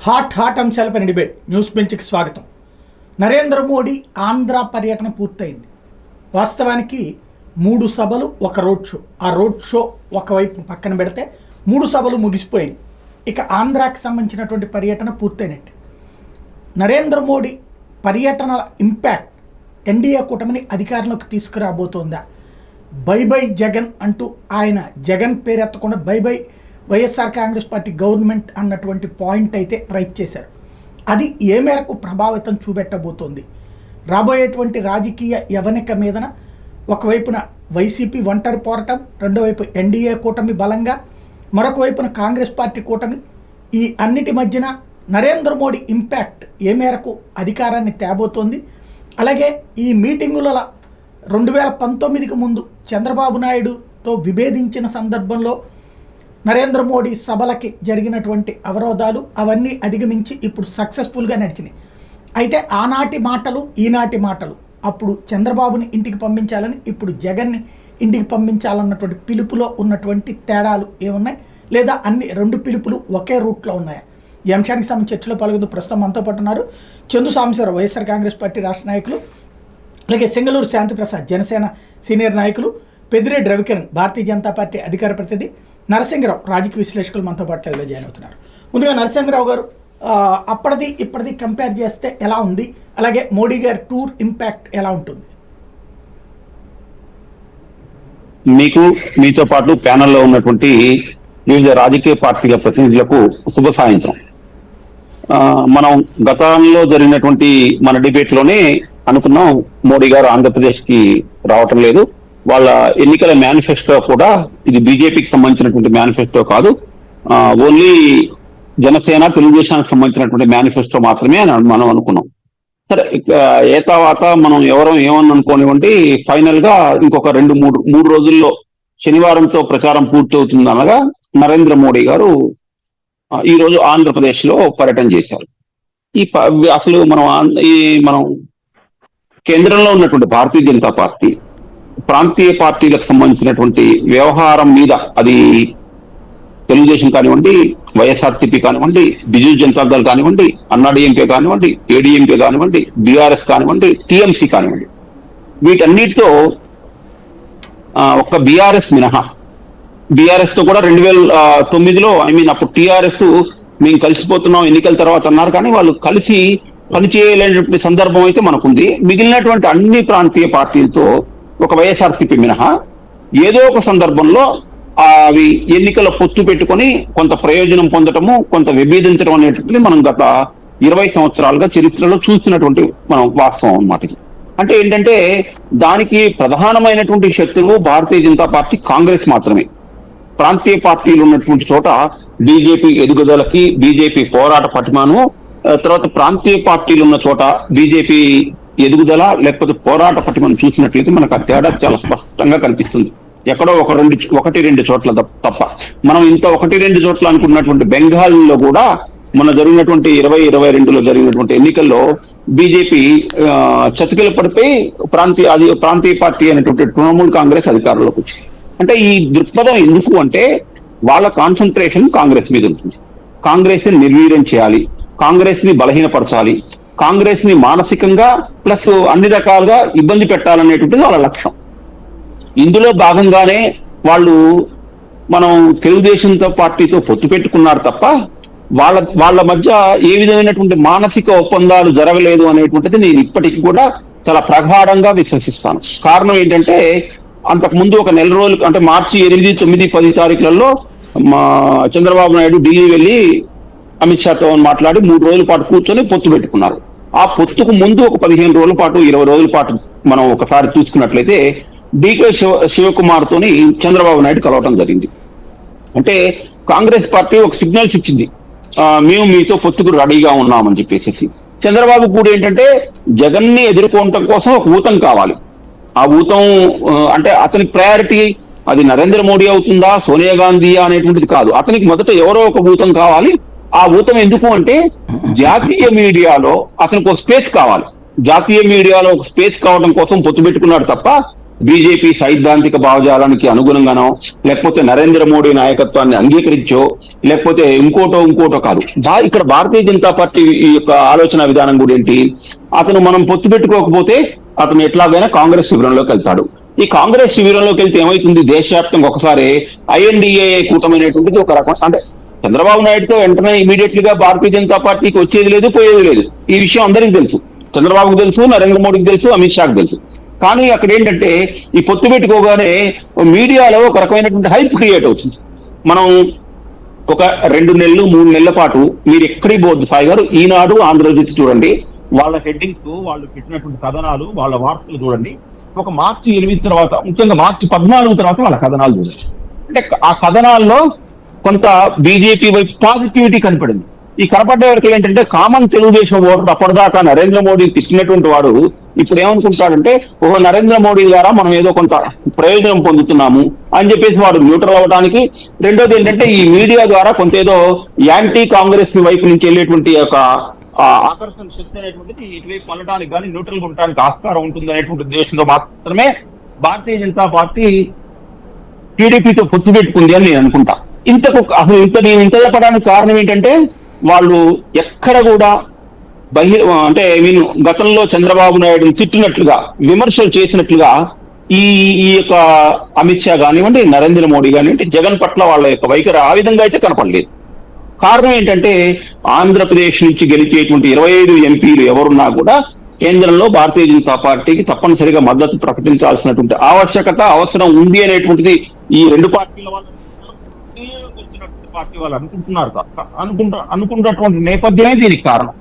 Hot అంశాలపై debate news బెంచ్కి స్వాగతం. నరేంద్ర మోడీ ఆంధ్ర పర్యటన పూర్తయింది. వాస్తవానికి 3 సభలు ఒక రోడ్ షో. ఆ రోడ్ షో ఒకవైపు పక్కన పెడితే 3 సభలు ముగిసిపోయింది. ఇక ఆంధ్రాకి సంబంధించినటువంటి పర్యటన పూర్తయినట్టు. నరేంద్ర మోడీ పర్యటన ఇంపాక్ట్ ఎన్డీఏ కూటమిని అధికారంలోకి తీసుకురాబోతోందా? బై బై జగన్ అంటూ ఆయన జగన్ పేరెత్తకుండా bye bye YSR Congress party government అన్నటువంటి పాయింట్ అయితే రైట్ చేశారు. అది ఏ మేరకు ప్రభావితం చూపెట్టబోతోంది? రాబోయేటువంటి రాజకీయ యవనిక మీదన ఒకవైపున వైసీపీ ఒంటరి పోరాటం, రెండో వైపు ఎన్డీఏ కూటమి బలంగా, మరొక వైపున కాంగ్రెస్ పార్టీ కూటమి, ఈ అన్నిటి మధ్యన నరేంద్ర మోడీ ఇంపాక్ట్ ఏ మేరకు అధికారాన్ని తేబోతోంది? అలాగే ఈ మీటింగుల 2019కి ముందు చంద్రబాబు నాయుడుతో విభేదించిన సందర్భంలో నరేంద్ర మోడీ సభలకి జరిగినటువంటి అవరోధాలు అవన్నీ అధిగమించి ఇప్పుడు సక్సెస్ఫుల్గా నడిచినాయి. అయితే ఆనాటి మాటలు ఈనాటి మాటలు, అప్పుడు చంద్రబాబుని ఇంటికి పంపించాలని ఇప్పుడు జగన్ని ఇంటికి పంపించాలన్నటువంటి పిలుపులో ఉన్నటువంటి తేడాలు ఏమున్నాయి, లేదా అన్ని 2 పిలుపులు ఒకే రూట్లో ఉన్నాయా? ఈ అంశానికి సంబంధించి చర్చలో పాల్గొంటూ ప్రస్తుతం మనతో పాటు ఉన్నారు చందు సాంబశివరావు, వైఎస్ఆర్ కాంగ్రెస్ పార్టీ రాష్ట్ర నాయకులు, అలాగే సింగళూరు శాంతిప్రసాద్ జనసేన సీనియర్ నాయకులు, పెద్దిరెడ్డి రవికిరణ్ భారతీయ జనతా పార్టీ అధికార ప్రతినిధి, నరసింహరావు రాజకీయ విశ్లేషకులు మనతో పాటు లైవ్లో జాయిన్ అవుతున్నారు. ముందుగా నరసింహరావు గారు, అప్పటిది ఇప్పటిది కంపేర్ చేస్తే ఎలా ఉంది? అలాగే మోడీ గారి టూర్ ఇంపాక్ట్ ఎలా ఉంటుంది? మీతో పాటు ప్యానెల్లో ఉన్నటువంటి వివిధ రాజకీయ పార్టీల ప్రతినిధులకు శుభ సాయంత్రం. మనం గతంలో జరిగినటువంటి మన డిబేట్ లోనే అనుకున్నాం, మోడీ గారు ఆంధ్రప్రదేశ్ కి రావటం లేదు, వాళ్ళ ఎన్నికల మేనిఫెస్టో కూడా ఇది బీజేపీకి సంబంధించినటువంటి మేనిఫెస్టో కాదు, ఓన్లీ జనసేన తెలుగుదేశానికి సంబంధించినటువంటి మేనిఫెస్టో మాత్రమే అని మనం అనుకున్నాం. సరే, ఏ తర్వాత మనం ఏమని అనుకోనివ్వండి, ఫైనల్ గా ఇంకొక 2-3 రోజుల్లో శనివారంతో ప్రచారం పూర్తి అవుతుంది అనగా నరేంద్ర మోడీ గారు ఈ రోజు ఆంధ్రప్రదేశ్ లో పర్యటన చేశారు. అసలు మనం కేంద్రంలో ఉన్నటువంటి భారతీయ జనతా పార్టీ ప్రాంతీయ పార్టీలకు సంబంధించినటువంటి వ్యవహారం మీద, అది తెలుగుదేశం కానివ్వండి, వైఎస్ఆర్సీపీ కానివ్వండి, బిజు జనతాదళ్ కానివ్వండి, అన్నాడీఎంకే కానివ్వండి, ఏడీఎంకే కానివ్వండి, బీఆర్ఎస్ కానివ్వండి, టీఎంసీ కానివ్వండి, వీటన్నిటితో ఒక్క బీఆర్ఎస్ మినహా, బీఆర్ఎస్ తో కూడా 2009లో అప్పుడు టీఆర్ఎస్ మేము కలిసిపోతున్నాం ఎన్నికల తర్వాత అన్నారు, కానీ వాళ్ళు కలిసి పనిచేయలేనటువంటి సందర్భం అయితే మనకుంది. మిగిలినటువంటి అన్ని ప్రాంతీయ పార్టీలతో ఒక వైఎస్ఆర్సీపీ మినహా ఏదో ఒక సందర్భంలో అవి ఎన్నికల పొత్తు పెట్టుకొని కొంత ప్రయోజనం పొందటము, కొంత విభేదించడం అనేటువంటిది మనం గత 20 సంవత్సరాలుగా చరిత్రలో చూసినటువంటి మనం వాస్తవం అన్నమాట. అంటే ఏంటంటే దానికి ప్రధానమైనటువంటి శక్తులు భారతీయ జనతా పార్టీ, కాంగ్రెస్ మాత్రమే. ప్రాంతీయ పార్టీలు ఉన్నటువంటి చోట బీజేపీ ఎదుగుదలకి, బీజేపీ పోరాట పటిమాను, తర్వాత ప్రాంతీయ పార్టీలు ఉన్న చోట బీజేపీ ఎదుగుదల లేకపోతే పోరాట పటిమను చూసినట్లయితే మనకు ఆ తేడా చాలా స్పష్టంగా కనిపిస్తుంది. ఎక్కడో 1-2 చోట్ల తప్ప. మనం ఇంత 1-2 చోట్ల అనుకున్నటువంటి బెంగాల్లో కూడా మన జరిగినటువంటి 2022లో జరిగినటువంటి ఎన్నికల్లో బీజేపీ చతికిల పడిపోయి ప్రాంతీయ పార్టీ అయినటువంటి తృణమూల్ కాంగ్రెస్ అధికారంలోకి వచ్చింది. అంటే ఈ దృక్పథం ఎందుకు అంటే వాళ్ళ కాన్సన్ట్రేషన్ కాంగ్రెస్ మీద ఉంటుంది. కాంగ్రెస్ ని నిర్వీర్యం చేయాలి, కాంగ్రెస్ ని బలహీనపరచాలి, కాంగ్రెస్ ని మానసికంగా ప్లస్ అన్ని రకాలుగా ఇబ్బంది పెట్టాలనేటువంటిది వాళ్ళ లక్ష్యం. ఇందులో భాగంగానే వాళ్ళు మనం తెలుగుదేశంతో పార్టీతో పొత్తు పెట్టుకున్నారు తప్ప వాళ్ళ మధ్య ఏ విధమైనటువంటి మానసిక ఒప్పందాలు జరగలేదు అనేటువంటిది నేను ఇప్పటికీ కూడా చాలా ప్రగాఢంగా విశ్వసిస్తాను. కారణం ఏంటంటే అంతకుముందు ఒక 1 నెల రోజులు, అంటే మార్చి 8, 9, 10 తారీఖులలో మా చంద్రబాబు నాయుడు ఢిల్లీ వెళ్ళి అమిత్ షాతో మాట్లాడి 3 రోజుల పాటు కూర్చొని పొత్తు పెట్టుకున్నారు. ఆ పొత్తుకు ముందు ఒక 15 రోజుల పాటు, 20 రోజుల పాటు మనం ఒకసారి చూసుకున్నట్లయితే డికే శివకుమార్ తోని చంద్రబాబు నాయుడు కలవటం జరిగింది. అంటే కాంగ్రెస్ పార్టీ ఒక సిగ్నల్స్ ఇచ్చింది, మేము మీతో పొత్తుకు రెడీగా ఉన్నామని చెప్పేసి. చంద్రబాబు కూడా ఏంటంటే జగన్ ని ఎదుర్కోవటం కోసం ఒక ఊతం కావాలి. ఆ ఊతం అంటే అతనికి ప్రయారిటీ అది నరేంద్ర మోడీ అవుతుందా, సోనియా గాంధీ అనేటువంటిది కాదు. అతనికి మొదట ఎవరో ఒక ఊతం కావాలి. ఆ ఊతం ఎందుకు అంటే జాతీయ మీడియాలో అతనికి ఒక స్పేస్ కావాలి. జాతీయ మీడియాలో ఒక స్పేస్ కావడం కోసం పొత్తు పెట్టుకున్నాడు తప్ప బీజేపీ సైద్ధాంతిక భావజాలానికి అనుగుణంగానో, లేకపోతే నరేంద్ర మోడీ నాయకత్వాన్ని అంగీకరించో, లేకపోతే ఇంకోటో కాదు. ఇక్కడ భారతీయ జనతా పార్టీ ఈ యొక్క ఆలోచన విధానం కూడా ఏంటి, అతను మనం పొత్తు పెట్టుకోకపోతే అతను ఎట్లాగైనా కాంగ్రెస్ శిబిరంలోకి వెళ్తాడు. ఈ కాంగ్రెస్ శిబిరంలోకి వెళ్తే ఏమైతుంది, దేశవ్యాప్తంగా ఒకసారి ఐఎన్డిఏ కూటమైనటువంటిది ఒక రకం, అంటే చంద్రబాబు నాయుడుతో వెంటనే ఇమీడియట్ గా భారతీయ జనతా పార్టీకి వచ్చేది లేదు, పోయేది లేదు. ఈ విషయం అందరికీ తెలుసు, చంద్రబాబుకు తెలుసు, నరేంద్ర మోడీకి తెలుసు, అమిత్ షాకు తెలుసు. కానీ అక్కడ ఏంటంటే ఈ పొత్తు పెట్టుకోగానే మీడియాలో ఒక రకమైనటువంటి హైప్ క్రియేట్ అవుతుంది. మనం ఒక 2 నెలలు 3 నెలల పాటు మీరు ఎక్కడికి పోవద్దు సాయి గారు, ఈనాడు ఆంధ్రజ్యోతి చూడండి, వాళ్ళ హెడ్డింగ్స్, వాళ్ళు పెట్టినటువంటి కథనాలు, వాళ్ళ వార్తలు చూడండి. ఒక మార్చి 8 తర్వాత, ముఖ్యంగా మార్చి 14 తర్వాత వాళ్ళ కథనాలు చూడండి. అంటే ఆ కథనాల్లో కొంత బీజేపీ వైపు పాజిటివిటీ కనపడింది. ఈ కనపడ్డ వరకు ఏంటంటే కామన్ తెలుగుదేశం ఓటర్ అప్పటిదాకా నరేంద్ర మోడీ తిట్టినటువంటి వాడు ఇప్పుడు ఏమనుకుంటాడంటే, ఓహో నరేంద్ర మోడీ ద్వారా మనం ఏదో కొంత ప్రయోజనం పొందుతున్నాము అని చెప్పేసి వాడు న్యూట్రల్ అవ్వడానికి. రెండోది ఏంటంటే ఈ మీడియా ద్వారా కొంత ఏదో యాంటీ కాంగ్రెస్ వైపు నుంచి వెళ్ళేటువంటి ఒక ఆకర్షణ శక్తి అనేటువంటిది ఇటువైపు వెళ్ళడానికి కానీ న్యూట్రల్ ఉండడానికి ఆస్కారం ఉంటుంది అనేటువంటి ఉద్దేశంతో మాత్రమే భారతీయ జనతా పార్టీ టీడీపీతో పొత్తు పెట్టుకుంది అని నేను అనుకుంటా. నేను ఇంత చెప్పడానికి కారణం ఏంటంటే, వాళ్ళు ఎక్కడ కూడా అంటే గతంలో చంద్రబాబు నాయుడు తిట్టినట్లుగా, విమర్శలు చేసినట్లుగా ఈ యొక్క అమిత్ షా కానివ్వండి, నరేంద్ర మోడీ కానివ్వండి, జగన్ పట్ల వాళ్ళ యొక్క వైఖరి ఆ విధంగా అయితే కనపడలేదు. కారణం ఏంటంటే, ఆంధ్రప్రదేశ్ నుంచి గెలిచేటువంటి 25 ఎంపీలు ఎవరున్నా కూడా కేంద్రంలో భారతీయ జనతా పార్టీకి తప్పనిసరిగా మద్దతు ప్రకటించాల్సినటువంటి అవసరం ఉంది అనేటువంటిది ఈ 2 పార్టీల వాళ్ళు పార్టీ వాళ్ళు అనుకుంటున్నటువంటి నేపథ్యమే దీనికి కారణం.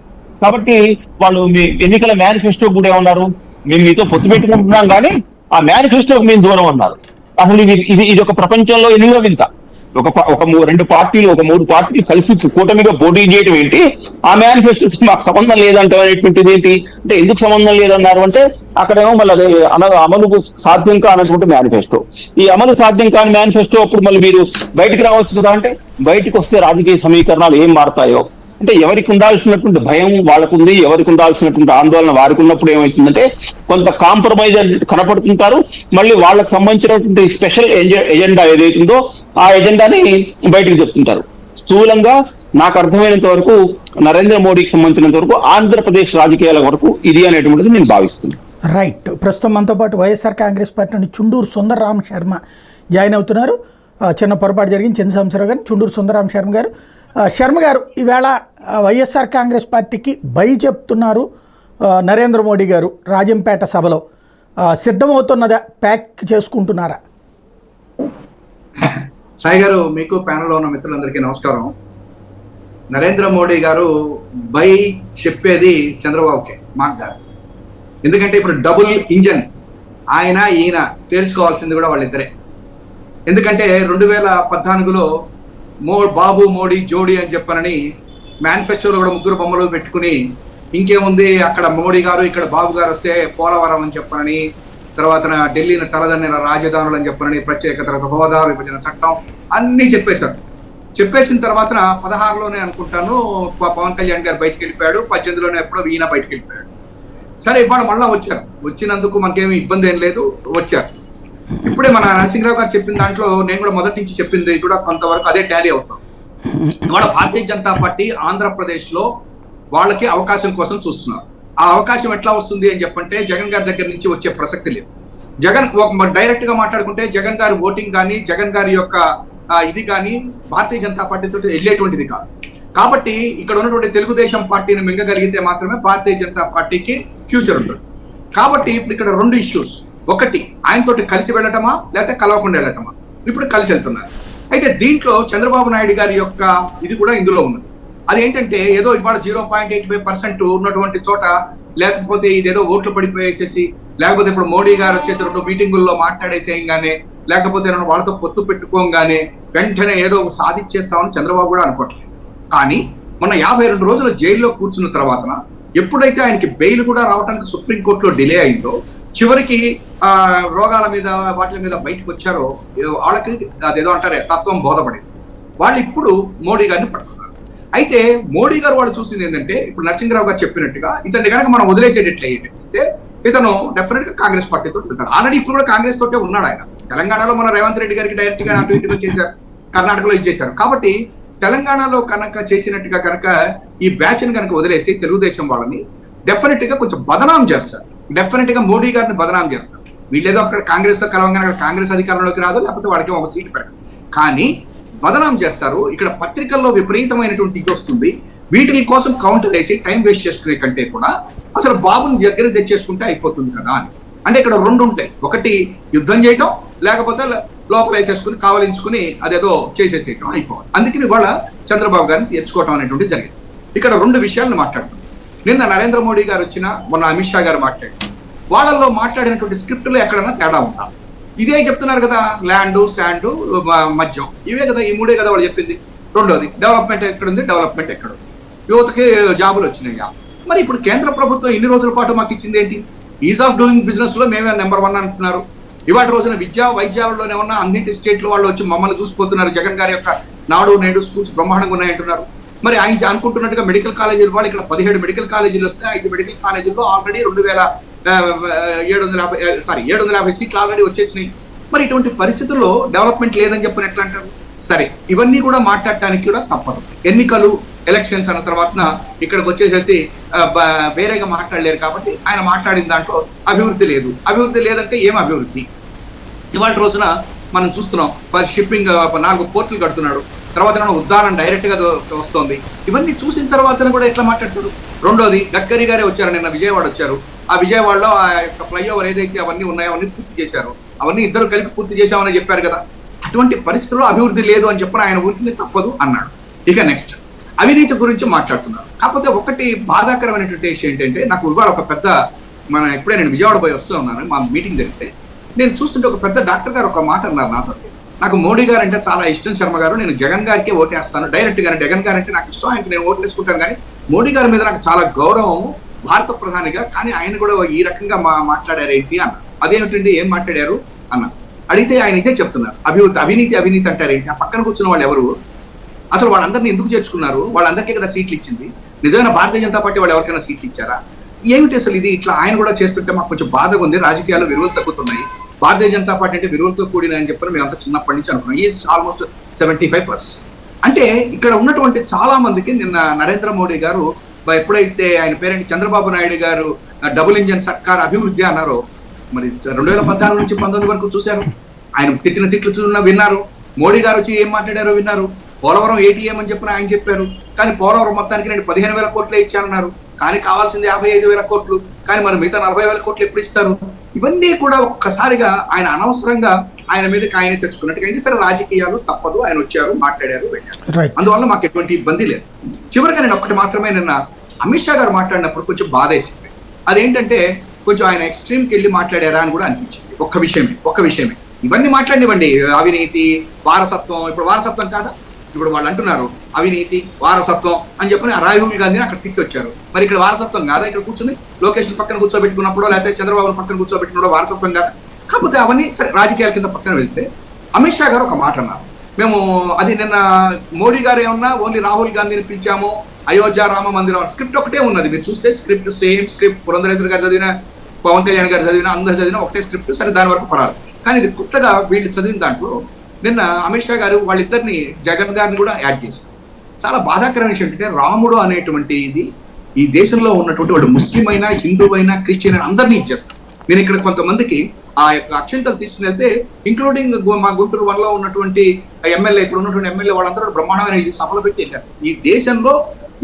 కాబట్టి వాళ్ళు మీ ఎన్నికల మేనిఫెస్టో కూడా ఏమన్నారు, మేము మీతో పొత్తు పెట్టుకుంటున్నాం కానీ ఆ మేనిఫెస్టోకి మేము దూరం అన్నారు. అసలు ఇది ఒక ప్రపంచంలో ఎన్నికల వింత. ఒక 2 పార్టీలు, 3 పార్టీలు కలిసి కూటమిగా పోటీ చేయడం ఏంటి, ఆ మేనిఫెస్టో మాకు సంబంధం లేదంటే అనేటువంటిది ఏంటి అంటే, ఎందుకు సంబంధం లేదన్నారు అంటే అక్కడేమో మళ్ళీ అదే అమలు సాధ్యం కానటువంటి మేనిఫెస్టో. ఈ అమలు సాధ్యం కాని మేనిఫెస్టో అప్పుడు మళ్ళీ మీరు బయటికి రావచ్చు కదా అంటే, బయటకు వస్తే రాజకీయ సమీకరణాలు ఏం మారుతాయో అంటే, ఎవరికి ఉండాల్సినటువంటి భయం వాళ్ళకుంది, ఎవరికి ఉండాల్సినటువంటి ఆందోళన వారికి ఉన్నప్పుడు ఏమవుతుందంటే కొంత కాంప్రమైజ్ కనపడుతుంటారు. మళ్ళీ వాళ్ళకి సంబంధించినటువంటి స్పెషల్ ఎజెండా ఏదైతుందో ఆ ఎజెండాని బయటకు చెప్తుంటారు. స్థూలంగా నాకు అర్థమైనంత వరకు, నరేంద్ర మోడీకి సంబంధించినంత వరకు, ఆంధ్రప్రదేశ్ రాజకీయాల వరకు ఇది అనేటువంటిది నేను భావిస్తున్నాను. రైట్. ప్రస్తుతం మనతో పాటు వైఎస్ఆర్ కాంగ్రెస్ పార్టీ నుండి చుండూరు సుందరరామ శర్మ జాయిన్ అవుతున్నారు. చిన్న పొరపాటు జరిగింది, చంద్ర సంవత్సరం గారు. చుండూరు సుందరరామ శర్మ గారు, శర్మ గారు, ఈవేళ వైఎస్ఆర్ కాంగ్రెస్ పార్టీకి బై చెప్తున్నారు నరేంద్ర మోడీ గారు రాజంపేట సభలో. సిద్ధమవుతున్నదా, ప్యాక్ చేసుకుంటున్నారా? సాయి గారు, మీకు ప్యానల్లో ఉన్న మిత్రులందరికీ నమస్కారం. నరేంద్ర మోడీ గారు బై చెప్పేది చంద్రబాబుకే, మాకు గారు. ఎందుకంటే ఇప్పుడు డబుల్ ఇంజన్ ఆయన ఈయన తేల్చుకోవాల్సింది కూడా వాళ్ళిద్దరే. ఎందుకంటే 2014లో బాబు మోడీ జోడీ అని చెప్పనని మేనిఫెస్టోలో కూడా 3 బొమ్మలు పెట్టుకుని, ఇంకేముంది అక్కడ మోడీ గారు ఇక్కడ బాబు గారు వస్తే పోలవరం అని చెప్పనని, తర్వాత ఢిల్లీని తలదన్నిన రాజధానులు అని చెప్పనని, ప్రత్యేక హోదా, విభజన చట్టం అన్నీ చెప్పేశారు. చెప్పేసిన తర్వాత 16లోనే అనుకుంటాను పవన్ కళ్యాణ్ గారు బయటకు వెళ్ళిపోయాడు, 18లోనే ఎప్పుడో ఈయన బయటకు వెళ్ళిపోయాడు. సరే, ఇవాళ మళ్ళా వచ్చారు. వచ్చినందుకు మనకేమి ఇబ్బంది ఏం లేదు, వచ్చారు. ఇప్పుడే మన నరసింహరావు గారు చెప్పిన దాంట్లో నేను కూడా మొదటి నుంచి చెప్పింది కూడా కొంతవరకు అదే టాలీ అవుతాం. ఇవాళ భారతీయ జనతా పార్టీ ఆంధ్రప్రదేశ్ లో వాళ్ళకి అవకాశం కోసం చూస్తున్నారు. ఆ అవకాశం ఎట్లా వస్తుంది అని చెప్పంటే, జగన్ గారి దగ్గర నుంచి వచ్చే ప్రసక్తి లేదు. జగన్ డైరెక్ట్ గా మాట్లాడుకుంటే జగన్ గారి ఓటింగ్ కానీ, జగన్ గారి యొక్క ఇది కానీ భారతీయ జనతా పార్టీతో వెళ్ళేటువంటిది కాదు. కాబట్టి ఇక్కడ ఉన్నటువంటి తెలుగుదేశం పార్టీని మింగగలిగితే మాత్రమే భారతీయ జనతా పార్టీకి ఫ్యూచర్ ఉంటుంది. కాబట్టి ఇప్పుడు ఇక్కడ 2 ఇష్యూస్. ఒకటి, ఆయనతోటి కలిసి వెళ్ళటమా లేకపోతే కలవకుండా వెళ్ళటమా. ఇప్పుడు కలిసి వెళ్తున్నారు. అయితే దీంట్లో చంద్రబాబు నాయుడు గారి యొక్క ఇది కూడా ఇందులో ఉన్నది. అదేంటంటే, ఏదో ఇవాళ 0.85% ఉన్నటువంటి చోట, లేకపోతే ఇదేదో ఓట్లు పడిపోయేసేసి, లేకపోతే ఇప్పుడు మోడీ గారు వచ్చేసి 2 మీటింగుల్లో మాట్లాడేసేయంగానే, లేకపోతే నన్ను వాళ్ళతో పొత్తు పెట్టుకోగానే వెంటనే ఏదో సాధించేస్తామని చంద్రబాబు కూడా అనుకోవట్లేదు. కానీ మొన్న 52 రోజులు జైల్లో కూర్చున్న తర్వాత, ఎప్పుడైతే ఆయనకి బెయిల్ కూడా రావడానికి సుప్రీంకోర్టులో డిలే అయిందో, చివరికి రోగాల మీద వాటి మీద బయటకు వచ్చారో, వాళ్ళకి అదేదో అంటారే తత్వం బోధపడింది. వాళ్ళు ఇప్పుడు మోడీ గారిని పట్టుకున్నారు. అయితే మోడీ గారు వాళ్ళు చూసింది ఏంటంటే, ఇప్పుడు నరసింహరావు గారు చెప్పినట్టుగా ఇతన్ని కనుక మనం వదిలేసేటట్లయితే ఇతను డెఫినెట్ గా కాంగ్రెస్ పార్టీతో వెళ్తాడు. ఆల్రెడీ ఇప్పుడు కూడా కాంగ్రెస్ తోటే ఉన్నాడు ఆయన. తెలంగాణలో మన రేవంత్ రెడ్డి గారికి డైరెక్ట్ గా అటు ఇటుగా చేశారు, కర్ణాటకలో ఇచ్చేశారు. కాబట్టి తెలంగాణలో కనుక చేసినట్టుగా కనుక ఈ బ్యాచ్ ని కనుక వదిలేసి తెలుగుదేశం వాళ్ళని డెఫినెట్ గా కొంచెం బదనాం చేస్తారు, డెఫినెట్ గా మోడీ గారిని బదనాం చేస్తారు. వీళ్ళేదో అక్కడ కాంగ్రెస్ తో కలవంగానే అక్కడ కాంగ్రెస్ అధికారంలోకి రాదు, లేకపోతే వాళ్ళకి ఒక సీటు పెరగదు, కానీ బదనాం చేస్తారు. ఇక్కడ పత్రికల్లో విపరీతమైనటువంటి ఇది వస్తుంది. వీటి కోసం కౌంటర్ వేసి టైం వేస్ట్ చేసుకునే కంటే కూడా అసలు బాబుని దగ్గర తెచ్చేసుకుంటే అయిపోతుంది కదా అని. అంటే ఇక్కడ రెండు ఉంటాయి, ఒకటి యుద్ధం చేయటం, లేకపోతే లోపల వేసేసుకుని కావలించుకుని అదేదో చేసేసేయటం అయిపోవాలి. అందుకని ఇవాళ చంద్రబాబు గారిని తెచ్చుకోవటం అనేటువంటి జరిగింది. ఇక్కడ రెండు విషయాలను మాట్లాడుతున్నాం. నిన్న నరేంద్ర మోడీ గారు వచ్చిన, మొన్న అమిత్ షా గారు మాట్లాడారు. వాళ్ళల్లో మాట్లాడినటువంటి స్క్రిప్ట్లో ఎక్కడన్నా తేడా ఉంటాం. ఇదే చెప్తున్నారు కదా, ల్యాండ్, స్టాండ్, మద్యం, ఇవే కదా, ఈ మూడే కదా వాళ్ళు చెప్పింది. రెండోది డెవలప్మెంట్ ఎక్కడుంది, డెవలప్మెంట్ ఎక్కడుంది, యువతకి జాబులు వచ్చినాయా. మరి ఇప్పుడు కేంద్ర ప్రభుత్వం ఇన్ని రోజుల పాటు మాకు ఇచ్చింది ఏంటి? ఈజ్ ఆఫ్ డూయింగ్ బిజినెస్ లో మేమే నెంబర్ 1 అంటున్నారు. ఇవాటి రోజున విద్యా వైద్యాలలోనే ఉన్న అన్నింటి స్టేట్లో వాళ్ళు వచ్చి మమ్మల్ని చూసిపోతున్నారు. జగన్ గారి యొక్క నాడు నేడు స్కూల్స్ బ్రహ్మాండంగా ఉన్నాయంటున్నారు. మరి ఆయన అనుకుంటున్నట్టుగా మెడికల్ కాలేజీలు వాళ్ళు ఇక్కడ 17 మెడికల్ కాలేజీలు వస్తే 5 మెడికల్ కాలేజీల్లో ఆల్రెడీ 750 సీట్లు ఆల్రెడీ వచ్చేసినాయి. మరి ఇటువంటి పరిస్థితుల్లో డెవలప్మెంట్ లేదని చెప్పని ఎట్లా అంటారు? సరే, ఇవన్నీ కూడా మాట్లాడటానికి కూడా తప్పదు. ఎన్నికలు, ఎలక్షన్స్ అన్న తర్వాత ఇక్కడికి వచ్చేసేసి వేరేగా మాట్లాడలేరు. కాబట్టి ఆయన మాట్లాడిన దాంట్లో అభివృద్ధి లేదు. అభివృద్ధి లేదంటే ఏం అభివృద్ధి? ఇవాళ రోజున మనం చూస్తున్నాం, షిప్పింగ్ 4 పోర్టులు కడుతున్నాడు, తర్వాత ఉద్దానం డైరెక్ట్ గా వస్తోంది. ఇవన్నీ చూసిన తర్వాత కూడా ఎట్లా మాట్లాడతారు? రెండోది, గడ్కరీ గారే వచ్చారు, నిన్న విజయవాడ వచ్చారు. ఆ విజయవాడలో ఆ యొక్క ఫ్లైఓవర్ ఏదైతే అవన్నీ ఉన్నాయో అవన్నీ పూర్తి చేశారు. అవన్నీ ఇద్దరు కలిపి పూర్తి చేశామని చెప్పారు కదా. అటువంటి పరిస్థితుల్లో అభివృద్ధి లేదు అని చెప్పిన ఆయన ఊరికి తప్పదు అన్నాడు. ఇక నెక్స్ట్ అవినీతి గురించి మాట్లాడుతున్నారు. కాకపోతే ఒకటి బాధాకరమైనటువంటి విషయం ఏంటంటే, నాకు ఇవాళ ఒక పెద్ద ఇప్పుడే నేను విజయవాడ పోయి వస్తూ ఉన్నాను, మా మీటింగ్ జరిగితే నేను చూస్తుంటే ఒక పెద్ద డాక్టర్ గారు ఒక మాట అన్నారు నాతో. నాకు మోడీ గారు అంటే చాలా ఇష్టం శర్మ గారు, నేను జగన్ గారికే ఓటేస్తాను, డైరెక్ట్ గానే జగన్ గారు అంటే నాకు ఇష్టం, ఆయనకి నేను ఓటేసుకుంటాను, కానీ మోడీ గారి మీద నాకు చాలా గౌరవం భారత ప్రధానిగా, కానీ ఆయన కూడా ఈ రకంగా మాట్లాడారు ఏంటి అన్న. అదేమిటండి, ఏం మాట్లాడారు అన్న అడిగితే ఆయన ఇదే చెప్తున్నారు, అవినీతి అంటారేంటి? ఆ పక్కన కూర్చున్న వాళ్ళు ఎవరు? అసలు వాళ్ళందరినీ ఎందుకు చేర్చుకున్నారు? వాళ్ళందరికీ కదా సీట్లు ఇచ్చింది. నిజమైన భారతీయ జనతా పార్టీ వాళ్ళు ఎవరికైనా సీట్లు ఇచ్చారా? ఏమిటి అసలు ఇది? ఇట్లా ఆయన కూడా చేస్తుంటే మాకు కొంచెం బాధగా ఉంది. రాజకీయాల్లో విలువలు తగ్గుతున్నాయి. భారతీయ జనతా పార్టీ అంటే విలువలతో కూడిన అని చెప్పని మేము అంతా చిన్నప్పటి నుంచి అనుకున్నాం. Is almost 75%. అంటే ఇక్కడ ఉన్నటువంటి చాలా మందికి నిన్న నరేంద్ర మోడీ గారు ఎప్పుడైతే ఆయన పేరెంట్ చంద్రబాబు నాయుడు గారు డబుల్ ఇంజన్ సర్కార్ అభివృద్ధి అన్నారో, మరి 2014 నుంచి 19 వరకు చూశారు. ఆయన తిట్టిన తిట్లు విన్నారు. మోడీ గారు వచ్చి ఏం మాట్లాడారో విన్నారు. పోలవరం ATM అని చెప్పిన ఆయన చెప్పారు, కానీ పోలవరం మొత్తానికి నేను 15,000 కోట్లే ఇచ్చానన్నారు, కానీ కావాల్సింది 55,000 కోట్లు, కానీ మరి మిగతా 40,000 కోట్లు ఎప్పుడు ఇస్తారు? ఇవన్నీ కూడా ఒక్కసారిగా ఆయన అనవసరంగా ఆయన మీదకి ఆయన తెచ్చుకున్నట్టుగా అయింది. సరే, రాజకీయాలు తప్పదు, ఆయన వచ్చారు, మాట్లాడారు, వెళ్ళారు. అందువల్ల మాకు ఎటువంటి ఇబ్బంది లేదు. చివరిగా నేను ఒక్కటి మాత్రమే, నిన్న అమిత్ షా గారు మాట్లాడినప్పుడు కొంచెం బాధ వేసింది. అదేంటంటే కొంచెం ఆయన ఎక్స్ట్రీమ్కి వెళ్ళి మాట్లాడారా అని కూడా అనిపించింది. ఒక్క విషయమే ఇవన్నీ మాట్లాడివ్వండి. అవినీతి, వారసత్వం. ఇప్పుడు వారసత్వం కాదా? ఇప్పుడు వాళ్ళు అంటున్నారు అవినీతి, వారసత్వం అని చెప్పని రాహుల్ గాంధీని అక్కడ తిట్టి వచ్చారు. మరి ఇక్కడ వారసత్వం కాదా? ఇక్కడ కూర్చుని లోకేష్ పక్కన కూర్చోబెట్టుకున్నప్పుడు, లేకపోతే చంద్రబాబు పక్కన కూర్చోబెట్టుకున్నప్పుడు వారసత్వం కాదా? కాకపోతే అవన్నీ సరే రాజకీయాల కింద పక్కన వెళ్తే, అమిత్ షా గారు ఒక మాట అన్నారు. మేము అది నిన్న మోడీ గారు ఏమన్నా ఓన్లీ రాహుల్ గాంధీని పిలిచాము, అయోధ్య రామ మందిరం స్క్రిప్ట్ ఒకటే ఉన్నది. మీరు చూస్తే స్క్రిప్ట్ సేమ్ స్క్రిప్ట్, పురంధరేశ్వరి గారు చదివిన, పవన్ కళ్యాణ్ గారు చదివిన, అందరు చదివిన ఒకటే స్క్రిప్ట్. సరే, దాని వరకు పడాలి. కానీ ఇది కొత్తగా వీళ్ళు చదివిన దాంట్లో నిన్న అమిత్ షా గారు వాళ్ళిద్దరిని, జగన్ గారిని కూడా యాడ్ చేశారు. చాలా బాధాకరమైన విషయం ఏంటంటే, రాముడు అనేటువంటి ఇది ఈ దేశంలో ఉన్నటువంటి వాడు ముస్లిం అయినా, హిందూ అయినా, క్రిస్టియన్ అయినా అందరినీ ఇచ్చేస్తారు. నేను ఇక్కడ కొంతమందికి ఆ యొక్క అక్షంతలు తీసుకుని వెళ్తే, ఇంక్లూడింగ్ మా గుంటూరు 1లో ఉన్నటువంటి ఎమ్మెల్యే, ఇప్పుడు ఉన్నటువంటి ఎమ్మెల్యే వాళ్ళందరూ బ్రహ్మాండమైన ఇది సభలు పెట్టి వెళ్ళారు.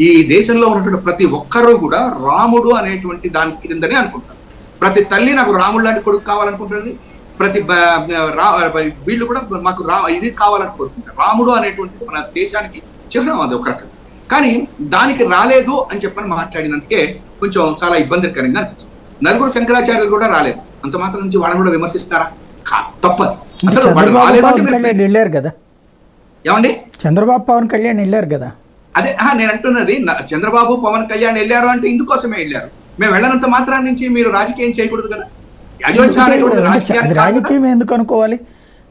ఈ దేశంలో ఉన్నటువంటి ప్రతి ఒక్కరూ కూడా రాముడు అనేటువంటి దాని కిందనే అనుకుంటారు. ప్రతి తల్లి నాకు రాముడు లాంటి కొడుకు కావాలనుకుంటుంది. ప్రతి వీళ్ళు కూడా మాకు ఇది కావాలని కోరుకుంటారు. రాముడు అనేటువంటి మన దేశానికి చిహ్నం, అది ఒక రకం. కానీ దానికి రాలేదు అని చెప్పని మాట్లాడినందుకే కొంచెం చాలా ఇబ్బందికరంగా అనిపించింది. నలుగురు శంకరాచార్యులు కూడా రాలేదు, అంత మాత్రం నుంచి వాళ్ళని కూడా విమర్శిస్తారా? తప్పదు. అసలు వెళ్ళారు కదా ఏమండి, చంద్రబాబు పవన్ కళ్యాణ్ వెళ్ళారు కదా. అదే నేను అంటున్నది, చంద్రబాబు పవన్ కళ్యాణ్ వెళ్ళారు అంటే ఇందుకోసమే వెళ్ళారు. మేము వెళ్ళనంత మాత్రాన్ని నుంచి మీరు రాజకీయం చేయకూడదు కదా. రాజకీయం ఎందుకు అనుకోవాలి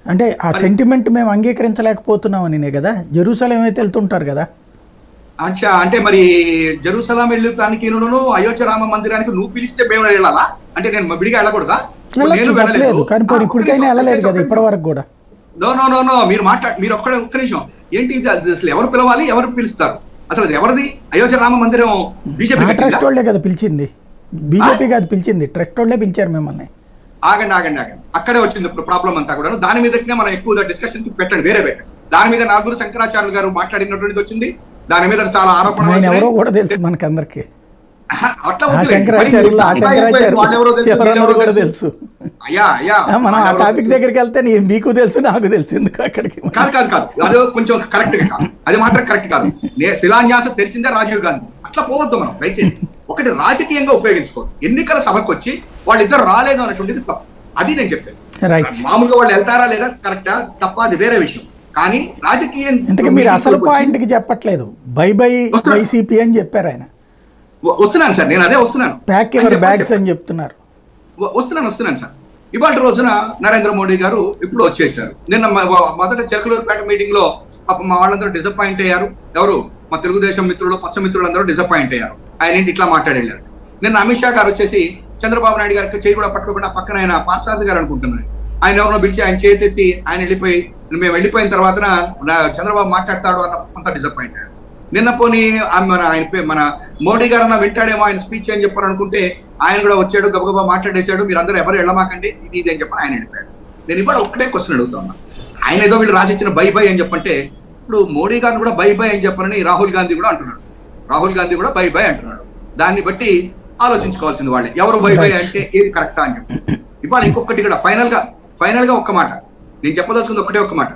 అంటే, ఆ సెంటిమెంట్ మేము అంగీకరించలేకపోతున్నామని కదా. జెరూసలేం అయితే వెళ్తుంటారు కదా. అంటే మరి జెరూసలం వెళ్ళటానికి, అయోధ్య రామ మందిరానికి నువ్వు పిలిస్తే మేము వెళ్ళాలా అంటే నేను విడిగా వెళ్ళకూడదా? వెళ్ళొచ్చు, తప్పలేదు. కానీ పోనీ ఇప్పటికైనా వెళ్ళలేదు కదా ఇప్పటి వరకు కూడా. నో మీరు ఒక్క నిమిషం. ఏంటి ఇది? అసలు ఎవరు పిలవాలి, ఎవరు పిలుస్తారు? అసలు అది ఎవరిది? అయోధ్య రామ మందిరం బీజేపీ ట్రస్ట్ వాళ్ళే కదా పిలిచింది, బీజేపీ కాదు పిలిచింది, ట్రస్ట్ వాళ్ళే పిలిచారు మిమ్మల్ని. ఆగండి. అక్కడే వచ్చింది ఇప్పుడు ప్రాబ్లం అంతా కూడా. దాని మీదనే మనం ఎక్కువగా డిస్కషన్ పెట్టండి, వేరే పెట్టండి. దాని మీద నాగూరు శంకరాచార్యులు గారు మాట్లాడినటువంటిది వచ్చింది. దాని మీద చాలా ఆరోపణలు ఎవరో కూడా తెలుసు మనకందరికి. అట్లా తెలుసు. మనం ఆ టాపిక్ దగ్గరికి వెళ్తే మీకు తెలుసు, నాకు తెలుసు. ఎందుకు అక్కడికి? కాదు అది కొంచెం కరెక్ట్ గా కాదు, అది మాత్రం కరెక్ట్ కాదు. శిలాన్యాసం తెరిచిందే రాజీవ్ గాంధీ. అట్లా పోవద్దు మనం దయచేసి. ఒకటి రాజకీయంగా ఉపయోగించుకోవద్దు. ఎన్నికల సభకు వచ్చి వాళ్ళిద్దరు రాలేదు అన్నటువంటిది తప్పు. అది నేను చెప్పాను. మామూలుగా వాళ్ళు వెళ్తారా లేదా కరెక్టా తప్ప అది వేరే విషయం. కానీ రాజకీయం ఇంతకీ మీరు అసలు పాయింట్ కి చెప్పట్లేదు. బై వైసీపీ అని చెప్పారు ఆయన. వస్తున్నాను సార్, నేను అదే వస్తున్నాను. ప్యాక్ యువర్ బ్యాగ్స్ అని చెప్తున్నారు. వస్తున్నాను సార్. ఇవాళ రోజున నరేంద్ర మోడీ గారు ఇప్పుడు వచ్చేసారు. నిన్న మొదట చిలకలూరుపేట మీటింగ్ లో మా వాళ్ళందరూ డిసప్పాయింట్ అయ్యారు. ఎవరు? మా తెలుగుదేశం మిత్రులు, పచ్చ మిత్రులందరూ డిసప్పాయింట్ అయ్యారు. ఆయన ఏంటి ఇట్లా మాట్లాడేళ్ళారు. నిన్న అమిత్ షా గారు వచ్చేసి చంద్రబాబు నాయుడు గారికి చేయి కూడా పట్టుకోకుండా పక్కన ఆయన పార్సారథి గారు అనుకుంటున్నారు, ఆయన ఎవరినో పిలిచి ఆయన చేతెత్తి ఆయన వెళ్ళిపోయి, మేము వెళ్ళిపోయిన తర్వాత చంద్రబాబు మాట్లాడతాడు అన్న అంత డిసప్పాయింట్ అయ్యాడు. నిన్న పోనీ మన మోడీ గారు అన్న వింటాడేమో ఆయన స్పీచ్ అని చెప్పారు అనుకుంటే ఆయన కూడా వచ్చాడు, గబగబా మాట్లాడేశాడు. మీరు అందరూ ఎవరు వెళ్ళమాకండి ఇది అని చెప్పని ఆయన వెళ్ళిపోయాడు. నేను ఇవాళ ఒక్కటే క్వశ్చన్ అడుగుతున్నా. ఆయన ఏదో వీళ్ళు రాసిచ్చిన బై అని చెప్పంటే ఇప్పుడు మోడీ గారిని కూడా బై అని చెప్పనని రాహుల్ గాంధీ కూడా అంటున్నాడు. రాహుల్ గాంధీ కూడా బై అంటున్నాడు. దాన్ని బట్టి ఆలోచించుకోవాల్సింది వాళ్ళే, ఎవరు బై అంటే ఏది కరెక్టా అని చెప్పి. ఇవాళ ఇంకొకటి కూడా ఫైనల్ గా ఒక్క మాట నేను చెప్పదలుచుకుంది, ఒక్క మాట.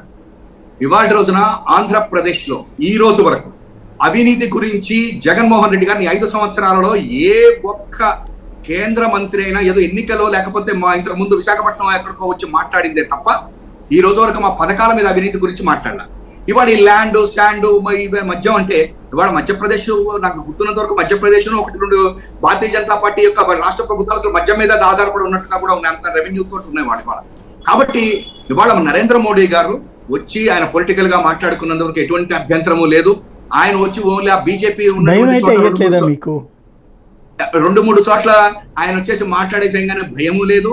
ఇవాళ రోజున ఆంధ్రప్రదేశ్ లో ఈ రోజు వరకు అవినీతి గురించి జగన్మోహన్ రెడ్డి గారిని 5 సంవత్సరాలలో ఏ ఒక్క కేంద్ర మంత్రి అయినా ఏదో ఎన్నికలో లేకపోతే మా ఇంతకు ముందు విశాఖపట్నం ఎక్కడికో వచ్చి మాట్లాడిందే తప్ప ఈ రోజు వరకు మా పథకాల మీద అవినీతి గురించి మాట్లాడాలి. ఇవాళ ఈ ల్యాండ్ శాండ్ మద్యం అంటే ఇవాళ మధ్యప్రదేశ్, నాకు గుర్తున్నంత వరకు మధ్యప్రదేశ్ లో 1-2 భారతీయ జనతా పార్టీ యొక్క రాష్ట్ర ప్రభుత్వాలు అసలు మద్యం మీద ఆధారపడి ఉన్నట్టుగా కూడా ఉన్నాయి. అంత రెవెన్యూ తోటి ఉన్నాయి వాడి వాళ్ళ. కాబట్టి ఇవాళ నరేంద్ర మోడీ గారు వచ్చి ఆయన పొలిటికల్ గా మాట్లాడుకున్నందుకు ఎటువంటి అభ్యంతరము లేదు. ఆయన వచ్చి ఓన్లీ ఆ బీజేపీ 2-3 చోట్ల ఆయన వచ్చేసి మాట్లాడేసేగానే భయము లేదు.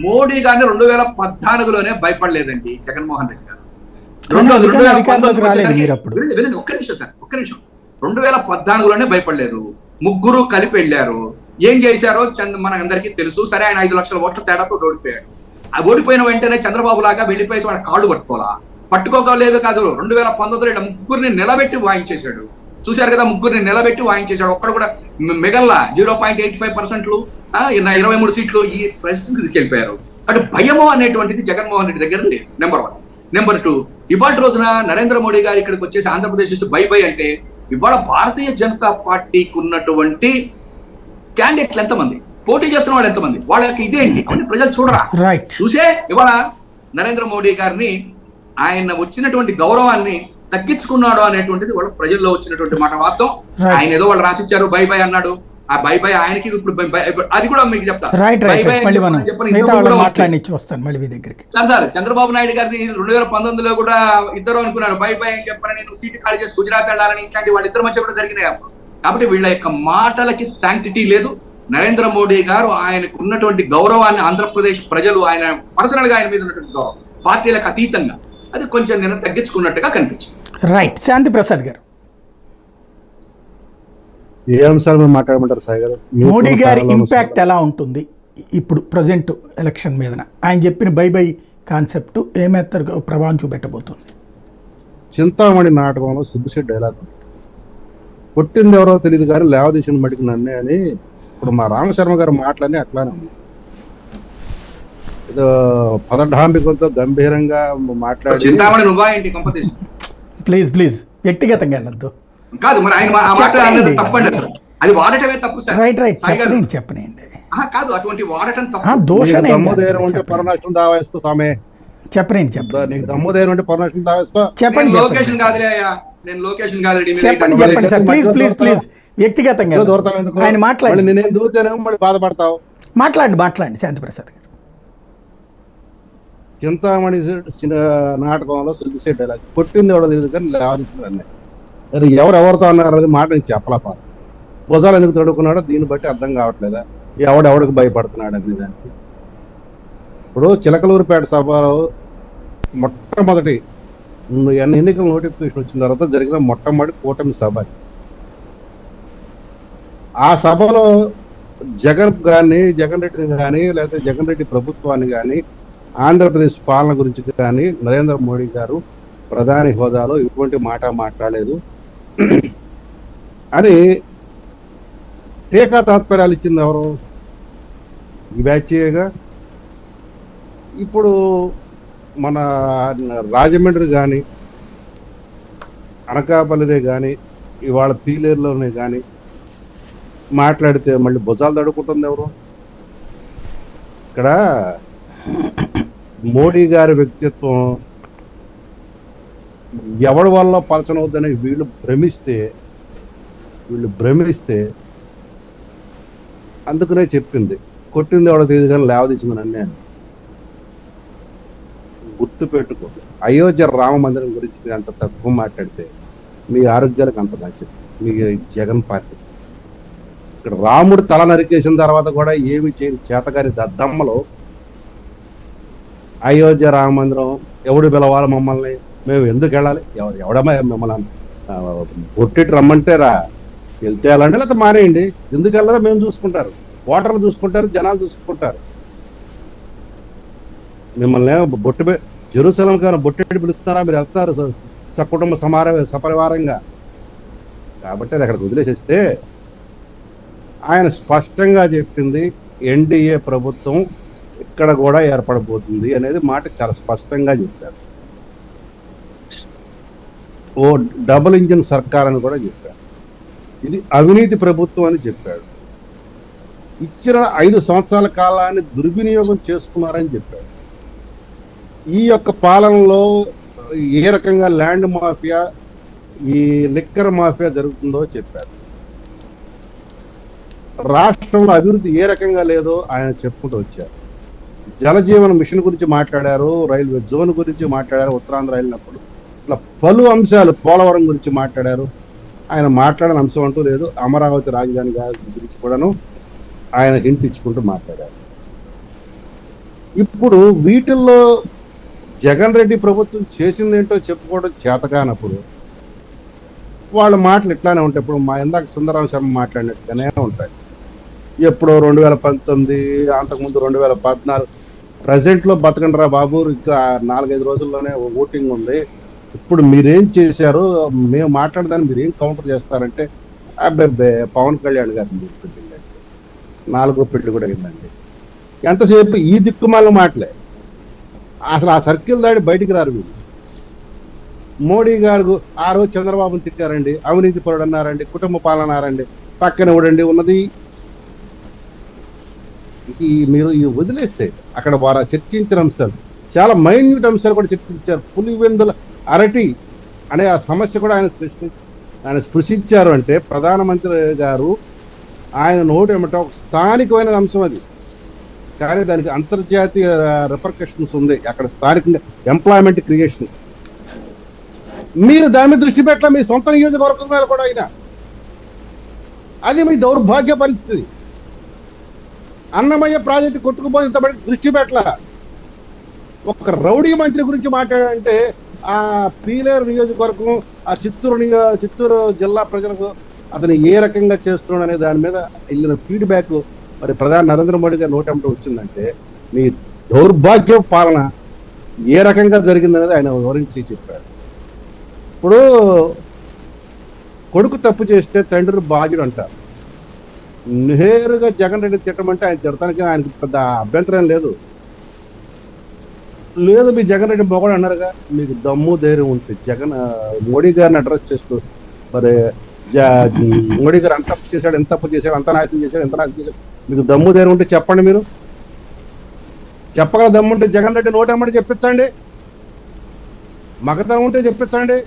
మోడీ గారిని 2014లోనే భయపడలేదండి జగన్మోహన్ రెడ్డి గారు. 2014లోనే భయపడలేదు. ముగ్గురు కలిపి వెళ్ళారు. ఏం చేశారో మన అందరికీ తెలుసు. సరే, ఆయన 5 లక్షల ఓట్ల తేడాతో ఓడిపోయాడు. ఓడిపోయిన వెంటనే చంద్రబాబు లాగా వెళ్ళిపోయి వాళ్ళ కాళ్ళు పట్టుకోలేదు కాదు. 2019లో ముగ్గురిని నిలబెట్టి వాయించేశాడు. చూశారు కదా, ముగ్గురిని నిలబెట్టి వాయించేశాడు. ఒక్కడ కూడా మిగల్లా 0.85%, 23 సీట్లు ఈ పరిస్థితికి వెళ్ళిపోయారు. అటు భయము అనేటువంటిది జగన్మోహన్ రెడ్డి దగ్గర లేదు. నెంబర్ 1. నెంబర్ 2, ఇవాళ రోజున నరేంద్ర మోడీ గారు ఇక్కడికి వచ్చేసి ఆంధ్రప్రదేశ్ బై అంటే ఇవాళ భారతీయ జనతా పార్టీకి ఉన్నటువంటి క్యాండిడేట్లు ఎంతమంది, పోటీ చేస్తున్న వాళ్ళు ఎంతమంది, వాళ్ళకి ఇదేంటి అవన్నీ ప్రజలు చూడరా? చూసే ఇవాళ నరేంద్ర మోడీ గారిని ఆయన వచ్చినటువంటి గౌరవాన్ని తగ్గించుకున్నాడు అనేటువంటిది వాళ్ళ ప్రజల్లో వచ్చినటువంటి మాట వాస్తవం. ఆయన ఏదో వాళ్ళు రాసిచ్చారు బై అన్నాడు. ఆ బై ఆయనకి ఇప్పుడు అది కూడా మీకు చెప్తా. సార్ చంద్రబాబు నాయుడు గారిది 2019లో కూడా ఇద్దరు అనుకున్నారు బై అని చెప్పని, నేను సీటు ఖాళీ చేసి గుజరాత్ వెళ్ళాలని, ఇట్లాంటి వాళ్ళిద్దరి మధ్య కూడా జరిగినాయి. కాబట్టి వీళ్ళ యొక్క మాటలకి శాంక్టిటీ లేదు. నరేంద్ర మోడీ గారు ఆయనకు ఉన్నటువంటి గౌరవాన్ని ఆంధ్రప్రదేశ్ ప్రజలు ఆయన పర్సనల్ గా ఆయన మీద ఉన్నటువంటి గౌరవం పార్టీలకు అతీతంగా అది కొంచెం నేను తగ్గించుకున్నట్టుగా కనిపించింది. రైట్. శాంతి ప్రసాద్ గారు, ఏ అంశాలు మాట్లాడమంటారు సాయి గారు? మోడీ గారి ఇంపాక్ట్ ఎలా ఉంటుంది ఇప్పుడు ప్రజెంట్ ఎలక్షన్ మీద? ఆయన చెప్పిన బై కాన్సెప్ట్ ఏమేత్తరు ప్రభావం చూపెట్టబోతుంది? చింతామణి నాటకంలో సిద్ధిశెట్టి డైలాగ్, కొట్టింది ఎవరో తెలియదు కానీ లేవదీసిన మటుకు నన్నే అని. ఇప్పుడు మా రామశర్మ గారు మాటలన్నీ అట్లానే ఉంది. ఏదో పదఢాంబికంతో గంభీరంగా మాట్లాడి ప్లీజ్ వ్యక్తిగతంగా వెళ్ళద్దు. కాదు మరి ఆయన తప్పండి, అది వాడటమే తప్పు సార్. రైట్ చెప్పనండి. కాదు, అటువంటి వాడటం తప్పు. దమ్ముధైర్యం ఉంటే పరనాశనం దావేస్తూ సామే చెప్పండి. నీకు దమ్ముధైర్యం ఉంటే పరనాశనం దావేస్తా చెప్పండి. లొకేషన్ కాదులే అయ్యా, నేను లొకేషన్ కాదు. చెప్పండి సార్, ప్లీజ్ వ్యక్తిగతంగా ఆయన మాట్లాడి. నేనేం దూరుతానేమో మళ్ళీ బాధపడతావు. మాట్లాడండి శాంతి ప్రసాద్ గారు. చింతామణి నాటకంలో సిద్ధిశెట్టి డైలాగ్, కొట్టింది ఎవడో తెలియదు కానీ లేవదీసిన నన్నే. ఎవరెవరితో అన్నారు అది మాట నేను చెప్పలేపా. భుజాలు ఎందుకు తడుకున్నాడో దీన్ని బట్టి అర్థం కావట్లేదా? ఎవడెవడికి భయపడుతున్నాడు అనే దానికి. ఇప్పుడు చిలకలూరుపేట సభలో మొట్టమొదటి ఎన్నికల నోటిఫికేషన్ వచ్చిన తర్వాత జరిగిన మొట్టమొదటి కూటమి సభ. ఆ సభలో జగన్ రెడ్డిని కానీ లేకపోతే జగన్ రెడ్డి ప్రభుత్వాన్ని కానీ ఆంధ్రప్రదేశ్ పాలన గురించి కానీ నరేంద్ర మోడీ గారు ప్రధాని హోదాలో ఎటువంటి మాట మాట్లాడలేదు అని టీకా తాత్పర్యాలు ఇచ్చింది ఎవరు? ఈ బ్యాచ్గా. ఇప్పుడు మన రాజమండ్రి కానీ అనకాపల్లిదే కానీ ఇవాళ పీలేరులోనే కానీ మాట్లాడితే మళ్ళీ భుజాలు తడుకుంటుంది ఎవరు? ఇక్కడ మోడీ గారి వ్యక్తిత్వం ఎవడి వల్ల పలచనవుద్దని వీళ్ళు భ్రమిస్తే అందుకనే చెప్పింది, కొట్టింది ఎవడో తెలియదు కానీ లేవదీసింది నన్నే అని. గుర్తు పెట్టుకో. అయోధ్య రామ మందిరం గురించి అంత తక్కువ మాట్లాడితే మీ ఆరోగ్యాలకు అంత మంచిది మీ జగన్ పార్టీ. ఇక్కడ రాముడు తల నరికేసిన తర్వాత కూడా ఏమి చేయని చేతగారి దద్దమ్మలో అయోధ్య రామ మందిరం ఎవడు పిలవాలి మమ్మల్ని, మేము ఎందుకు వెళ్ళాలి, ఎవడమ్మా మిమ్మల్ని ఒట్టిటి రమ్మంటే రా, వెళ్తే వెళ్ళండి లేకపోతే మానేయండి, ఎందుకు వెళ్ళాలో మేము చూసుకుంటారు, ఓటర్లు చూసుకుంటారు, జనాలు చూసుకుంటారు. మిమ్మల్ని జెరూసలం కానీ బొట్టెట్టి పిలుస్తున్నారా, మీరు వెళ్తున్నారు సకుటుంబ సపరివారంగా. కాబట్టి అది అక్కడికి వదిలేసేస్తే ఆయన స్పష్టంగా చెప్పింది ఎన్డీఏ ప్రభుత్వం ఇక్కడ కూడా ఏర్పడబోతుంది అనేది మాట చాలా స్పష్టంగా చెప్పారు. ఓ డబుల్ ఇంజిన్ సర్కార్ అని కూడా చెప్పాడు. ఇది అవినీతి ప్రభుత్వం అని చెప్పాడు. ఇచ్చిన 5 సంవత్సరాల కాలాన్ని దుర్వినియోగం చేసుకున్నారని చెప్పాడు. ఈ యొక్క పాలనలో ఏ రకంగా ల్యాండ్ మాఫియా, ఈ లిక్కర్ మాఫియా జరుగుతుందో చెప్పారు. రాష్ట్రంలో అభివృద్ధి ఏ రకంగా లేదో ఆయన చెప్పుకుంటూ వచ్చారు. జలజీవన మిషన్ గురించి మాట్లాడారు, రైల్వే జోన్ గురించి మాట్లాడారు, ఉత్తరాంధ్ర వెళ్ళినప్పుడు ఇట్లా పలు అంశాలు, పోలవరం గురించి మాట్లాడారు. ఆయన మాట్లాడిన అంశం అంటూ లేదు. అమరావతి రాజధాని గురించి కూడాను ఆయన హింట్ ఇచ్చుకుంటూ మాట్లాడారు. ఇప్పుడు వీటిల్లో జగన్ రెడ్డి ప్రభుత్వం చేసిందేంటో చెప్పుకోవడం చేతకానప్పుడు వాళ్ళ మాటలు ఇట్లానే ఉంటాయి. ఇప్పుడు మా ఇందాక సుందరరామ శర్మ మాట్లాడినట్టుగానే ఉంటాయి. ఎప్పుడో 2019, అంతకుముందు 2014, ప్రజెంట్లో బతకండి రా బాబు, ఇంకా 4-5 రోజుల్లోనే ఓటింగ్ ఉంది, ఇప్పుడు మీరేం చేశారు, మేము మాట్లాడదాన్ని మీరేం కౌంటర్ చేస్తారంటే అబ్బాయి పవన్ కళ్యాణ్ గారిని పెట్టిందండి, 4వ పెళ్లి కూడా అయిందండి. ఎంతసేపు ఈ దిక్కుమాల మాటలే. అసలు ఆ సర్కిల్ దాడి బయటికి రారు వీళ్ళు. మోడీ గారు ఆ రోజు చంద్రబాబుని తిట్టారండి, అవినీతి పరుడు అన్నారండి, కుటుంబ పాలన అన్నారండి, పక్కన ఇవ్వడండి ఉన్నది. మీరు వదిలేస్తే అక్కడ వారు చర్చించిన అంశాలు చాలా మైన్యూట్ అంశాలు కూడా చర్చించారు. పులివెందుల అరటి అనే ఆ సమస్య కూడా ఆయన స్పృశించారు. అంటే ప్రధానమంత్రి గారు ఆయన నోటు ఏమంటే ఒక స్థానికమైన అంశం అది, కానీ దానికి అంతర్జాతీయ రిపర్కషన్స్ ఉంది. అక్కడ స్థానికంగా ఎంప్లాయ్మెంట్ క్రియేషన్, మీరు దాని మీద దృష్టి పెట్టాల. మీ సొంత నియోజకవర్గం మీద కూడా అయినా అది మీ దౌర్భాగ్య పరిస్థితి. అన్నమయ్య ప్రాజెక్టు కొట్టుకుపోయినంత దృష్టి పెట్టాల. ఒక రౌడీ మంత్రి గురించి మాట్లాడంటే ఆ పీలేరు నియోజకవర్గం, ఆ చిత్తూరు జిల్లా ప్రజలకు అతను ఏ రకంగా చేస్తున్నాడు అనే దాని మీద వెళ్ళిన ఫీడ్బ్యాక్ మరి ప్రధాని నరేంద్ర మోడీ గారి నోటంటే వచ్చిందంటే మీ దౌర్భాగ్య పాలన ఏ రకంగా జరిగిందనేది ఆయన వివరించి చెప్పారు. ఇప్పుడు కొడుకు తప్పు చేస్తే తండ్రి బాధ్యుడు అంటారు. నేరుగా జగన్ రెడ్డి తిట్టమంటే ఆయన తిడతానికి ఆయనకి పెద్ద అభ్యంతరం లేదు. మీ జగన్ రెడ్డి మొగడు అన్నారుగా, మీకు దమ్ము ధైర్యం ఉంటుంది మోడీ గారిని అడ్రస్ చేస్తూ మరి మోడీ గారు ఎంత తప్పు చేశాడు, ఎంత తప్పు చేశాడు, అంత నాశనం చేశాడు, ఎంత నాశనం చేశాడు, మీకు దమ్ము ధైర్యం ఉంటే చెప్పండి. మీరు చెప్పగల దమ్ము ఉంటే జగన్ రెడ్డి నోటమ్మడి చెప్పించండి, మగతనం ఉంటే చెప్పించండి.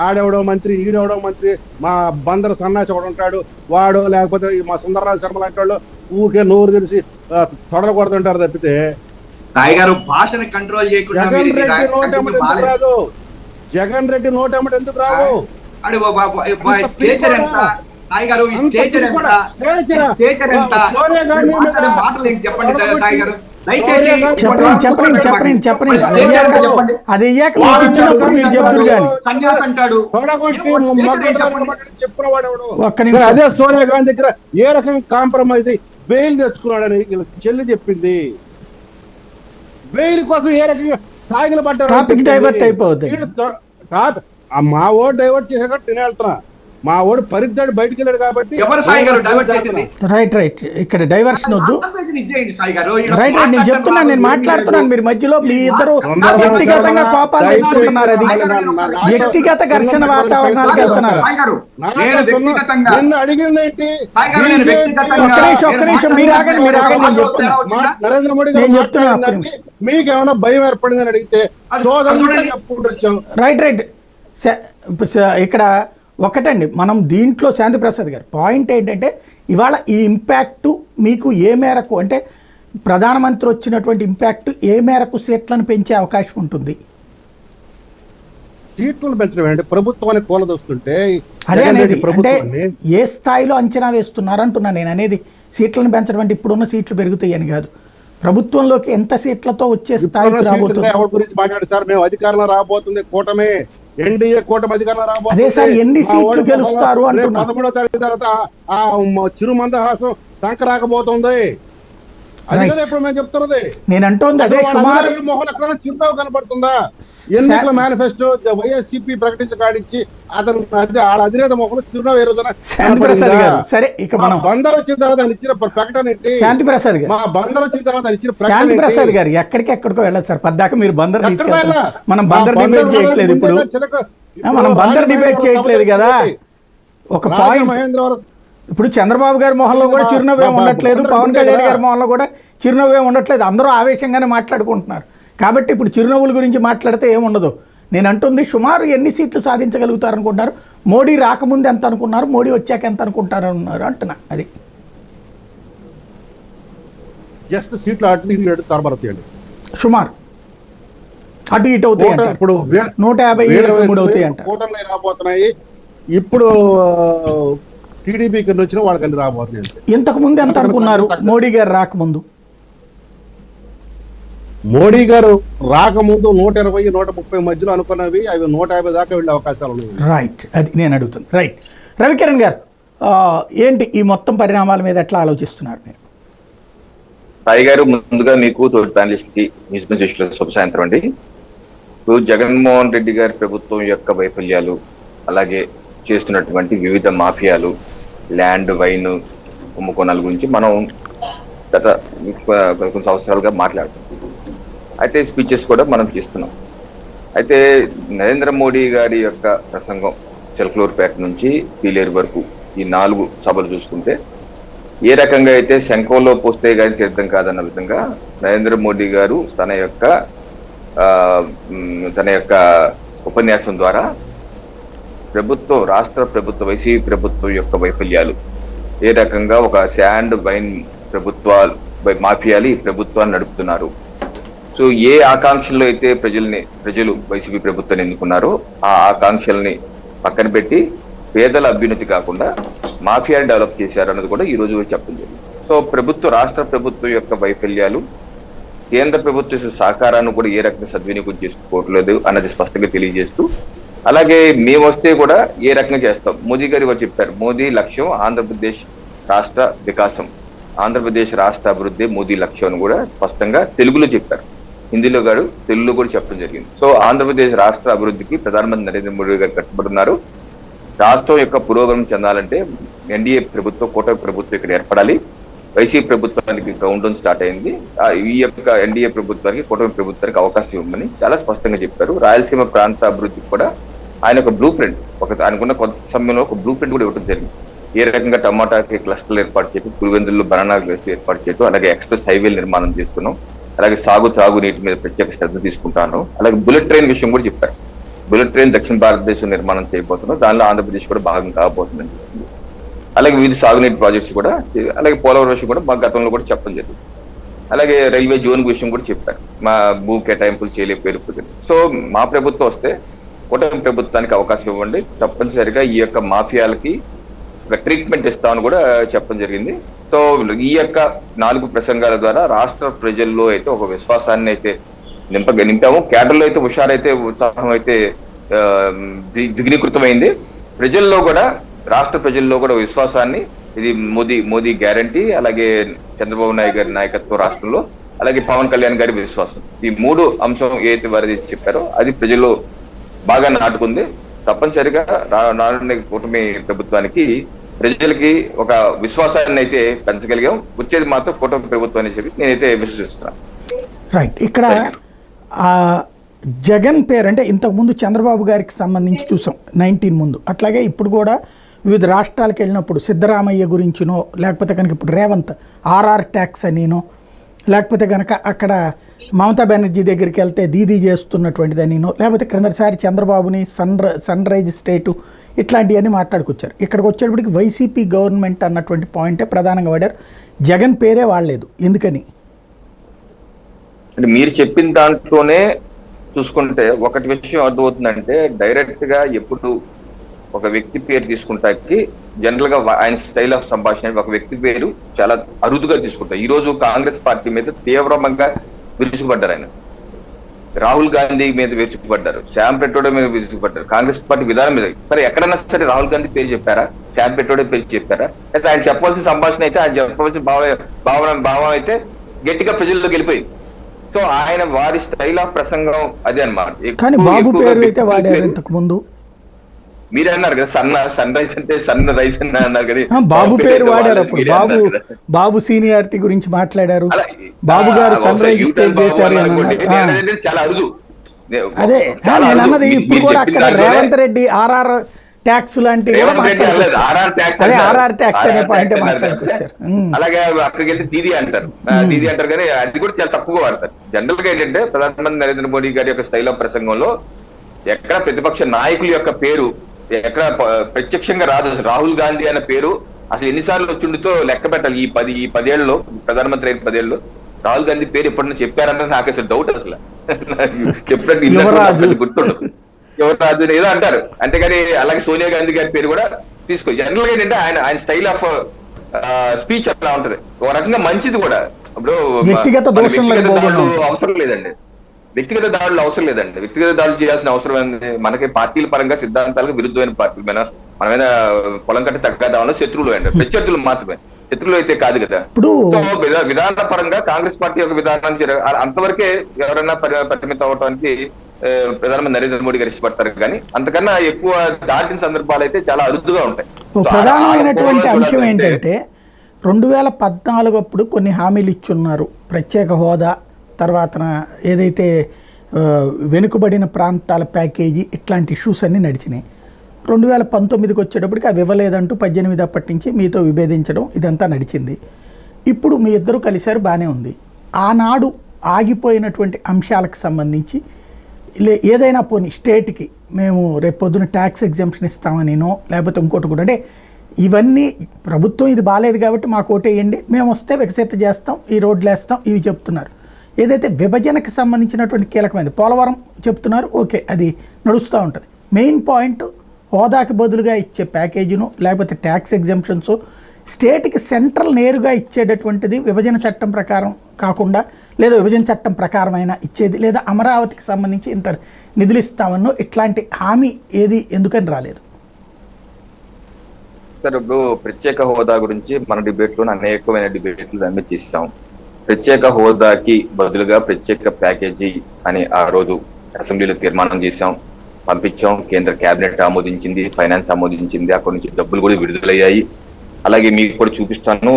ఆడెవడో మంత్రి, ఈడెవడో మంత్రి, మా బందర సన్నాసి ఒకడు ఉంటాడు వాడు, లేకపోతే మా సుందరరాజు శర్మ లాంటి వాళ్ళు ఊకే నోరు తెలిసి తొడలు కొడుతుంటారు తప్పితే భాషని కంట్రోల్ చేయకుండా జగన్ రెడ్డి నోటమ్మటి ఎందుకు రాదు? స్టేచర్ ఎంత, సాయి గారు ఈ అంత స్టేచర్ ఎంత స్టేచర్ స్టేచర్ ఎంత సోనియా గాంధీ మీరు మాట్లాడే మీద మాటలు ఏంటి చెప్పండి సాయి గారు దయచేసి చెప్పండి అది అయ్యాక మీకు ఇచ్చినప్పుడు మీరు చెప్తురు కానీ సన్యాసి అంటాడు ఒక్క నిమిషం అదే సోనియా గాంధీ దగ్గర ఏ రకంగా కాంప్రమైజ్ అయ్యి బెయిల్ తెచ్చుకున్నాడని చెల్లి చెప్పింది. బెయిల్ కోసం ఏ రకంగా సాగిల పడ్డారు. టాపిక్ డైవర్ట్ అయిపోతుంది. మా ఓడు డైవర్ట్ చేసాక నేను వెళ్తున్నా. మా ఓడు పరిద్దాడు బయటికి వెళ్ళాడు కాబట్టి ఎవరు సాయి గారు డైవర్ట్ చేసింది? రైట్ ఇక్కడ డైవర్షన్ వద్దు. సాయి గారు రైట్ నేను చెప్తున్నాను, నేను మాట్లాడుతున్నాను. మీరు మధ్యలో మీ ఇద్దరు వ్యక్తిగతంగా కోపాలు తెచ్చుకుంటున్నారు. అది వ్యక్తిగత ఘర్షణ వాతావరణాలకు వెళ్తున్నారు. నిన్ను అడిగింది ఏంటి? ఒక్క నిమిషం మీరు ఆగండి నేను చెప్తున్నా. నరేంద్ర మోడీ నేను చెప్తున్నాను. మీకు ఏమైనా భయం ఏర్పడిందని అడిగితే వచ్చాం. రైట్ ఇక్కడ ఒకటండి, మనం దీంట్లో శాంతిప్రసాద్ గారు పాయింట్ ఏంటంటే ఇవాళ ఈ ఇంపాక్ట్ మీకు ఏ మేరకు అంటే ప్రధానమంత్రి వచ్చినటువంటి ఇంపాక్ట్ ఏ మేరకు సీట్లను పెంచే అవకాశం ఉంటుంది? సీట్లను పెంచడం అంటే ప్రభుత్వాన్ని కూలదొస్తుంటే అదే అనేది అంటే ఏ స్థాయిలో అంచనా వేస్తున్నారు అంటున్నా నేను అనేది. సీట్లను పెంచడం అంటే ఇప్పుడున్న సీట్లు పెరుగుతాయి అని కాదు, ప్రభుత్వంలోకి ఎంత సీట్లతో వచ్చే స్థాయికి రాబోతుంది. ఎవరి గురించి మాట్లాడు సార్, మేము అధికారంలో రాబోతుంది కూటమి, ఎన్డీఏ కూటమి అధికారంలో రాబోతుంది. అదే సార్ ఎన్ని సీట్లు గెలుస్తారు అంటున్నా. 13వ తారీఖు తర్వాత ఆ చిరు మందహాసం సంకరాకపోతుంది. అది కదా ఇప్పుడు మేము చెప్తున్నది. నేను అంటోంది అదే. సుమారు మొహం ఎక్కడ చిరునవ్వు కనపడుతుందా? ఎన్నికల మేనిఫెస్టో వైఎస్సీపీ ప్రకటించకాడించి అతను అధినేత మొహం చిరునవ్వు ఏ రోజున శాంతిప్రసాద్ గారు సరే ఇక మనం బందర్ వచ్చిన తర్వాత ఆయన ఇచ్చిన ప్రకటన ఏంటి? శాంతిప్రసాద్ గారు మా బందర్ వచ్చిన తర్వాత ఆయన ఇచ్చిన శాంతిప్రసాద్ గారు ఎక్కడికో వెళ్ళదు సార్. పద్దాక మీరు బందర్ తీసుకెళ్తారు. మనం బందర్ డిబేట్ చేయట్లేదు ఇప్పుడు. మనం బందర్ డిబేట్ చేయట్లేదు కదా. ఒక పాయింట్, మహేంద్రవరం ఇప్పుడు చంద్రబాబు గారి మొహంలో కూడా చిరునవ్వే ఉండట్లేదు, పవన్ కళ్యాణ్ గారి మొహంలో కూడా చిరునవ్వే ఉండట్లేదు. అందరూ ఆవేశంగానే మాట్లాడుకుంటున్నారు. కాబట్టి ఇప్పుడు చిరునవ్వుల గురించి మాట్లాడితే ఏముండదు. నేను అంటుంది సుమారు ఎన్ని సీట్లు సాధించగలుగుతారు అనుకుంటున్నారు? మోడీ రాకముందు ఎంత అనుకున్నారు, మోడీ వచ్చాక ఎంత అనుకుంటారు అన్నారు అంటున్నా. అది జస్ట్ సీట్లు అటు ఇటు తరబడతాయండి. సుమారు అటు ఇటు అవుతాయి. ఇప్పుడు 150, 23 అవుతాయి అంట. కూటమి రాబోతున్నాయి. ఇప్పుడు టీడీపీ కింద వచ్చిన వాళ్ళకన్నీ రాబోతున్నాయి. ఇంతకు ముందు ఎంత అనుకున్నారు మోడీ గారు రాకముందు? మోడీ గారు రాకముందు 120, 130 మధ్యలో అనుకున్నవి అవి 150 దాకా వెళ్ళే అవకాశాలు ఉన్నాయి. రైట్, అది నేను అడుగుతాను. రైట్, రవికిరణ్ గారు ఏంటి ఈ మొత్తం పరిణామాల మీద ఎట్లా ఆలోచిస్తున్నారు మీరు? సాయి గారు, ముందుగా మీకు తోటి ప్యానలిస్ట్ కి న్యూస్ బంధువుల శుభ సాయంత్రం అండి. ఇప్పుడు జగన్మోహన్ రెడ్డి గారి ప్రభుత్వం యొక్క వైఫల్యాలు, అలాగే చేస్తున్నటువంటి వివిధ మాఫియాలు, ల్యాండ్ వైన్ కుంభకోణాల గురించి మనం గత కొన్ని సంవత్సరాలుగా మాట్లాడుతున్నాం. అయితే స్పీచెస్ కూడా మనం చేస్తున్నాం. అయితే నరేంద్ర మోడీ గారి యొక్క ప్రసంగం చిలకలూరుపేట నుంచి పీలేరు వరకు ఈ 4 సభలు చూసుకుంటే ఏ రకంగా అయితే శంఖంలో పోస్తే కానీ తీర్థం కాదన్న విధంగా నరేంద్ర మోడీ గారు తన యొక్క ఉపన్యాసం ద్వారా ప్రభుత్వం, రాష్ట్ర ప్రభుత్వ వైసీపీ ప్రభుత్వం యొక్క వైఫల్యాలు, ఏ రకంగా ఒక శాండ్ వైన్ మాఫియాలు ఈ ప్రభుత్వాన్ని నడుపుతున్నారు. సో ఏ ఆకాంక్షల్లో అయితే ప్రజలు వైసీపీ ప్రభుత్వాన్ని ఎన్నుకున్నారో ఆ ఆకాంక్షల్ని పక్కన పెట్టి పేదల అభ్యున్నతి కాకుండా మాఫియాని డెవలప్ చేశారు అన్నది కూడా ఈ రోజు చెప్పడం జరిగింది. సో రాష్ట్ర ప్రభుత్వం యొక్క వైఫల్యాలు, కేంద్ర ప్రభుత్వ సహకారాన్ని కూడా ఏ రకంగా సద్వినియోగం చేసుకోవట్లేదు అన్నది స్పష్టంగా తెలియజేస్తూ, అలాగే మేము వస్తే కూడా ఏ రకంగా చేస్తాం. మోదీ గారు వారు చెప్పారు, మోదీ లక్ష్యం ఆంధ్రప్రదేశ్ రాష్ట్ర వికాసం, ఆంధ్రప్రదేశ్ రాష్ట్ర అభివృద్ధి మోదీ లక్ష్యం అని కూడా స్పష్టంగా తెలుగులో చెప్పారు. హిందీలో గారు తెలుగులో కూడా చెప్పడం జరిగింది. సో ఆంధ్రప్రదేశ్ రాష్ట్ర అభివృద్ధికి ప్రధానమంత్రి నరేంద్ర మోడీ గారు కట్టుబడి ఉన్నారు. రాష్ట్రం యొక్క పురోగమనం చెందాలంటే ఎన్డీఏ ప్రభుత్వం, కూటమి ప్రభుత్వం ఇక్కడ ఏర్పడాలి. వైసీపీ ప్రభుత్వానికి కౌంట్ డౌన్ స్టార్ట్ అయింది. ఈ యొక్క ఎన్డీఏ ప్రభుత్వానికి, కూటమి ప్రభుత్వానికి అవకాశం ఇవ్వమని చాలా స్పష్టంగా చెప్పారు. రాయలసీమ ప్రాంత అభివృద్ధికి కూడా ఆయన ఒక బ్లూ ప్రింట్, ఆయనకున్న కొంత సమయంలో ఒక బ్లూ ప్రింట్ కూడా ఇవ్వడం జరిగింది. ఏ రకంగా టమాటాకి క్లస్టర్లు ఏర్పాటు చేయడం, పులివెందుల్లో బనానా క్లస్టర్ ఏర్పాటు చేయడం, అలాగే ఎక్స్ప్రెస్ హైవేలు నిర్మాణం చేసుకున్నాం, అలాగే త్రాగునీటి మీద ప్రత్యేక శ్రద్ధ తీసుకుంటాను. అలాగే బుల్లెట్ ట్రైన్ విషయం కూడా చెప్పారు. బుల్లెట్ ట్రైన్ దక్షిణ భారతదేశం నిర్మాణం చేయబోతున్నాం, దానిలో ఆంధ్రప్రదేశ్ కూడా భాగం కాబోతుందని చెప్పింది. అలాగే వివిధ సాగునీటి ప్రాజెక్ట్స్ కూడా, అలాగే పోలవరం విషయం కూడా మా గతంలో కూడా చెప్పడం జరిగింది. అలాగే రైల్వే జోన్ విషయం కూడా చెప్పారు, మా భూ కేటాయింపులు చేయలేకపోయారు. సో మా ప్రభుత్వం వస్తే కూటమి ప్రభుత్వానికి అవకాశం ఇవ్వండి, తప్పనిసరిగా ఈ యొక్క మాఫియాలకి ఒక ట్రీట్మెంట్ ఇస్తామని కూడా చెప్పడం జరిగింది. సో ఈ యొక్క 4 ప్రసంగాల ద్వారా రాష్ట్ర ప్రజల్లో అయితే ఒక విశ్వాసాన్ని అయితే నింపాము. కేడర్లో అయితే హుషారైతే ఉత్సాహం అయితే ద్విగుణీకృతమైంది. ప్రజల్లో కూడా, రాష్ట్ర ప్రజల్లో కూడా విశ్వాసాన్ని, ఇది మోదీ గ్యారంటీ, అలాగే చంద్రబాబు నాయుడు గారి నాయకత్వం రాష్ట్రంలో, అలాగే పవన్ కళ్యాణ్ గారి విశ్వాసం, ఈ 3 అంశం ఏదైతే వారి చెప్పారో అది ప్రజల్లో బాగా నాటుకుంది. తప్పనిసరిగా రానున్న కూటమి ప్రభుత్వానికి ప్రజలకి ఒక విశ్వాసాన్ని అయితే పెంచగలిగాం. వచ్చేది మాత్రం కూటమి ప్రభుత్వం అని చెప్పి నేనైతే విశ్వసిస్తున్నాను. రైట్. ఇక్కడ జగన్ పేరు అంటే ఇంతకుముందు చంద్రబాబు గారికి సంబంధించి చూసాం 19 ముందు, అట్లాగే ఇప్పుడు కూడా వివిధ రాష్ట్రాలకు వెళ్ళినప్పుడు సిద్ధరామయ్య గురించినో, లేకపోతే కనుక ఇప్పుడు రేవంత్ ఆర్ఆర్ ట్యాక్స్ అనినో, లేకపోతే కనుక అక్కడ మమతా బెనర్జీ దగ్గరికి వెళ్తే దీదీ చేస్తున్నటువంటిదనినో, లేకపోతే క్రిందటిసారి చంద్రబాబుని సన్ రైజ్ స్టేటు, ఇట్లాంటివన్నీ మాట్లాడుకొచ్చారు. ఇక్కడికి వచ్చేటప్పటికి వైసీపీ గవర్నమెంట్ అన్నటువంటి పాయింటే ప్రధానంగా వాడారు. జగన్ పేరే వాడలేదు. ఎందుకని అంటే మీరు చెప్పిన దాంట్లోనే చూసుకుంటే ఒకటి విషయం అర్థమవుతుందంటే, డైరెక్ట్ గా ఎప్పుడు ఒక వ్యక్తి పేరు తీసుకుంటాకి జనరల్ గా ఆయన స్టైల్ ఆఫ్ సంభాషణ ఒక వ్యక్తి పేరు చాలా అరుదుగా తీసుకుంటారు. ఈ రోజు కాంగ్రెస్ పార్టీ మీద తీవ్రంగా విరుచుకుపడ్డారు. ఆయన రాహుల్ గాంధీ మీద విరుచుకుపడ్డారు, శ్యామ్ పెట్రోడే మీద విరుచుకుపడ్డారు, కాంగ్రెస్ పార్టీ విధానం మీద. సరే ఎక్కడన్నా సరే రాహుల్ గాంధీ పేరు చెప్పారా, శ్యామ్ పెట్రోడే పేరు చెప్పారా? అయితే ఆయన చెప్పాల్సిన సంభాషణ అయితే, ఆయన చెప్పాల్సిన భావం అయితే గట్టిగా ప్రజల్లోకి వెళ్ళిపోయింది. సో ఆయన వారి స్టైల్ ఆఫ్ ప్రసంగం అదే అనమాట. కానీ బాబు పేరు అయితే వాడారు ఇంతకు ముందు. మీరే అన్నారు కదా సన్ రైజ్ అంటే సన్ రైజ్ అని అన్నారు కదా, బాబు పేరు వాడారు. అప్పుడు బాబు సీనియారిటీ గురించి మాట్లాడారు. బాబు గారు సన్ రైజ్ స్టేట్ చేశారు. చాలా అరుదు. అదే నేను అన్నది. ఇప్పుడు కూడా అక్కడ రేవంత్ రెడ్డి ఆర్ఆర్ ట్యాక్స్ లాంటివి ఆర్ఆర్ ట్యాక్స్ అనే పాయింట్ మాట్లాడుకొచ్చారు. అలాగే అక్కడికి వెళ్తే దీదీ అంటారు కానీ అది కూడా చాలా తక్కువగా వాడతారు. జనరల్ గా ఏంటంటే ప్రధానమంత్రి నరేంద్ర మోడీ గారి యొక్క స్టైల్ ఆఫ్ ప్రసంగంలో ఎక్కడ ప్రతిపక్ష నాయకుల యొక్క పేరు ఎక్కడ ప్రత్యక్షంగా రాదు. రాహుల్ గాంధీ అనే పేరు అసలు ఎన్నిసార్లు వచ్చిండితో లెక్క పెట్టాలి. ఈ 10 ఏళ్ళలో, ప్రధానమంత్రి అయిన 10 ఏళ్ళు రాహుల్ గాంధీ పేరు ఎప్పుడన్నా చెప్పారంటే నాకు అసలు డౌట్. అసలు చెప్పినట్టు గుర్తుండదు. యువరాజు ఏదో అంటారు అంతేగాని. అలాగే సోనియా గాంధీ గారి పేరు కూడా తీసుకో. జనరల్ గా ఏంటంటే ఆయన స్టైల్ ఆఫ్ స్పీచ్ అలా ఉంటది. ఒక రకంగా మంచిది కూడా. ఇప్పుడు వ్యక్తిగత దాడులు అవసరం లేదండి. వ్యక్తిగత దాడులు చేయాల్సిన అవసరం ఏంది? మనకి పార్టీల పరంగా సిద్ధాంతాలకు విరుద్ధమైన పార్టీలు మనమైనా పొలం కట్టి తగ్గదామని శత్రువులు అండి, ప్రత్యర్థులు మాత్రమే, శత్రువులు అయితే కాదు కదా. సో విధాన పరంగా కాంగ్రెస్ పార్టీ యొక్క విధానం అంతవరకే ఎవరైనా పరిమితం అవడానికి ప్రధానమంత్రి నరేంద్ర మోడీ గారు ఇష్టపడతారు. కానీ అంతకన్నా ఎక్కువ దాటిన సందర్భాలు అయితే చాలా అరుదుగా ఉంటాయి. ప్రధానమైనటువంటి అంశం ఏంటంటే 2014 అప్పుడు కొన్ని హామీలు ఇచ్చున్నారు. ప్రత్యేక హోదా, తర్వాత ఏదైతే వెనుకబడిన ప్రాంతాల ప్యాకేజీ, ఇట్లాంటి ఇష్యూస్ అన్నీ నడిచినాయి. 2019కి వచ్చేటప్పటికి అవి ఇవ్వలేదంటూ 18 అప్పటి నుంచి మీతో విభేదించడం ఇదంతా నడిచింది. ఇప్పుడు మీ ఇద్దరు కలిశారు, బాగానే ఉంది. ఆనాడు ఆగిపోయినటువంటి అంశాలకు సంబంధించి ఏదైనా పోనీ స్టేట్కి మేము రేపు పొద్దున ట్యాక్స్ ఎగ్జంప్షన్ ఇస్తామనినో, లేకపోతే ఇంకోటి కూడా, అంటే ఇవన్నీ ప్రభుత్వం ఇది బాగాలేదు కాబట్టి మాకు ఓటేయండి, మేము వస్తే వికసిత చేస్తాం, ఈ రోడ్లు వేస్తాం, ఇవి చెప్తున్నారు. ఏదైతే విభజనకు సంబంధించినటువంటి కీలకమైనది పోలవరం చెప్తున్నారు, ఓకే, అది నడుస్తూ ఉంటుంది. మెయిన్ పాయింట్ హోదాకి బదులుగా ఇచ్చే ప్యాకేజీను, లేకపోతే ట్యాక్స్ ఎగ్జంప్షన్స్ స్టేట్కి సెంట్రల్ నేరుగా ఇచ్చేటటువంటిది విభజన చట్టం ప్రకారం కాకుండా, లేదా విభజన చట్టం ప్రకారమైనా ఇచ్చేది, లేదా అమరావతికి సంబంధించి ఇంత నిధులు ఇస్తామన్నో ఇట్లాంటి హామీ ఏది ఎందుకని రాలేదు? సార్ ఇప్పుడు ప్రత్యేక హోదా గురించి మన డిబేట్లో అనేకమైన డిబేట్లు దాన్ని చేస్తాం. ప్రత్యేక హోదాకి బదులుగా ప్రత్యేక ప్యాకేజీ అని ఆ రోజు అసెంబ్లీలో తీర్మానం చేశాం, పంపించాం. కేంద్ర కేబినెట్ ఆమోదించింది, ఫైనాన్స్ ఆమోదించింది, అక్కడి నుంచి డబ్బులు కూడా విడుదలయ్యాయి. అలాగే మీకు కూడా చూపిస్తాను.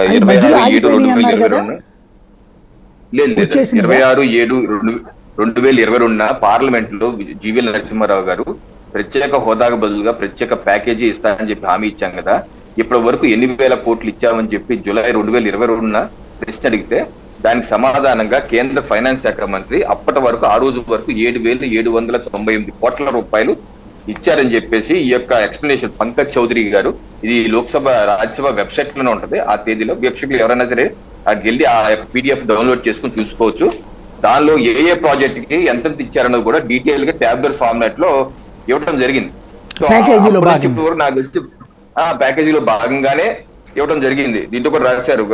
26/7/2022 పార్లమెంట్ లో జీవీఎల్ నరసింహారావు గారు ప్రత్యేక హోదాకు బదులుగా ప్రత్యేక ప్యాకేజీ ఇస్తానని చెప్పి హామీ ఇచ్చాం కదా, ఇప్పటి వరకు 8,000 కోట్లు ఇచ్చామని చెప్పి జూలై 2022 ప్రశ్న అడిగితే దానికి సమాధానంగా కేంద్ర ఫైనాన్స్ శాఖ మంత్రి అప్పటి వరకు ఆ రోజు వరకు 7,798 కోట్ల రూపాయలు ఇచ్చారని చెప్పేసి ఈ యొక్క ఎక్స్ప్లెనేషన్ పంకజ్ చౌదరి గారు, ఇది లోక్సభ రాజ్యసభ వెబ్సైట్ లోనే ఉంటది. ఆ తేదీలో వీక్షకులు ఎవరైనా సరే అక్కడికి వెళ్ళి ఆ యొక్క పీడిఎఫ్ డౌన్లోడ్ చేసుకుని చూసుకోవచ్చు. దానిలో ఏ ప్రాజెక్ట్ కి ఎంత ఇచ్చారన్నది కూడా డీటెయిల్ గా ట్యాబ్లెట్ ఫార్మాట్ లో ఇవ్వడం జరిగింది. సో నాకు తెలిసి ఆ ప్యాకేజీలో భాగంగానే ఇవ్వడం జరిగింది. దీంట్లో కూడా రాశారు,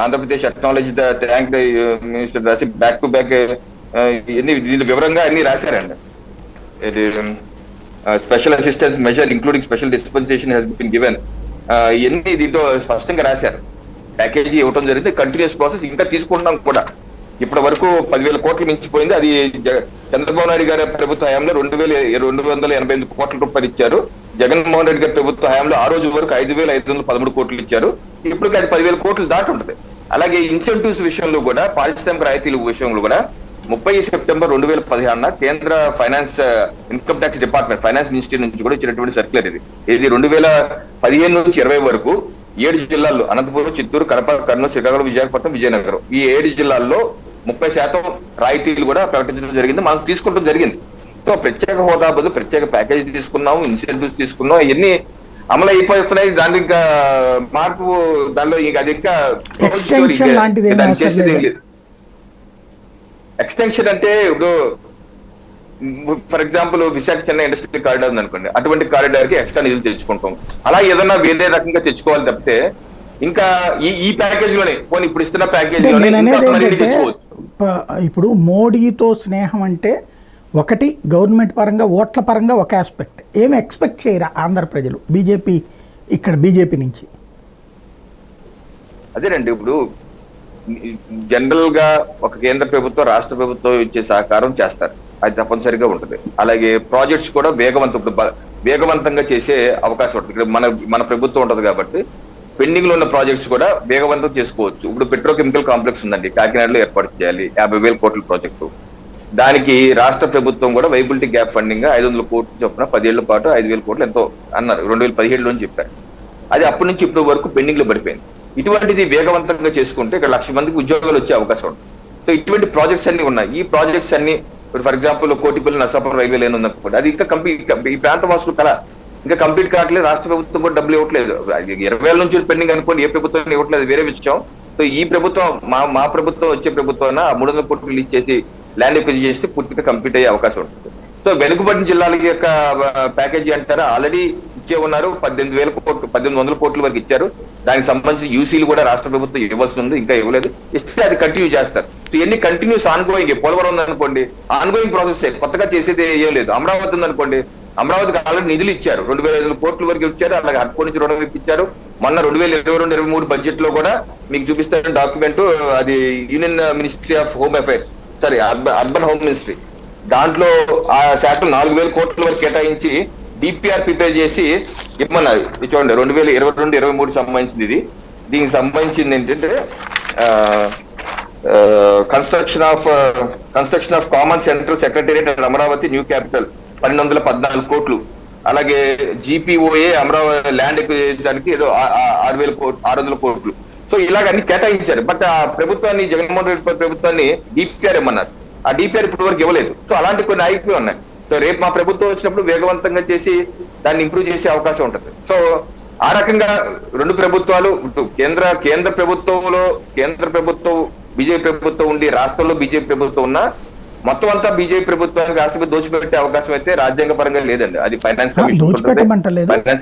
Andhra Pradesh అక్నాలజీ the thank the minister రాసి బ్యాక్ టు బ్యాక్ ఇవన్నీ దీంట్లో వివరంగా అన్ని రాశారండి. ఇది special assistance measure including special dispensation Hess been given, ఇవన్నీ దీంట్లో స్పష్టంగా రాశారు. ప్యాకేజీ ఇవ్వడం జరిగింది, కంటిన్యూస్ ప్రాసెస్ ఇంకా తీసుకుంటున్నాం కూడా. ఇప్పటి వరకు 10,000 కోట్లు మించిపోయింది. అది చంద్రబాబు నాయుడు గారి ప్రభుత్వ హయాంలో 2,288 కోట్ల రూపాయలు ఇచ్చారు. జగన్మోహన్ రెడ్డి గారి ప్రభుత్వ హయాంలో ఆ రోజు వరకు 5,513 కోట్లు ఇచ్చారు. ఇప్పుడు అది 10,000 కోట్లు దాటి ఉంటుంది. అలాగే ఇన్సెంటివ్స్ విషయంలో కూడా, పారిశ్రామిక రాయితీల విషయంలో కూడా 30 సెప్టెంబర్ 2016 కేంద్ర finance income tax department finance ministry నుంచి కూడా ఇచ్చినటువంటి సర్క్యులర్ ఇది. 2015 నుంచి 20 వరకు 7 జిల్లాల్లో అనంతపురం, చిత్తూరు, కడప, కర్నూలు, శ్రీకాకుళం, విజయనగరం, విజయనగరం ఈ 7 జిల్లాల్లో 30% రాయితీలు కూడా ప్రకటించడం జరిగింది, మనం తీసుకుంటం జరిగింది. సో ప్రత్యేక హోదా బదులు ప్రత్యేక ప్యాకేజీ తీసుకున్నాం, ఇన్సెంటివ్స్ తీసుకున్నాం, ఇవన్నీ అమలు అయిపోతున్నాయి. దానికి ఇంకా మార్పు దానిలో ఇంకా అది ఇంకా ఎక్స్టెన్షన్ లాంటిది ఏమీ అవసరం లేదు. ఎక్స్టెన్షన్ అంటే ఇప్పుడు for example Visakha Chennai industrial corridor ఉంది అనుకోండి, అటువంటి కారిడార్ కి ఎక్స్ట్రా నిధులు తెచ్చుకుంటాం. అలా ఏదన్నా వేరే రకంగా తెచ్చుకోవాలి తప్పితే ఇంకా ఈ ప్యాకేజ్ లోనే పోనీ ఇప్పుడు ఇస్తున్న ప్యాకేజ్ ఇప్పుడు మోడీతో స్నేహం అంటే ఒకటి గవర్నమెంట్ పరంగా ఓట్ల పరంగా ఒక ఆస్పెక్ట్, ఏమి ఎక్స్పెక్ట్ చేయరా ఆంధ్ర ప్రజలు బీజేపీ నుంచి? అదేనండి, ఇప్పుడు జనరల్ గా ఒక కేంద్ర ప్రభుత్వం రాష్ట్ర ప్రభుత్వం ఇచ్చే సహకారం చేస్తారు, అది తప్పనిసరిగా ఉంటుంది. అలాగే ప్రాజెక్ట్స్ కూడా వేగవంతంగా చేసే అవకాశం ఉంటుంది. ఇక్కడ మన ప్రభుత్వం ఉంటుంది కాబట్టి పెండింగ్ లో ఉన్న ప్రాజెక్ట్స్ కూడా వేగవంతం చేసుకోవచ్చు. ఇప్పుడు పెట్రోకెమికల్ కాంప్లెక్స్ ఉందండి, కాకినాడలో ఏర్పాటు చేయాలి, 50,000 కోట్ల ప్రాజెక్టు. దానికి రాష్ట్ర ప్రభుత్వం కూడా వైబిలిటీ గ్యాప్ ఫండింగ్ గా 500 కోట్లు చొప్పున 10 ఏళ్ల పాటు 5,000 కోట్లు ఎంతో అన్నారు, 2017లో చెప్పారు. అది అప్పటి నుంచి ఇప్పటి వరకు పెండింగ్ లో పడిపోయింది. ఇటువంటిది వేగవంతంగా చేసుకుంటే ఇక్కడ 1,00,000 మందికి ఉద్యోగాలు వచ్చే అవకాశం ఉంటుంది. సో ఇటువంటి ప్రాజెక్ట్స్ అన్ని ఉన్నాయి. ఈ ప్రాజెక్ట్స్ అన్ని for example Kotipalli Narsapuram railway line ఉందనుకోండి, అది ఇంకా కంప్లీట్ ఈ ప్రాంత వాసులు కల ఇంకా కంప్లీట్ కావట్లేదు. రాష్ట్ర ప్రభుత్వం కూడా డబ్బులు ఇవ్వట్లేదు. 20 ఏళ్ళ నుంచి పెండింగ్ అనుకోండి, ఏ ప్రభుత్వం ఇవ్వట్లేదు, వేరే విషయం. సో ఈ ప్రభుత్వం మా ప్రభుత్వం వచ్చే ప్రభుత్వం 300 కోట్లు రిలీజ్ చేసి ల్యాండ్ ఎక్విజిషన్ చేస్తే పూర్తిగా కంప్లీట్ అయ్యే అవకాశం ఉంటుంది. సో వెనుకబడిన జిల్లాల యొక్క ప్యాకేజీ అంటారా ఆల్రెడీ ఇచ్చే ఉన్నారు, 18,100 కోట్ల వరకు ఇచ్చారు. దానికి సంబంధించిన యూసీలు కూడా రాష్ట్ర ప్రభుత్వం ఇవ్వాల్సి ఉంది, ఇంకా ఇవ్వలేదు. ఇస్తే అది కంటిన్యూ చేస్తారు. సో ఇవన్నీ కంటిన్యూస్ ఆన్గోయింగ్. పోలవరం ఉందనుకోండి, ఆన్గోయింగ్ ప్రాసెస్, కొత్తగా చేసేది ఏం లేదు. అమరావతి ఉందనుకోండి, అమరావతికి ఆల్రెడీ నిధులు ఇచ్చారు, 2,500 కోట్ల వరకు ఇచ్చారు. అలాగే హడ్కో నుంచి రుణం ఇప్పించారు. మొన్న 2022-23 బడ్జెట్ లో కూడా మీకు చూపిస్తాను డాక్యుమెంట్, అది union ministry of home affairs, urban home ministry, దాంట్లో ఆ శాఖలు 4,000 కోట్ల వరకు కేటాయించి డిపిఆర్ ప్రిపేర్ చేసి ఇవ్వమన్నారు. ఇది చూడండి, 2022-23 సంబంధించింది ఇది. దీనికి సంబంధించింది ఏంటంటే construction of common central secretariat and Amaravati new capital 1,214 కోట్లు. అలాగే GPOA అమరావతి ల్యాండ్ ఎక్విజిషన్కి ఏదో 600 కోట్లు. సో ఇలాగ అన్ని కేటాయించారు. బట్ ఆ ప్రభుత్వాన్ని, జగన్మోహన్ రెడ్డి ప్రభుత్వాన్ని డిపిఆర్ ఇవ్వమన్నారు. ఆ డిపిఆర్ ఇప్పటి వరకు ఇవ్వలేదు. సో అలాంటి కొన్ని ఆగిపోయి ఉన్నాయి. సో రేపు మా ప్రభుత్వం వచ్చినప్పుడు వేగవంతంగా చేసి దాన్ని ఇంప్రూవ్ చేసే అవకాశం ఉంటుంది. సో ఆ రకంగా రెండు ప్రభుత్వాలు, కేంద్ర ప్రభుత్వం బీజేపీ ప్రభుత్వం ఉండి రాష్ట్రంలో బీజేపీ ప్రభుత్వం ఉన్నా మొత్తం అంతా బీజేపీ ప్రభుత్వానికి రాష్ట్రపతి దోచిపెట్టే అవకాశం అయితే రాజ్యాంగ పరంగా లేదండి. అది ఫైనాన్స్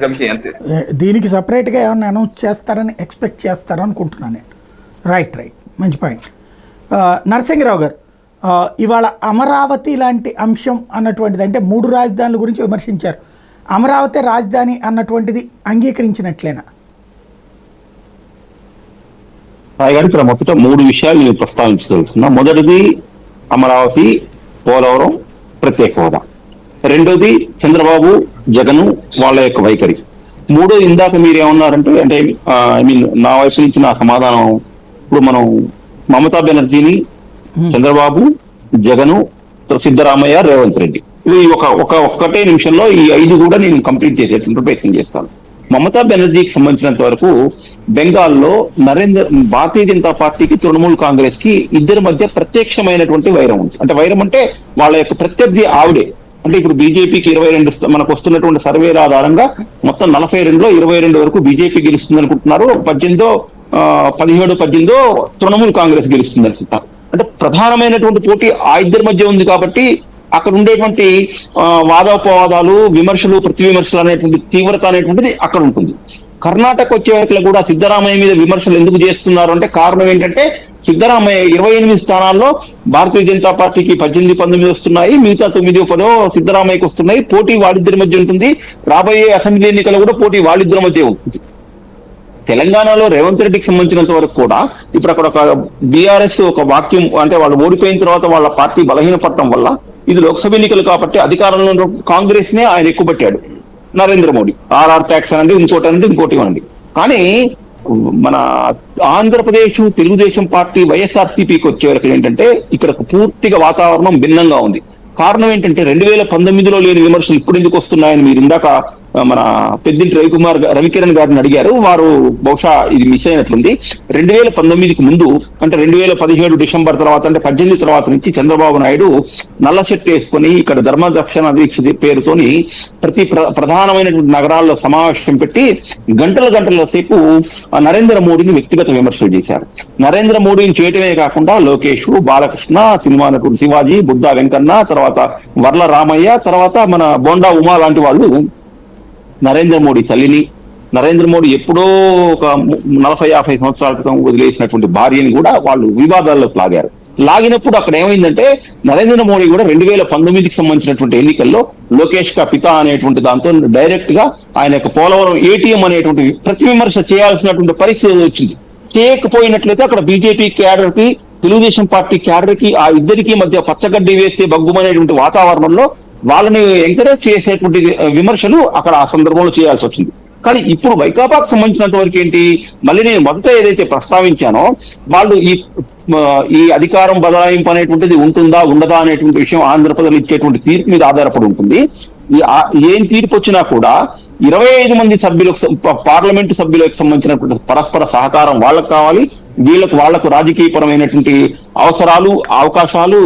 కమిషన్ దీనికి సపరేట్ గా ఏమన్నా అనౌన్స్ చేస్తారని ఎక్స్పెక్ట్ చేస్తారని అనుకుంటున్నాను నేను. రైట్, మంచి పాయింట్. నరసింహరావు గారు, ఇవాళ అమరావతి లాంటి అంశం అన్నటువంటిది, అంటే 3 రాజధానుల గురించి విమర్శించారు, అమరావతి రాజధాని అన్నటువంటిది అంగీకరించినట్లేనా? ఇక్కడ మొదట 3 విషయాలు నేను ప్రస్తావించదలుచుకున్నా. మొదటిది అమరావతి, పోలవరం, ప్రత్యేక హోదా. రెండోది చంద్రబాబు, జగన్ వాళ్ళ యొక్క వైఖరి. మూడోది ఇందాక మీరు ఏమన్నారంటే, అంటే నా వైపు నుంచి నా సమాధానం, ఇప్పుడు మనం మమతా బెనర్జీని, చంద్రబాబు, జగను, సిద్ధరామయ్య, రేవంత్ రెడ్డి, ఇవి ఒక్కటే నిమిషంలో ఈ 5 కూడా నేను కంప్లీట్ చేసేటువంటి ప్రయత్నం చేస్తాను. మమతా బెనర్జీకి సంబంధించినంత వరకు బెంగాల్లో భారతీయ జనతా పార్టీకి, తృణమూల్ కాంగ్రెస్ కి ఇద్దరి మధ్య ప్రత్యక్షమైనటువంటి వైరం ఉంది. అంటే వైరం అంటే వాళ్ళ యొక్క ప్రత్యర్థి ఆవిడే. అంటే ఇప్పుడు బీజేపీకి 22, మనకు వస్తున్నటువంటి సర్వేల ఆధారంగా మొత్తం 42లో 22 వరకు బీజేపీ గెలుస్తుంది అనుకుంటున్నారు. 17 తృణమూల్ కాంగ్రెస్ గెలుస్తుంది అనుకుంటున్నారు. అంటే ప్రధానమైనటువంటి పోటీ ఆ ఇద్దరి మధ్య ఉంది కాబట్టి అక్కడ ఉండేటువంటి వాదోపవాదాలు, విమర్శలు, ప్రతి విమర్శలు అనేటువంటి తీవ్రత అనేటువంటిది అక్కడ ఉంటుంది. కర్ణాటక వచ్చే వరకు కూడా సిద్ధరామయ్య మీద విమర్శలు ఎందుకు చేస్తున్నారు అంటే కారణం ఏంటంటే సిద్ధరామయ్య 28 స్థానాల్లో భారతీయ జనతా పార్టీకి 18-19 వస్తున్నాయి, మిగతా 9-10 సిద్ధరామయ్యకి వస్తున్నాయి. పోటీ వాళ్ళిద్దరి మధ్య ఉంటుంది. రాబోయే అసెంబ్లీ ఎన్నికలు కూడా పోటీ వాళ్ళిద్దరి మధ్య ఉంటుంది. తెలంగాణలో రేవంత్ రెడ్డికి సంబంధించినంత వరకు కూడా ఇప్పుడు అక్కడ ఒక బీఆర్ఎస్ ఒక వాక్యం అంటే వాళ్ళు ఓడిపోయిన తర్వాత వాళ్ళ పార్టీ బలహీనపడటం వల్ల ఇది లోక్సభ ఎన్నికలు కాబట్టి అధికారంలో ఉన్న కాంగ్రెస్ నే ఆయన ఎక్కువ పెట్టాడు నరేంద్ర మోడీ. ఆర్ఆర్ ట్యాక్స్ అనండి, ఇంకోటి అనండి. కానీ మన ఆంధ్రప్రదేశ్ తెలుగుదేశం పార్టీ వైఎస్ఆర్సీపీకి వచ్చే వరకు ఏంటంటే ఇక్కడ పూర్తిగా వాతావరణం భిన్నంగా ఉంది. కారణం ఏంటంటే 2019లో లేని విమర్శలు ఇప్పుడు ఎందుకు వస్తున్నాయని మీరు ఇందాక మన పెద్దింటి రవికిరణ్ గారిని అడిగారు. వారు బహుశా ఇది మిస్ అయినట్లుంది. 2019కి ముందు అంటే 2017 డిసెంబర్ తర్వాత అంటే 18 తర్వాత నుంచి చంద్రబాబు నాయుడు నల్ల సెట్ వేసుకొని ఇక్కడ ధర్మదక్షిణ దీక్ష పేరుతోని ప్రతి ప్రధానమైనటువంటి నగరాల్లో సమావేశం పెట్టి గంటల సేపు నరేంద్ర మోడీని వ్యక్తిగత విమర్శలు చేశారు. నరేంద్ర మోడీని చేయటమే కాకుండా లోకేష్, బాలకృష్ణ, సినిమా నటుడు శివాజీ, బుద్ధా వెంకన్న, తర్వాత వర్ల రామయ్య, తర్వాత మన బోండా ఉమా లాంటి వాళ్ళు నరేంద్ర మోడీ తల్లిని, నరేంద్ర మోడీ ఎప్పుడో ఒక 40-50 సంవత్సరాల క్రితం వదిలేసినటువంటి భార్యని కూడా వాళ్ళు వివాదాల్లోకి లాగినప్పుడు అక్కడ ఏమైందంటే నరేంద్ర మోడీ కూడా 2019కి సంబంధించినటువంటి ఎన్నికల్లో లోకేష్ కా పిత అనేటువంటి దాంతో డైరెక్ట్ గా ఆయన యొక్క పోలవరం ఏటీఎం అనేటువంటి ప్రతి విమర్శ చేయాల్సినటువంటి పరిస్థితి వచ్చింది. చేయకపోయినట్లయితే అక్కడ బీజేపీ క్యాడర్ కి, తెలుగుదేశం పార్టీ క్యాడర్ కి ఆ ఇద్దరికి మధ్య పచ్చగడ్డి వేస్తే బగ్గుమనేటువంటి వాతావరణంలో వాళ్ళని ఎంకరేజ్ చేసేటువంటి విమర్శలు అక్కడ ఆ సందర్భంలో చేయాల్సి వచ్చింది. కానీ ఇప్పుడు వైకాపాకు సంబంధించినంత వరకు ఏంటి, మళ్ళీ నేను మొదట ఏదైతే ప్రస్తావించానో వాళ్ళు ఈ అధికారం బదలాయింపు అనేటువంటిది ఉంటుందా ఉండదా అనేటువంటి విషయం ఆంధ్రప్రదేశ్ ఇచ్చేటువంటి తీర్పు మీద ఆధారపడి ఉంటుంది. ఏం తీర్పు వచ్చినా కూడా 25 మంది సభ్యులకు పార్లమెంటు సభ్యులకు సంబంధించినటువంటి పరస్పర సహకారం వాళ్ళకు కావాలి. వాళ్లకు రాజకీయపరమైనటువంటి అవసరాలు, అవకాశాలు,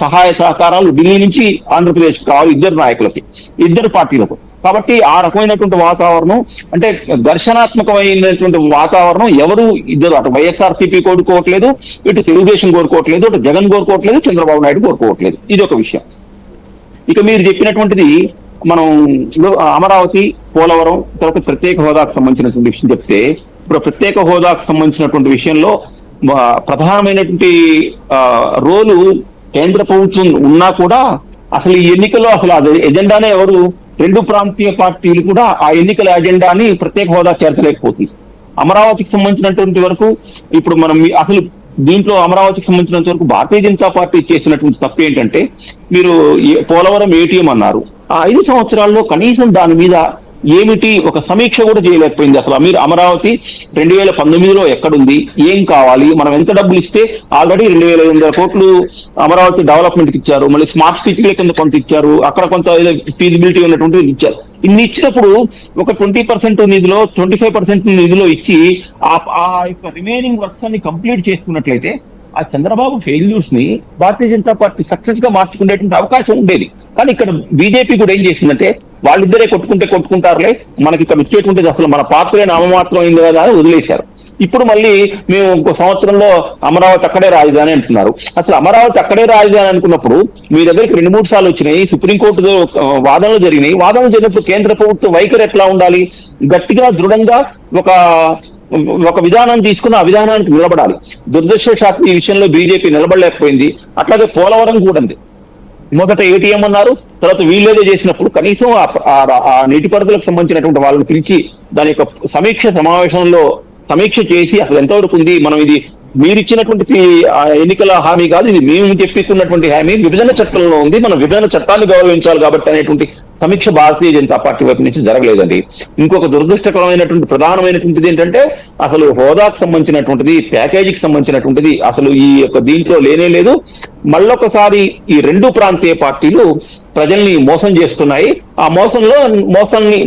సహాయ సహకారాలు ఢిల్లీ నుంచి ఆంధ్రప్రదేశ్ కావాలి ఇద్దరు నాయకులకి, ఇద్దరు పార్టీలకు. కాబట్టి ఆ రకమైనటువంటి వాతావరణం అంటే ఘర్షణాత్మకమైనటువంటి వాతావరణం ఎవరు ఇద్దరు అటు వైఎస్ఆర్సీపీ కోరుకోవట్లేదు, ఇటు తెలుగుదేశం కోరుకోవట్లేదు, ఇటు జగన్ కోరుకోవట్లేదు, చంద్రబాబు నాయుడు కోరుకోవట్లేదు. ఇది ఒక విషయం. ఇక మీరు చెప్పినటువంటిది మనం అమరావతి, పోలవరం, తర్వాత ప్రత్యేక హోదాకు సంబంధించినటువంటి విషయం చెప్తే ఇప్పుడు ప్రత్యేక హోదాకు సంబంధించినటువంటి విషయంలో ప్రధానమైనటువంటి రోలు కేంద్ర ప్రభుత్వం ఉన్నా కూడా అసలు ఈ ఎన్నికల్లో అసలు అది ఎజెండానే ఎవరు, 2 ప్రాంతీయ పార్టీలు కూడా ఆ ఎన్నికల ఎజెండాని ప్రత్యేక హోదా చేర్చలేకపోతుంది. అమరావతికి సంబంధించినటువంటి వరకు ఇప్పుడు మనం అసలు దీంట్లో అమరావతికి సంబంధించినంత వరకు భారతీయ జనతా పార్టీ చేసినటువంటి తప్పు ఏంటంటే మీరు పోలవరం ఏటీఎం అన్నారు. ఆ 5 సంవత్సరాల్లో కనీసం దాని మీద ఏమిటి ఒక సమీక్ష కూడా చేయలేకపోయింది. అసలు మీరు అమరావతి 2019లో ఎక్కడుంది, ఏం కావాలి, మనం ఎంత డబ్బులు ఇస్తే ఆల్రెడీ 2,500 కోట్లు అమరావతి డెవలప్మెంట్ కి ఇచ్చారు, మళ్ళీ స్మార్ట్ సిటీల కింద కొంత ఇచ్చారు, అక్కడ కొంత ఫీజిబిలిటీ ఉన్నటువంటి ఇచ్చారు. ఇన్ని ఇచ్చినప్పుడు ఒక 20% నిధిలో 25% నిధిలో ఇచ్చి ఆ యొక్క రిమైనింగ్ వర్క్స్ అన్ని కంప్లీట్ చేసుకున్నట్లయితే ఆ చంద్రబాబు ఫెయిల్యూర్స్ ని భారతీయ జనతా పార్టీ సక్సెస్ గా మార్చుకునేటువంటి అవకాశం ఉండేది. కానీ ఇక్కడ బీజేపీ కూడా ఏం చేసిందంటే వాళ్ళిద్దరే కొట్టుకుంటారులే, మనకి ఇక్కడ వచ్చేటువంటిది అసలు మన పాత్రే నామమాత్రం అయింది కదా అని వదిలేశారు. ఇప్పుడు మళ్ళీ మేము ఇంకో సంవత్సరంలో అమరావతి అక్కడే రాజధాని అంటున్నారు. అసలు అమరావతి అక్కడే రాజధాని అనుకున్నప్పుడు మీ దగ్గరికి 2-3 సార్లు వచ్చినాయి, సుప్రీంకోర్టులో వాదనలు జరిగినాయి. వాదనలు జరిగినప్పుడు కేంద్ర ప్రభుత్వం వైఖరి ఎట్లా ఉండాలి, గట్టిగా దృఢంగా ఒక విధానం తీసుకుని ఆ విధానానికి నిలబడాలి. దురదృష్టవశాత్తు ఈ విషయంలో బీజేపీ నిలబడలేకపోయింది. అట్లాగే పోలవరం కూడా ఉంది. మొదట ఏటీఎం అన్నారు, తర్వాత వీళ్ళేదో చేసినప్పుడు కనీసం ఆ నీటిపారుదలకు సంబంధించినటువంటి వాళ్ళని పిలిచి దాని యొక్క సమావేశంలో సమీక్ష చేసి అసలు ఎంతవరకు ఉంది, మనం ఇది మీరిచ్చినటువంటి ఎన్నికల హామీ కాదు, ఇది మేము చెప్పిస్తున్నటువంటి హామీ విభజన చట్టంలో ఉంది, మనం విభజన చట్టాన్ని గౌరవించాలి కాబట్టి అనేటువంటి సమీక్ష భారతీయ జనతా పార్టీ వైపు నుంచి జరగలేదండి. ఇంకొక దురదృష్టకరమైనటువంటి ప్రధానమైనటువంటిది ఏంటంటే అసలు హోదాకు సంబంధించినటువంటిది, ప్యాకేజీకి సంబంధించినటువంటిది అసలు ఈ యొక్క దీంట్లో లేనే లేదు. మళ్ళొకసారి ఈ 2 ప్రాంతీయ పార్టీలు ప్రజల్ని మోసం చేస్తున్నాయి. ఆ మోసాన్ని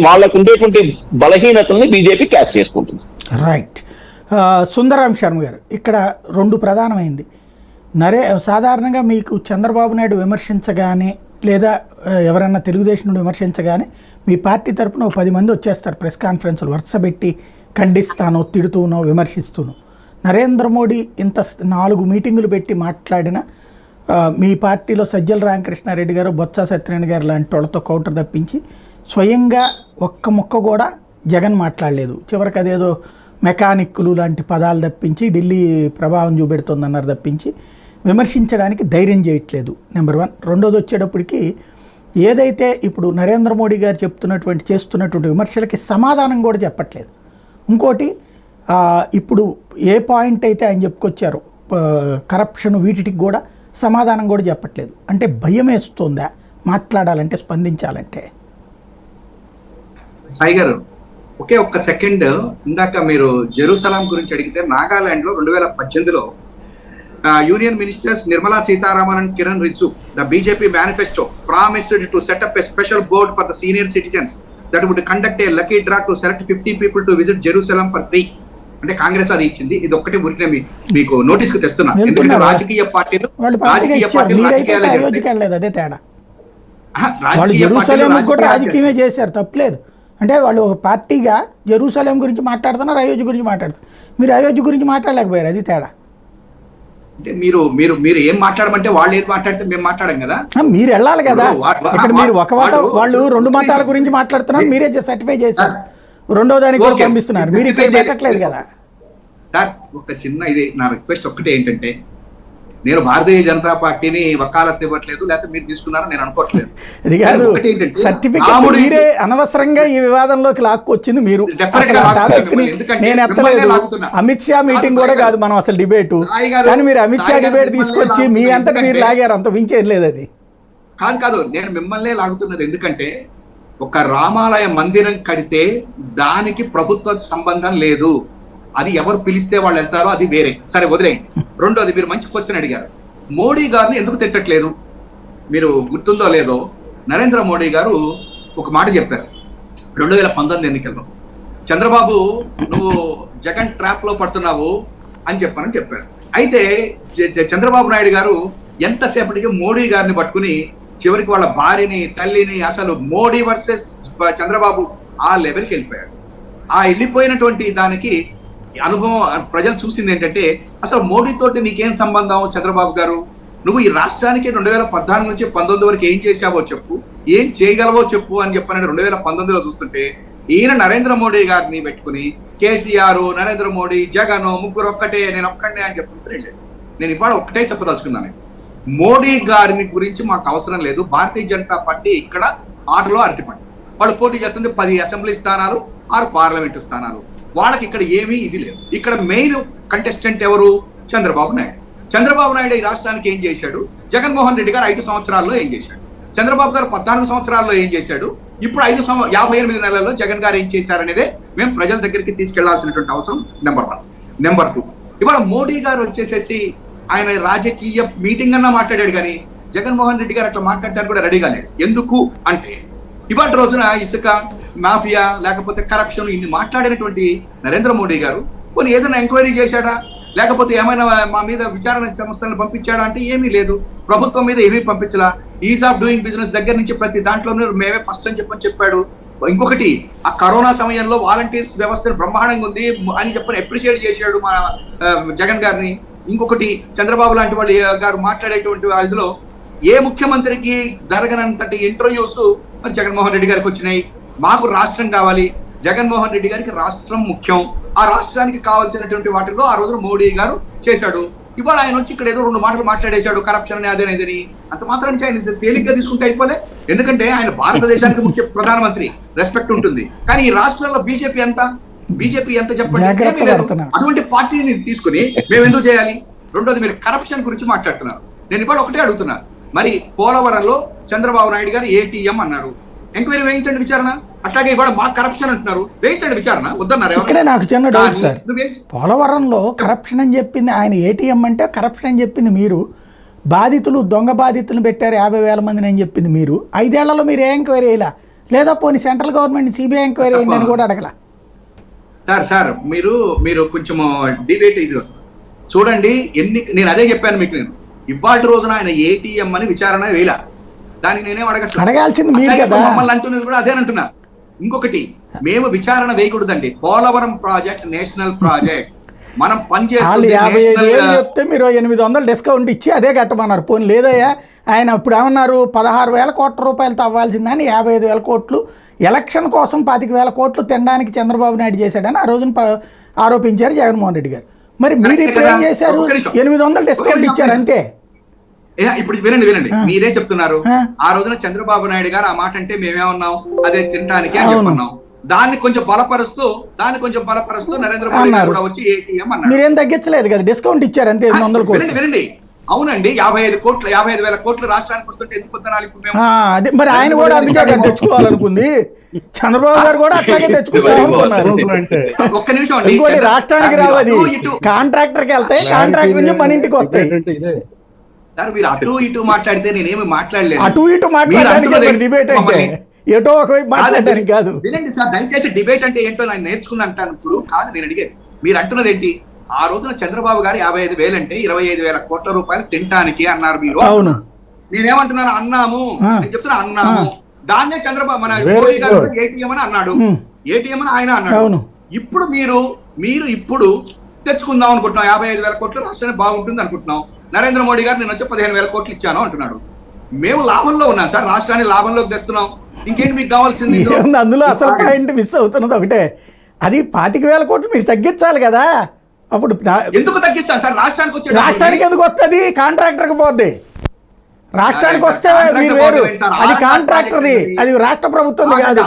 వాళ్ళకు ఉండేటువంటి బలహీనతల్ని బీజేపీ క్యాచ్ చేసుకుంటుంది. రైట్. సుందరాం శర్మ గారు, ఇక్కడ 2 ప్రధానమైంది. సాధారణంగా మీకు చంద్రబాబు నాయుడు విమర్శించగానే లేదా ఎవరన్నా తెలుగుదేశం నుండి విమర్శించగానే మీ పార్టీ తరపున 10 మంది వచ్చేస్తారు ప్రెస్ కాన్ఫరెన్స్లు వరుసపెట్టి ఖండిస్తానో, తిడుతూనో, విమర్శిస్తూనో. నరేంద్ర మోడీ ఇంత 4 మీటింగులు పెట్టి మాట్లాడిన మీ పార్టీలో సజ్జల రామకృష్ణారెడ్డి గారు, బొత్స సత్యనారాయణ గారు లాంటి వాళ్ళతో కౌంటర్ తప్పించి స్వయంగా ఒక్క ముక్క కూడా జగన్ మాట్లాడలేదు. చివరికి అదేదో మెకానిక్కులు లాంటి పదాలు తప్పించి ఢిల్లీ ప్రభావం చూపెడుతుందన్నారు తప్పించి విమర్శించడానికి ధైర్యం చేయట్లేదు. నెంబర్ 1. రెండోది వచ్చేటప్పటికి ఏదైతే ఇప్పుడు నరేంద్ర మోడీ గారు చేస్తున్నటువంటి విమర్శలకి సమాధానం కూడా చెప్పట్లేదు. ఇంకోటి ఇప్పుడు ఏ పాయింట్ అయితే ఆయన చెప్పుకొచ్చారో కరప్షన్ వీటికి కూడా సమాధానం కూడా చెప్పట్లేదు. అంటే భయం వేస్తుందా మాట్లాడాలంటే, స్పందించాలంటే? సాయి గారు ఒకే ఒక్క సెకండ్, ఇందాక మీరు జెరూసలాం గురించి అడిగితే నాగాలాండ్ లో 2018లో union ministers Nirmala Sitharaman and Kiren Rijiju the BJP manifesto promised to set up a special board for the senior citizens that would conduct a lucky draw to select 50 people to visit Jerusalem for free. అంటే కాంగ్రెస్ అది ఇచ్చింది. ఇది ఒక్కటి ఊరికే మీకు notice కు తెస్తున్నా. ఎందుకంటే రాజకీయ పార్టీలు అదే తేడా. వాళ్ళు జెరూసలేం కూడా రాజకీయమే చేశారు, తప్పులేదు. అంటే వాళ్ళు ఒక పార్టీగా జెరూసలేం గురించి మాట్లాడుతున్నారు, అయోధ్య గురించి మాట్లాడుతున్నారు. మీరు అయోధ్య గురించి మాట్లాడలేకపోయారు, అది తేడా. అంటే మీరు మీరు మీరు ఏం మాట్లాడమంటే వాళ్ళు ఏది మాట్లాడితే మేము మాట్లాడాం కదా. మీరు వెళ్ళాలి కదా. ఇక్కడ మీరు వాళ్ళు 2 మతాల గురించి మాట్లాడుతున్నారు, మీరే సర్టిఫై చేశారు. రెండో దానికి కూడా పంపిస్తున్నారు, మీరు ఇక్కడ పెట్టట్లేదు కదా. సార్ ఒక చిన్న ఇది నా రిక్వెస్ట్ ఒక్కటే ఏంటంటే, నేను భారతీయ జనతా పార్టీని వకాలత్ ఇవ్వట్లేదు, లేకపోతే మీరు తీసుకున్నారని నేను అనుకోవట్లేదు. ఇది కాదు, సర్టిఫికేట్ మీరే అనవసరంగా ఈ వివాదంలోకి లాక్కొచ్చింది మీరు. నేను ఎత్తలేదు. అమిత్ షా మీటింగ్ కూడా కాదు మనం అసలు డిబేటు, కానీ మీరు అమిత్ షా డిబేట్ తీసుకొచ్చి మీ అంతటి మీరు లాగారు, అంత వించేది లేదు. అది కాదు, నేను మిమ్మల్నే లాగుతున్నది. ఎందుకంటే ఒక రామాలయ మందిరం కడితే దానికి ప్రభుత్వ సంబంధం లేదు. అది ఎవరు పిలిస్తే వాళ్ళు వెళ్తారో అది వేరే, సరే వదిలేయండి. రెండోది, మీరు మంచి క్వశ్చన్ అడిగారు. మోడీ గారిని ఎందుకు తిట్టట్లేదు? మీరు గుర్తుందో లేదో, నరేంద్ర మోడీ గారు ఒక మాట చెప్పారు 2019 ఎన్నికల్లో. చంద్రబాబు నువ్వు జగన్ ట్రాప్ లో పడుతున్నావు అని చెప్పారు. అయితే చంద్రబాబు నాయుడు గారు ఎంతసేపటికి మోడీ గారిని పట్టుకుని చివరికి వాళ్ళ భార్యని, తల్లిని, అసలు మోడీ వర్సెస్ చంద్రబాబు ఆ లెవెల్కి వెళ్ళిపోయాడు. ఆ వెళ్ళిపోయినటువంటి దానికి అనుభవం ప్రజలు చూసింది ఏంటంటే, అసలు మోడీతోటి నీకేం సంబంధం చంద్రబాబు గారు? నువ్వు ఈ రాష్ట్రానికి 2014 నుంచి 19 వరకు ఏం చేశావో చెప్పు, ఏం చేయగలవో చెప్పు అని చెప్పానంటే 2019లో చూస్తుంటే ఈయన నరేంద్ర మోడీ గారిని పెట్టుకుని కేసీఆర్, నరేంద్ర మోడీ, జగన్ ముగ్గురు ఒక్కటే, నేను ఒక్కడే అని చెప్తుంటే నేను ఇవాళ ఒక్కటే చెప్పదలుచుకున్నాను. మోడీ గారిని గురించి మాకు అవసరం లేదు. భారతీయ జనతా పార్టీ ఇక్కడ ఆటలో అరటిపండి. వాళ్ళు పోటీ చేస్తుంది 10 అసెంబ్లీ స్థానాలు, 6 పార్లమెంటు స్థానాలు. వాళ్ళకి ఇక్కడ ఏమీ ఇది లేదు. ఇక్కడ మెయిన్ కంటెస్టెంట్ ఎవరు? చంద్రబాబు నాయుడు. చంద్రబాబు నాయుడు ఈ రాష్ట్రానికి ఏం చేశాడు? జగన్మోహన్ రెడ్డి గారు 5 సంవత్సరాల్లో ఏం చేశాడు? చంద్రబాబు గారు 14 సంవత్సరాల్లో ఏం చేశాడు? ఇప్పుడు 58 నెలల్లో జగన్ గారు ఏం చేశారనేదే మేము ప్రజల దగ్గరికి తీసుకెళ్లాల్సినటువంటి అవసరం నెంబర్ 1. నెంబర్ 2, ఇవాళ మోడీ గారు వచ్చేసేసి ఆయన రాజకీయ మీటింగ్ అన్నా మాట్లాడాడు, కానీ జగన్మోహన్ రెడ్డి గారు అట్లా మాట్లాడటానికి కూడా రెడీగా లేడు. ఎందుకు అంటే ఇవాళ రోజున ఇసుక మాఫియా లేకపోతే కరప్షన్ ఇన్ని మాట్లాడినటువంటి నరేంద్ర మోడీ గారు కొన్ని ఏదైనా ఎంక్వైరీ చేశాడా? లేకపోతే ఏమైనా మా మీద విచారణ సంస్థలను పంపించాడా అంటే ఏమీ లేదు. ప్రభుత్వం మీద ఏమీ పంపించలా. ఈజ్ ఆఫ్ డూయింగ్ బిజినెస్ దగ్గర నుంచి ప్రతి దాంట్లోనూ మేమే ఫస్ట్ అని చెప్పాడు. ఇంకొకటి, ఆ కరోనా సమయంలో వాలంటీర్స్ వ్యవస్థ బ్రహ్మాండంగా ఉంది అని చెప్పని అప్రిషియేట్ చేశాడు మా జగన్ గారిని. ఇంకొకటి, చంద్రబాబు లాంటి వాళ్ళు గారు మాట్లాడేటువంటి వాళ్ళలో ఏ ముఖ్యమంత్రికి జరగనంతటి ఇంటర్వ్యూస్ మరి జగన్మోహన్ రెడ్డి గారికి వచ్చినాయి. మాకు రాష్ట్రం కావాలి, జగన్మోహన్ రెడ్డి గారికి రాష్ట్రం ముఖ్యం. ఆ రాష్ట్రానికి కావాల్సినటువంటి వాటిలో ఆ రోజు మోడీ గారు చేశాడు. ఇవాళ ఆయన వచ్చి ఇక్కడ ఏదో 2 మాటలు మాట్లాడేశాడు, కరప్షన్ అని అదేనేదని. అంత మాత్రం నుంచి ఆయన తేలిగ్గా తీసుకుంటే అయిపోలే. ఎందుకంటే ఆయన భారతదేశానికి ముఖ్య ప్రధానమంత్రి, రెస్పెక్ట్ ఉంటుంది. కానీ ఈ రాష్ట్రంలో బీజేపీ ఎంత చెప్పండి. అటువంటి పార్టీని తీసుకుని మేము ఎందుకు చేయాలి? రెండోది, మీరు కరప్షన్ గురించి మాట్లాడుతున్నారు. నేను ఇవాళ ఒకటే అడుగుతున్నా, మరి పోలవరంలో చంద్రబాబు నాయుడు గారు ఏటీఎం అన్నారు, ఎంక్వైరీ వేయించండి, విచారణ. అట్లాగే ఇవాళ మా కరప్షన్ అంటున్నారు, వేయించండి విచారణ. వద్దన్నారు. ఇక్కడే నాకు చిన్న డౌట్ సార్, పోలవరంలో కరప్షన్ అని చెప్పింది ఆయన, ఏటీఎం అంటే కరప్షన్ అని చెప్పింది మీరు. బాధితులు, దొంగ బాధితులను పెట్టారు 50,000 మందిని అని చెప్పింది మీరు. 5 ఏళ్లలో మీరు ఏ ఎంక్వైరీ వేయాలా? లేదా పోనీ సెంట్రల్ గవర్నమెంట్ సిబిఐ ఎంక్వైరీ వేయండి అని కూడా అడగల. సార్ మీరు కొంచెం డిబేట్ ఇది చూడండి. నేను అదే చెప్పాను మీకు. నేను ఇవాళ రోజున ఆయన ఏటీఎం అని విచారణ వేయాల, దానికి నేనేం అడగాల్సింది మీరు కదా. మమ్మల్ని అంటున్నది కూడా అదేనంటున్నా. ఇంకొకటి, మేము విచారణ వేయకూడదండి. Polavaram project national project. మనం వాళ్ళు పనిచేస్తుంది 55,000 చెప్తే మీరు 800 డిస్కౌంట్ ఇచ్చి అదే కట్టమన్నారు. పోనీ లేదయ్యా ఆయన ఇప్పుడు ఏమన్నారు 16,000 కోట్ల రూపాయలతో అవ్వాల్సిందని 55,000 కోట్లు ఎలక్షన్ కోసం 25,000 కోట్లు తినడానికి చంద్రబాబు నాయుడు చేశాడని ఆ రోజున ఆరోపించారు జగన్మోహన్ రెడ్డి గారు. మరి మీరు ఇప్పుడు ఏం చేశారు? 800 డిస్కౌంట్ ఇచ్చారు అంతే. ఇప్పుడు వినండి మీరే చెప్తున్నారు. ఆ రోజున చంద్రబాబు నాయుడు గారు ఆ మాట అంటే మేమేమన్నాం, అదే తినడానికి అని చెప్పుకున్నాం. దాన్ని కొంచెం బలపరుస్తూ నరేంద్ర మోడీ గారు కూడా వచ్చి ఏటీఎం అన్నారు. మీరేం తగ్గించలేదు కదా, డిస్కౌంట్ ఇచ్చారు అంతే 800 కోట్లు. వినండి అవునండి 55,000 కోట్లు రాష్ట్రానికి వస్తుంటే ఎందుకు వద్దనాలి ఇప్పుడు మేము? అదే మరి ఆయన కూడా అందుకే తెచ్చుకోవాలనుకుంది, చంద్రబాబు గారు కూడా అట్లాగే తెచ్చుకోవాలనుకున్నారు. ఒక్క నిమిషం అండి. ఇంకోటి రాష్ట్రానికి రావది కాంట్రాక్టర్కి వెళ్తాయి, కాంట్రాక్టర్ నుంచి మన ఇంటికి వస్తాయి. సార్ మీరు అటు ఇటు మాట్లాడితే నేనేమి మాట్లాడలేదు. అటు ఇటు మాట్లాడడానికి డిబేట్ అంటే ఎటో ఒకవైపు మాట్లాడడానికి కాదు. వినండి సార్, దయచేసి డిబేట్ అంటే ఏంటో నేను నేర్చుకుని అంటాను. ఇప్పుడు కాదు నేను అడిగేది, మీరు అంటున్నది ఏంటి? ఆ రోజున చంద్రబాబు గారు 55,000 అంటే 25,000 కోట్ల రూపాయలు తినటానికి అన్నారు మీరు. అవును, నేనేమంటున్నాను అన్నాము, నేను చెప్తున్నా అన్నాము. దాన్నే చంద్రబాబు మన మోడీ గారు ఏటీఎం అని అన్నాడు, ఏటీఎం అని ఆయన అన్నాడు. ఇప్పుడు మీరు ఇప్పుడు తెచ్చుకుందాం అనుకుంటున్నాం 55,000 కోట్లు రాష్ట్రానికి బాగుంటుంది అనుకుంటున్నాం. నరేంద్ర మోడీ గారు నేను వచ్చి 15,000 కోట్లు ఇచ్చాను అంటున్నాడు. మేము లాభంలో ఉన్నాం సార్, రాష్ట్రాన్ని లాభంలోకి తెస్తున్నాం. ఇంకేంటి మీకు కావాల్సింది? అందులో అసలు పాయింట్ మిస్ అవుతున్నది ఒకటే, అది 25,000 కోట్లు మీరు తగ్గించాలి కదా. అప్పుడు ఎందుకు తగ్గిస్తాను సార్? రాష్ట్రానికి ఎందుకు వస్తుంది? కాంట్రాక్టర్కి పోద్ది. రాష్ట్రానికి వస్తే మీరు వేరు, అది కాంట్రాక్టర్ది, అది రాష్ట్ర ప్రభుత్వం కాదు.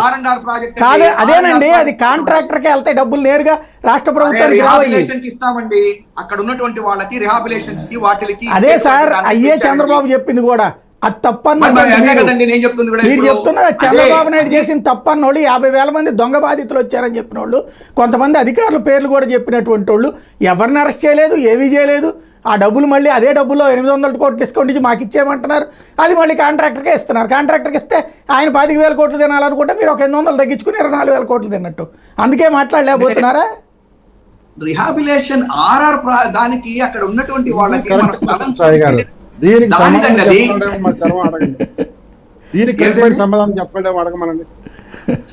కాదే అదేనండి, అది కాంట్రాక్టర్కి వెళ్తాయి డబ్బులు, నేరుగా రాష్ట్ర ప్రభుత్వానికి రావాలి. ఇస్తామండి అక్కడ ఉన్నటువంటి వాళ్ళకి రిహాబిలేషన్స్ కి వాటికి. అదే సార్ అయ్యే చంద్రబాబు చెప్పింది కూడా, అది తప్పని మీరు చెప్తున్నారు. చంద్రబాబు నాయుడు చేసిన తప్పన్న వాళ్ళు 50,000 మంది దొంగ బాధితులు వచ్చారని చెప్పిన వాళ్ళు, కొంతమంది అధికారుల పేర్లు కూడా చెప్పినటువంటి వాళ్ళు ఎవరిని అరెస్ట్ చేయలేదు, ఏమీ చేయలేదు. ఆ డబ్బులు మళ్ళీ అదే డబ్బుల్లో 800 కోట్లు డిస్కౌంట్ ఇచ్చి మాకు ఇచ్చేయమంటున్నారు. అది మళ్ళీ కాంట్రాక్టర్కే ఇస్తున్నారు. కాంట్రాక్టర్కి ఇస్తే ఆయన 25,000 కోట్లు తినాలనుకుంటే మీరు ఒక 800 తగ్గించుకుని 24,000 కోట్లు తిన్నట్టు. అందుకే మాట్లాడలేకపోతున్నారా? రిహాబిలేషన్ దానికి అక్కడ ఉన్నటువంటి వాళ్ళకి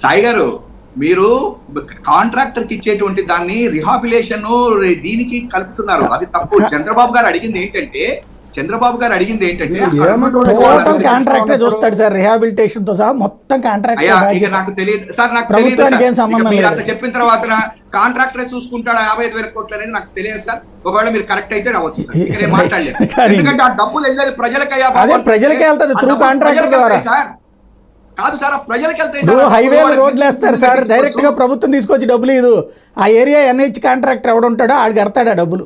సాయి గారు మీరు కాంట్రాక్టర్ కి ఇచ్చేటువంటి దాన్ని రిహాబిలేషన్ దీనికి కలుపుతున్నారు, అది తప్పు. చంద్రబాబు గారు అడిగింది ఏంటంటే కాంట్రాక్టర్ చూస్తాడు సార్, రిహాబిలిటేషన్ తో సహా మొత్తం కాంట్రాక్ట్. నాకు తెలియదు సార్, నాకు తెలియదు. చెప్పిన తర్వాత కాంట్రాక్టర్ చూసుకుంటాడు 55,000 కోట్లు అనేది నాకు తెలియదు సార్. ఒకవేళ మీరు కరెక్ట్ అయితే రావచ్చు సార్, నేను మాట్లాడలేదు. ఎందుకంటే ఆ డబ్బులు వెళ్ళేది ప్రజలకే వెళ్తుంది త్రూ కాంట్రాక్టర్ ద్వారా సార్. కాదు సార్, ప్రజలకి వెళ్తాయి. హైవేలు రోడ్లు వేస్తారు సార్, డైరెక్ట్ గా ప్రభుత్వం తీసుకొచ్చి డబ్బులు లేదు. ఆ ఏరియా NH కాంట్రాక్టర్ ఎవడుంటాడో ఆడికి కడతాడు ఆ డబ్బులు,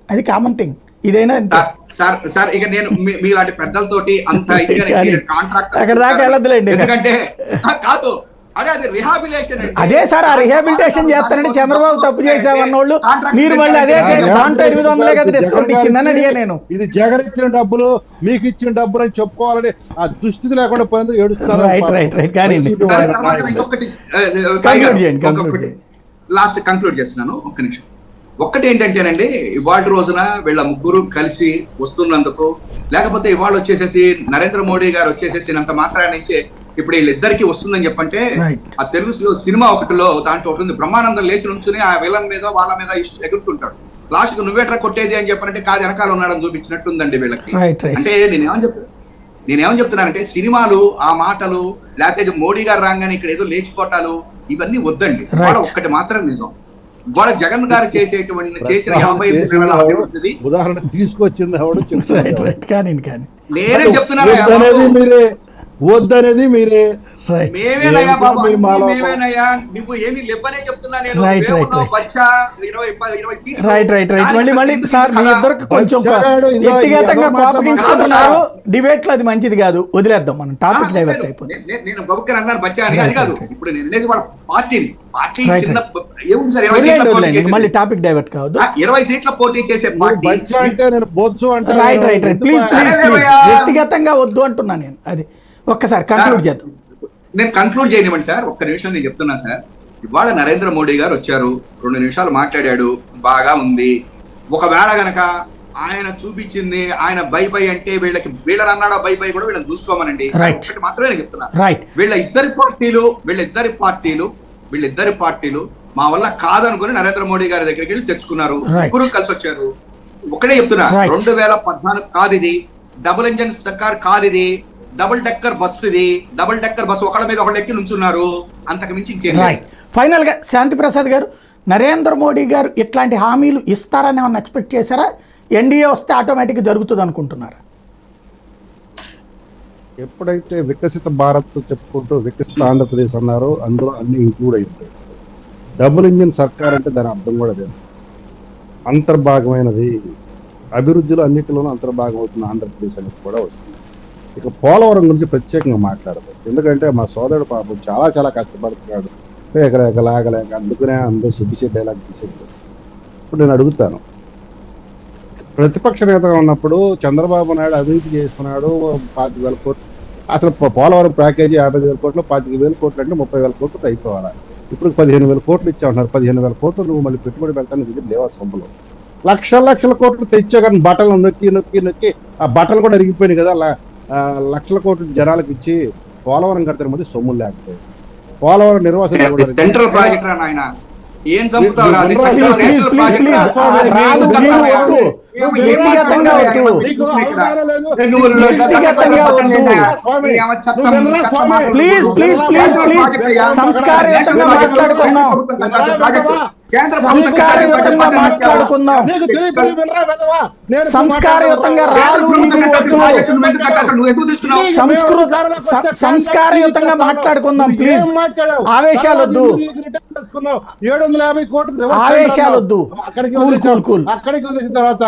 అది కామన్ థింగ్. ఇదైనా సార్ ఇక నేను మీలాంటి పెద్దలతోటి అంత కాంట్రాక్టర్ అక్కడ దాకా వెళ్ళదులేండి. ఎందుకంటే కాదు అది రిహాబిలేషన్. అదే సార్, ఆ రిహాబిలిటేషన్ చేస్తానంటే చంద్రబాబు తప్పు చేసామన్నోళ్ళు మీరు మళ్ళీ అదే 800 కదా డిస్కౌంట్ ఇచ్చిందని అడిగా నేను. ఇది జగన్ ఇచ్చిన డబ్బులు మీకు ఇచ్చిన డబ్బులు అని చెప్పుకోవాలని ఆ దుస్థితి లేకుండా పోయేందుకు ఏడుస్తారు. లాస్ట్ కంక్లూడ్ చేస్తున్నాను, ఒక్క నిమిషం. ఒక్కటి ఏంటంటేనండి, ఇవాళ రోజున వీళ్ళ ముగ్గురు కలిసి వస్తున్నందుకు, లేకపోతే ఇవాళ వచ్చేసేసి నరేంద్ర మోడీ గారు వచ్చేసేసినంత మాత్రాన్ని నుంచే ఇప్పుడు వీళ్ళిద్దరికి వస్తుందని చెప్పంటే, ఆ తెలుగు సినిమా ఒకటిలో దాంట్లో ఒకటి ఉంది, బ్రహ్మానందం లేచి నుంచుని ఆ విలన్ మీద వాళ్ళ మీద ఎగురుతుంటాడు. లాస్ట్ కు నువ్వేట్రా కొట్టేది అని చెప్పారంటే కాదు వెనకాల ఉన్నాడని చూపించినట్టుందండి వీళ్ళకి. అంటే నేనేమని చెప్తున్నానంటే, సినిమాలు ఆ మాటలు లేకపోతే మోడీ గారు రాగానే ఇక్కడ ఏదో లేచిపోటాలు ఇవన్నీ వద్దండి. వాళ్ళ ఒక్కటి మాత్రం నిజం, వాళ్ళ జగన్ గారు చేసిన 50,000 అభివృద్ధి ఉదాహరణ తీసుకొచ్చింది నేనే చెప్తున్నాను. వద్దనేది మీరే. మేమేనయ్యా బాబు, మేమేనయ్యా, నువ్వు ఏమి లేవనే చెప్తున్నా నేను. వ్యక్తిగతంగా కోపగించుకుంటున్నారు డిబేట్ లో, అది మంచిది కాదు, వదిలేద్దాం మనం. టాపిక్ డైవర్ట్ అయిపోతుంది. నేను గబుక్కర్ అన్నాను బచ్చా అని, అది కాదు. ఇప్పుడు నేను అనేది వాళ్ళ పార్టీ చిన్న ఏముంది సార్, 20 సీట్ల మళ్ళీ టాపిక్ డైవర్ట్ కావద్దు. 20 సీట్ల పోటీ చేసే పార్టీ. ప్లీజ్ వ్యక్తిగతంగా వద్దు అంటున్నా నేను. అది ఒక్కసారి కంక్లూడ్ చేద్దాం. నేను కంక్లూడ్ చేయనివ్వండి సార్, ఒక్క నిమిషం నేను చెప్తున్నా సార్. ఇవాళ నరేంద్ర మోడీ గారు వచ్చారు, 2 నిమిషాలు మాట్లాడాడు, బాగా ఉంది. ఒకవేళ గనక ఆయన చూపించింది ఆయన బై అంటే వీళ్ళని అన్నాడో బై కూడా వీళ్ళని చూసుకోమనండి. ఒకటి మాత్రమే నేను చెప్తున్నా, వీళ్ళిద్దరి పార్టీలు మా వల్ల కాదనుకుని నరేంద్ర మోడీ గారి దగ్గరికి వెళ్ళి తెచ్చుకున్నారు. Right. ముగ్గురు కలిసి వచ్చారు. ఒకటే చెప్తున్నా, Right. 2014 కాదు ఇది, డబుల్ ఇంజన్ సర్కార్ కాదు ఇది, డబుల్ డెక్కర్ బస్సు ఇది. డబుల్ డెక్కర్ బస్సు ఒకళ్ళ మీద ఒకళ్ళు ఎక్కి నుంచున్నారు, అంతకు మించి ఇంకేం రైట్. లేదు. ఫైనల్గా శాంతి ప్రసాద్ గారు, నరేంద్ర మోడీ గారు ఇట్లాంటి హామీలు ఇస్తారని ఏమన్నా ఎక్స్పెక్ట్ చేశారా? ఎన్డీఏ వస్తే ఆటోమేటిక్గా జరుగుతుంది అనుకుంటున్నారా? ఎప్పుడైతే వికసిత భారత్ చెప్పుకుంటూ వికసిత ఆంధ్రప్రదేశ్ అన్నారో అందులో అన్ని ఇంక్లూడ్ అయి ఉంటాయి. డబుల్ ఇంజిన్ సర్కార్ అంటే దాని అర్థం కూడా లేదు. అంతర్భాగమైనది, అభివృద్ధిలో అన్నిటిలోనూ అంతర్భాగం అవుతుంది ఆంధ్రప్రదేశ్ అనేది కూడా వస్తుంది. ఇక పోలవరం గురించి ప్రత్యేకంగా మాట్లాడదు, ఎందుకంటే మా సోదరుడు పాపం చాలా చాలా కష్టపడుతున్నాడు, ఎకరేక లాగలేక, అందుకునే అందరూ సిబ్బిసి డైలాగ్ తీసేది. ఇప్పుడు నేను అడుగుతాను, ప్రతిపక్ష నేతగా ఉన్నప్పుడు చంద్రబాబు నాయుడు అభివృద్ధి చేస్తున్నాడు 25,000 కోట్లు, అసలు పోలవరం ప్యాకేజీ 55,000 కోట్లు, 25,000 కోట్లు అంటే 30,000 కోట్లు అయిపోవాలి. ఇప్పుడు 15,000 కోట్లు ఇచ్చామన్నారు. 15,000 కోట్లు నువ్వు మళ్ళీ పెట్టుబడి పెడతాను ఇది లేవా సొమ్ములు? లక్షల కోట్లు తెచ్చా కానీ బట్టలు నొక్కి ఆ బట్టలు కూడా అరిగిపోయినాయి కదా. లక్షల కోట్లు జనాలకు ఇచ్చి పోలవరం కడతారు మధ్య సొమ్ములు లేకపోయి పోలవరం నిర్వాసన సెంట్రల్ ప్రాజెక్ట్ రా నాయన, ఏం చంపుతావు రా? అది Please, నేషనల్ please, ప్రాజెక్ట్ రా. please. రాదు, మీరు వద్దు. వ్యక్తిగతంగా వద్దు. ప్లీజ్ ప్లీజ్ ప్లీజ్ ప్లీజ్ సంస్కారయుతంగా మాట్లాడుకుందాం, సంస్కారయుతంగా మాట్లాడుకుందాం, సంస్కారయుతంగా రాదు సంస్కారయుతంగా మాట్లాడుకుందాం. ప్లీజ్ ఆవేశాలొద్దు, ఆవేశాలొద్దు. అక్కడికి వచ్చిన తర్వాత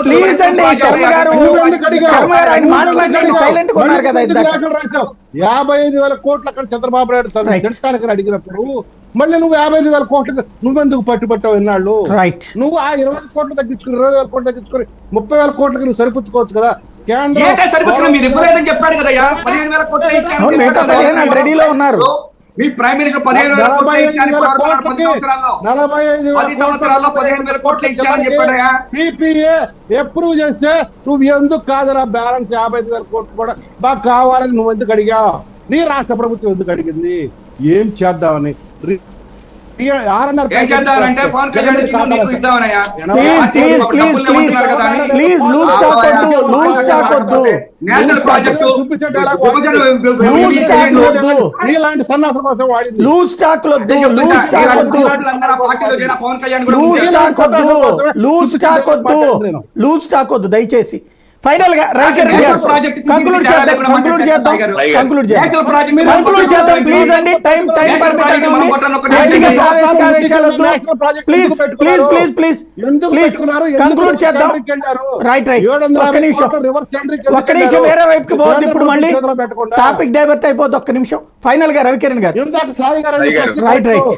ప్లీజ్ అండి శర్మ గారు, శర్మ గారు ఆయన మాట్లాడండి, సైలెంట్ గా ఉన్నారు కదా ఇద్దరు. 55,000 కోట్లు అక్కడ చంద్రబాబు నాయుడు తినడానికి అడిగినప్పుడు మళ్ళీ నువ్వు 55,000 కోట్లు నువ్వెందుకు పట్టుబట్టావు ఎన్నాళ్ళు? రైట్. నువ్వు ఆ 20 కోట్లు తగ్గించుకుని 20,000 కోట్లు తగ్గించుకుని 30,000 కోట్లకి నువ్వు సరిపుచ్చుకోవచ్చు కదా. చెప్పాడు కదయ్యా, 15,000 కోట్లు రెడీలో ఉన్నారు. మీ ప్రైమ్ మినిస్టర్ 15,000 కోట్లు ఇచ్చాను 10 సంవత్సరాల్లో, 10 సంవత్సరాల్లో 15,000 కోట్లు ఇచ్చారని చెప్పాడయ్యా. పీపీఏ అప్రూవ్ చేస్తే నువ్వు ఎందుకు కాదురా బ్యాలెన్స్ 55,000 కోట్లు కూడా బాగా కావాలని నువ్వు ఎందుకు అడిగావు? నీ రాష్ట్ర ప్రభుత్వం ఎందుకు అడిగింది? ఏం చేద్దామని ఏం చేద్దామంటే పవన్ కళ్యాణ్ నీకు ఇద్దామనయ్యా. ప్లీజ్ లూజ్ టాక్ వద్దు, లూజ్ టాక్ వద్దు, నేషనల్ ప్రాజెక్టు ఇలాంటి సన్నాసుల కోసం వాడింది. లూజ్ టాక్ వద్దు, లూజ్ టాక్ వద్దు, పవన్ కళ్యాణ్ కూడా లూజ్ టాక్ వద్దు, లూజ్ టాక్ వద్దు, లూజ్ టాక్ వద్దు దయచేసి. ఫైనల్ గా కంక్లూడ్ చేద్దాం ప్లీజ్ అండి. Time please please please please please conclude చేద్దాం. రైట్ రైట్, ఒక్క నిమిషం వేరే వైపుకి పోవద్దు, ఇప్పుడు మళ్ళీ టాపిక్ డైవర్ట్ అయిపోద్ది. ఒక్క నిమిషం ఫైనల్ గా రవికిరణ్ గారు. Right right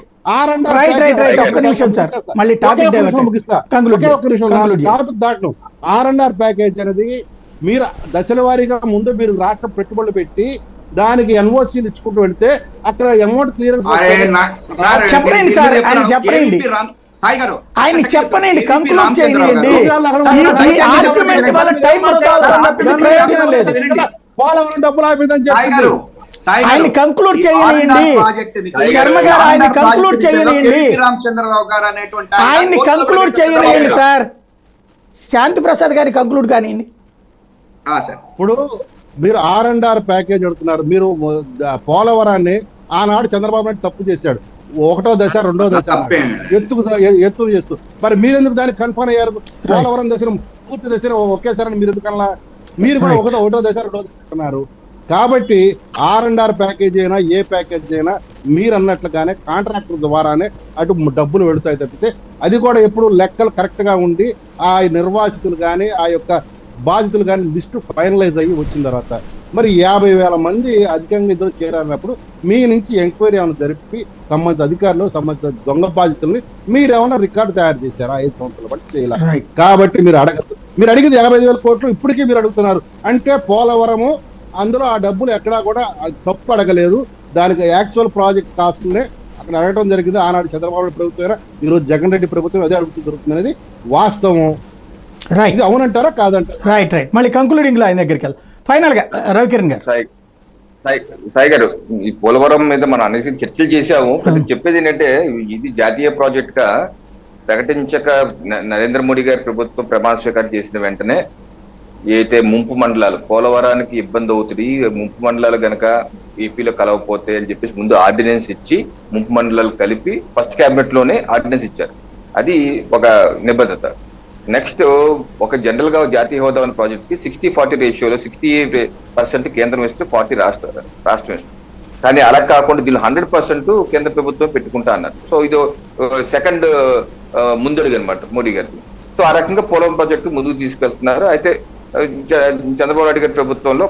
right right right ఒక్క నిమిషం సార్, మళ్ళీ టాపిక్ R&R ప్యాకేజ్ అనేది మీరు దశల వారీగా ముందు మీరు రాష్ట్ర పెట్టుబడులు పెట్టి దానికి ఎన్ఓసీలు ఇచ్చుకుంటూ వెళ్తే అక్కడ అమౌంట్ క్లియరెన్స్ చెప్పండి సార్, ఆయన చెప్పండి, ఆయన చెప్పనండి, కంక్లూడ్ చేయండి. ప్రయోజనం లేదు, పోలవరం డబ్బులు ఆపిందని చెప్పి ఆయన కంక్లూడ్ చేయండి. శర్మ గారు ఆయన కంక్లూడ్ చేయండి, ఆయన్ని కంక్లూడ్ చేయండి సార్. శాంతి ప్రసాద్ గారి కంక్లూడ్ కానివ్వండి. ఇప్పుడు మీరు R&R ప్యాకేజ్ అడుగుతున్నారు. మీరు పోలవరాన్ని ఆనాడు చంద్రబాబు నాయుడు తప్పు చేశాడు, 1వ దశ 2వ దశ ఎత్తు చేస్తూ, మరి మీరెందుకు దానికి కన్ఫర్మ్ అయ్యారు? పోలవరం దశను పూర్తి దశను ఒకేసారి మీరు ఎందుకన్నా మీరు కూడా 1వ దశ 2వ దశ అన్నారు. కాబట్టి R&R ప్యాకేజ్ అయినా ఏ ప్యాకేజ్ అయినా మీరు అన్నట్లుగానే కాంట్రాక్టర్ ద్వారానే అటు డబ్బులు వెళుతాయి తప్పితే అది కూడా ఎప్పుడు లెక్కలు కరెక్ట్ గా ఉండి ఆ నిర్వాసితులు కానీ ఆ యొక్క బాధితులు కానీ లిస్టు ఫైనలైజ్ అయ్యి వచ్చిన తర్వాత మరి 50,000 మంది అధికంగా ఇద్దరు చేరారినప్పుడు మీ నుంచి ఎంక్వైరీ ఏమైనా జరిపి సంబంధిత అధికారులు సంబంధిత దొంగ బాధితుల్ని మీరేమైనా రికార్డు తయారు చేశారా? 5 సంవత్సరాల బట్టి చేయాలి. కాబట్టి మీరు అడగదు, మీరు అడిగింది 55,000 కోట్లు ఇప్పటికీ మీరు అడుగుతున్నారు అంటే పోలవరము అందులో ఆ డబ్బులు ఎక్కడా కూడా తప్పు అడగలేదు. దానికి యాక్చువల్ ప్రాజెక్ట్ కాస్ట్నే అక్కడ అడగడం జరిగింది. ఆనాడు చంద్రబాబు ప్రభుత్వం, ఈరోజు జగన్ రెడ్డి ప్రభుత్వం అదే అడుగుతూ దొరుకుతుంది అనేది వాస్తవం. రైట్, అవునంటారా కాదంటారా? రైట్ రైట్ మళ్ళీ కంక్లూడింగ్ లో ఆయన దగ్గరికి వెళ్ళి ఫైనల్ గా రవికిరణ్ గారు. సాయి గారు, ఈ పోలవరం మీద మనం అనేక చర్చలు చేశాము. చెప్పేది ఏంటంటే ఇది జాతీయ ప్రాజెక్ట్ గా ప్రకటించక నరేంద్ర మోడీ గారి ప్రభుత్వం ప్రమాణ స్వీకారం చేసిన వెంటనే ఏదైతే ముంపు మండలాలు పోలవరానికి ఇబ్బంది అవుతుంది, ముంపు మండలాలు గనక ఏపీలో కలవకపోతే అని చెప్పేసి ముందు ఆర్డినెన్స్ ఇచ్చి ముంపు మండలాలు కలిపి ఫస్ట్ క్యాబినెట్ లోనే ఆర్డినెన్స్ ఇచ్చారు. అది ఒక నిబద్ధత. నెక్స్ట్ ఒక జనరల్ గా జాతీయ హోదా ఉన్న ప్రాజెక్ట్ కి 60-40 రేషియోలో 60% కేంద్రం ఇస్తే 40 రాష్ట్రం ఇస్తుంది. కానీ అలా కాకుండా దీనిలో 100% కేంద్ర ప్రభుత్వం పెట్టుకుంటా అన్నారు. సో ఇది సెకండ్ ముందడుగు అనమాట మోడీ గారికి. సో ఆ రకంగా పోలవరం ప్రాజెక్టు ముందుకు తీసుకెళ్తున్నారు. అయితే చంద్రబాబు నాయుడు గారి ప్రభుత్వంలో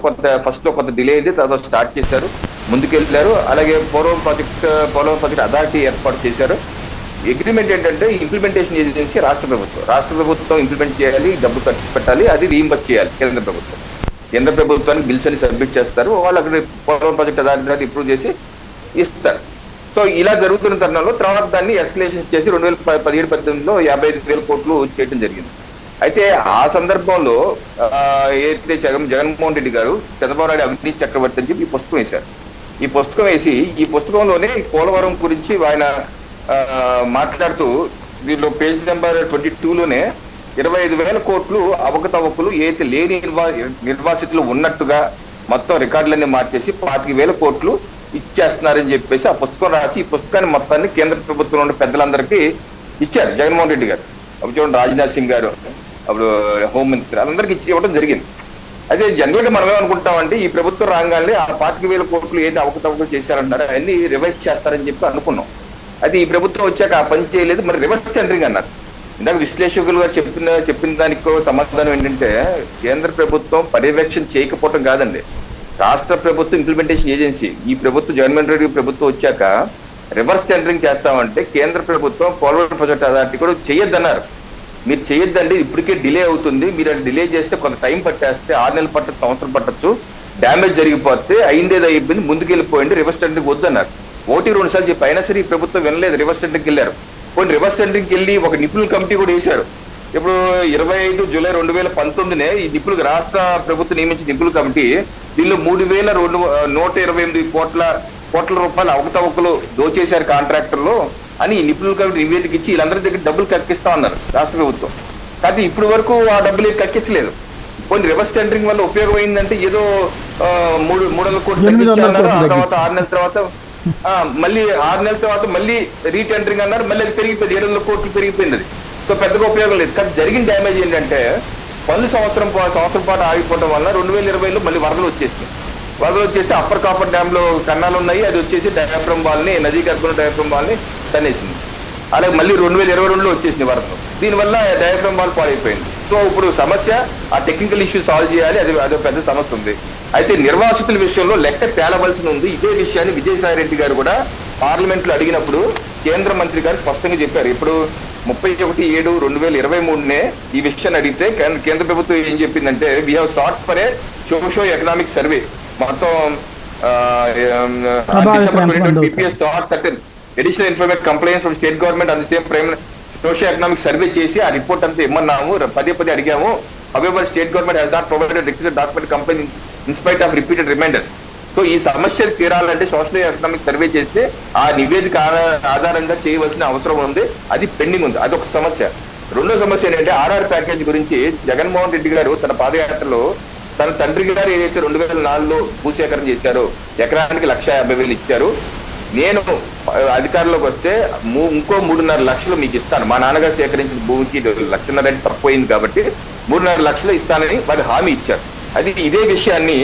ఫస్ట్ లో కొంత డిలే అయింది, తర్వాత స్టార్ట్ చేశారు, ముందుకెళ్ళారు. అలాగే పోలవరం ప్రాజెక్ట్ అథారిటీ ఏర్పాటు చేశారు. అగ్రిమెంట్ ఏంటంటే ఇంప్లిమెంటేషన్ ఏజెన్సీ రాష్ట్ర ప్రభుత్వం ఇంప్లిమెంట్ చేయాలి, డబ్బు ఖర్చు పెట్టాలి, అది రీఇంబర్స్ చేయాలి కేంద్ర ప్రభుత్వానికి బిల్స్ అని సబ్మిట్ చేస్తారు, వాళ్ళు అక్కడ పోలవరం ప్రాజెక్ట్ అథారిటీ ఇంప్రూవ్ చేసి ఇస్తారు. సో ఇలా జరుగుతున్న తరుణంలో తర్వాత దాన్ని ఎస్కలేషన్ చేసి 2017-18లో 55,000 కోట్లు చేయడం జరిగింది. అయితే ఆ సందర్భంలో ఏదైతే జగన్మోహన్ రెడ్డి గారు చంద్రబాబు నాయుడు అవినీతి చక్రవర్తి అని చెప్పి ఈ పుస్తకం వేశారు. ఈ పుస్తకంలోనే పోలవరం గురించి ఆయన మాట్లాడుతూ దీనిలో పేజ్ నెంబర్ 22లోనే 25,000 కోట్లు అవకతవకలు ఏదైతే లేని నిర్వాసితులు ఉన్నట్టుగా మొత్తం రికార్డులన్నీ మార్చేసి 25,000 కోట్లు ఇచ్చేస్తున్నారని చెప్పేసి ఆ పుస్తకం రాసి ఈ పుస్తకాన్ని మొత్తాన్ని కేంద్ర ప్రభుత్వంలో ఉన్న పెద్దలందరికీ ఇచ్చారు. జగన్మోహన్ రెడ్డి గారు, అప్పుడు చూడండి రాజ్నాథ్ సింగ్ గారు, అప్పుడు హోంమంత్రి, అందరికీ ఇవ్వడం జరిగింది. అదే జనరల్ గా మనం ఏమనుకుంటామంటే ఈ ప్రభుత్వం రాగానే ఆ 25,000 కోట్లు ఏది అవకతవకలు చేశారంటారో అవన్నీ రివైజ్ చేస్తారని చెప్పి అనుకున్నాం. అది ఈ ప్రభుత్వం వచ్చాక ఆ పని చేయలేదు, మరి రివర్స్ టెండరింగ్ అన్నారు. ఇందాక విశ్లేషకులు గారు చెప్పిన దానికి సమాధానం ఏంటంటే కేంద్ర ప్రభుత్వం పర్యవేక్షణ చేయకపోవటం కాదండి, రాష్ట్ర ప్రభుత్వం ఇంప్లిమెంటేషన్ ఏజెన్సీ. ఈ ప్రభుత్వం జగన్మోహన్ రెడ్డి ప్రభుత్వం వచ్చాక రివర్స్ టెండరింగ్ చేస్తామంటే కేంద్ర ప్రభుత్వం పోలవరం ప్రాజెక్ట్ అథారిటీ కూడా చేయొద్దన్నారు. మీరు చేయొద్దండి, ఇప్పటికే డిలే అవుతుంది, మీరు అది డిలే చేస్తే కొంత టైం పట్టేస్తే 6 నెలలు పట్టచ్చు, సంవత్సరం పట్టచ్చు, డ్యామేజ్ జరిగిపోతే అయిందేదో అయిపోయింది, ముందుకెళ్ళిపోయింది, రివర్స్ టెండరింగ్ వద్దన్నారు. 1-2 సార్లు చెప్పి అయినా సరే ఈ ప్రభుత్వం వినలేదు, రివర్స్ టెండరింగ్కి వెళ్ళారు. కొన్ని రివర్స్ టెండరింగ్కి వెళ్ళి ఒక నిపుణుల కమిటీ కూడా వేశారు. ఇప్పుడు 25 జూలై 2019 ఈ నిపుణులు రాష్ట్ర ప్రభుత్వం నియమించిన నిపుణుల కమిటీ దీనిలో 3,128 కోట్ల రూపాయలు అవకతవకలు దోచేశారు కాంట్రాక్టర్లు అని ఈ నిపుణుల కమిటీ నివేదిక ఇచ్చి వీళ్ళందరి దగ్గర డబ్బులు కక్కిస్తా ఉన్నారు రాష్ట్ర ప్రభుత్వం. కానీ ఇప్పటి వరకు ఆ డబ్బులు కక్కించలేదు. కొన్ని రివర్స్ టెండరింగ్ వల్ల ఉపయోగం అయిందంటే ఏదో 300 కోట్లు అన్నారు, ఆ తర్వాత 6 నెలల తర్వాత మళ్ళీ 6 నెలల తర్వాత మళ్ళీ రీటెండరింగ్ అన్నారు, మళ్ళీ అది పెరిగిపోయింది, 700 కోట్లు పెరిగిపోయింది. అది సో పెద్దగా ఉపయోగం లేదు. కానీ జరిగిన డ్యామేజ్ ఏంటంటే పనులు సంవత్సరం పాటు ఆగిపోవడం వల్ల 2020లో మళ్ళీ వరదలు వచ్చేసి అప్పర్ కాపర్ డ్యామ్ లో కన్నాలు ఉన్నాయి, అది వచ్చేసి డయాఫ్రమ్ వాల్ని, నదీ గర్భంలో డయాఫ్రమ్ వాల్ని తన్నేసింది. అలాగే మళ్ళీ 2022లో వచ్చేసింది వరదలు, దీనివల్ల డయాఫ్రమ్ వాల్ పాడైపోయింది. సో ఇప్పుడు సమస్య ఆ టెక్నికల్ ఇష్యూ సాల్వ్ చేయాలి, అదో పెద్ద సమస్య ఉంది. అయితే నిర్వాసితుల విషయంలో లెక్క తేలవలసి ఉంది. ఇదే విషయాన్ని విజయసాయి రెడ్డి గారు కూడా పార్లమెంట్ లో అడిగినప్పుడు కేంద్ర మంత్రి గారు స్పష్టంగా చెప్పారు. ఇప్పుడు 31/7/2023 ఈ విషయాన్ని అడిగితే కేంద్ర ప్రభుత్వం ఏం చెప్పిందంటే we have sought for a socio economic survey, మొత్తం additional information complaints from state government and same prime socio economic survey చేసి ఆ రిపోర్ట్ అంతా ఇమ్మన్నాము, పదే అడిగాము. However state government has not provided requested document complaint in spite of repeated reminders. So ఈ సమస్యలు తీరాలంటే సోషల్ ఎకనామిక్ సర్వే చేస్తే ఆ నివేదిక ఆధారంగా చేయవలసిన అవసరం ఉంది, అది పెండింగ్ ఉంది, అదొక సమస్య. రెండో సమస్య ఏంటంటే ఆర్ఆర్ ప్యాకేజ్ గురించి జగన్మోహన్ రెడ్డి గారు తన పాదయాత్రలో తన తండ్రి గారు ఏదైతే 2004లో భూసేకరణ చేశారో ఎకరానికి 1,50,000 ఇచ్చారు, నేను అధికారంలోకి వస్తే ఇంకో 3.5 లక్షలు మీకు ఇస్తాను, మా నాన్నగారు సేకరించిన భూమికి 1,50,000 అంటే తక్కువైంది కాబట్టి 3.5 లక్షలు ఇస్తానని వారు హామీ ఇచ్చారు. అది ఇదే విషయాన్ని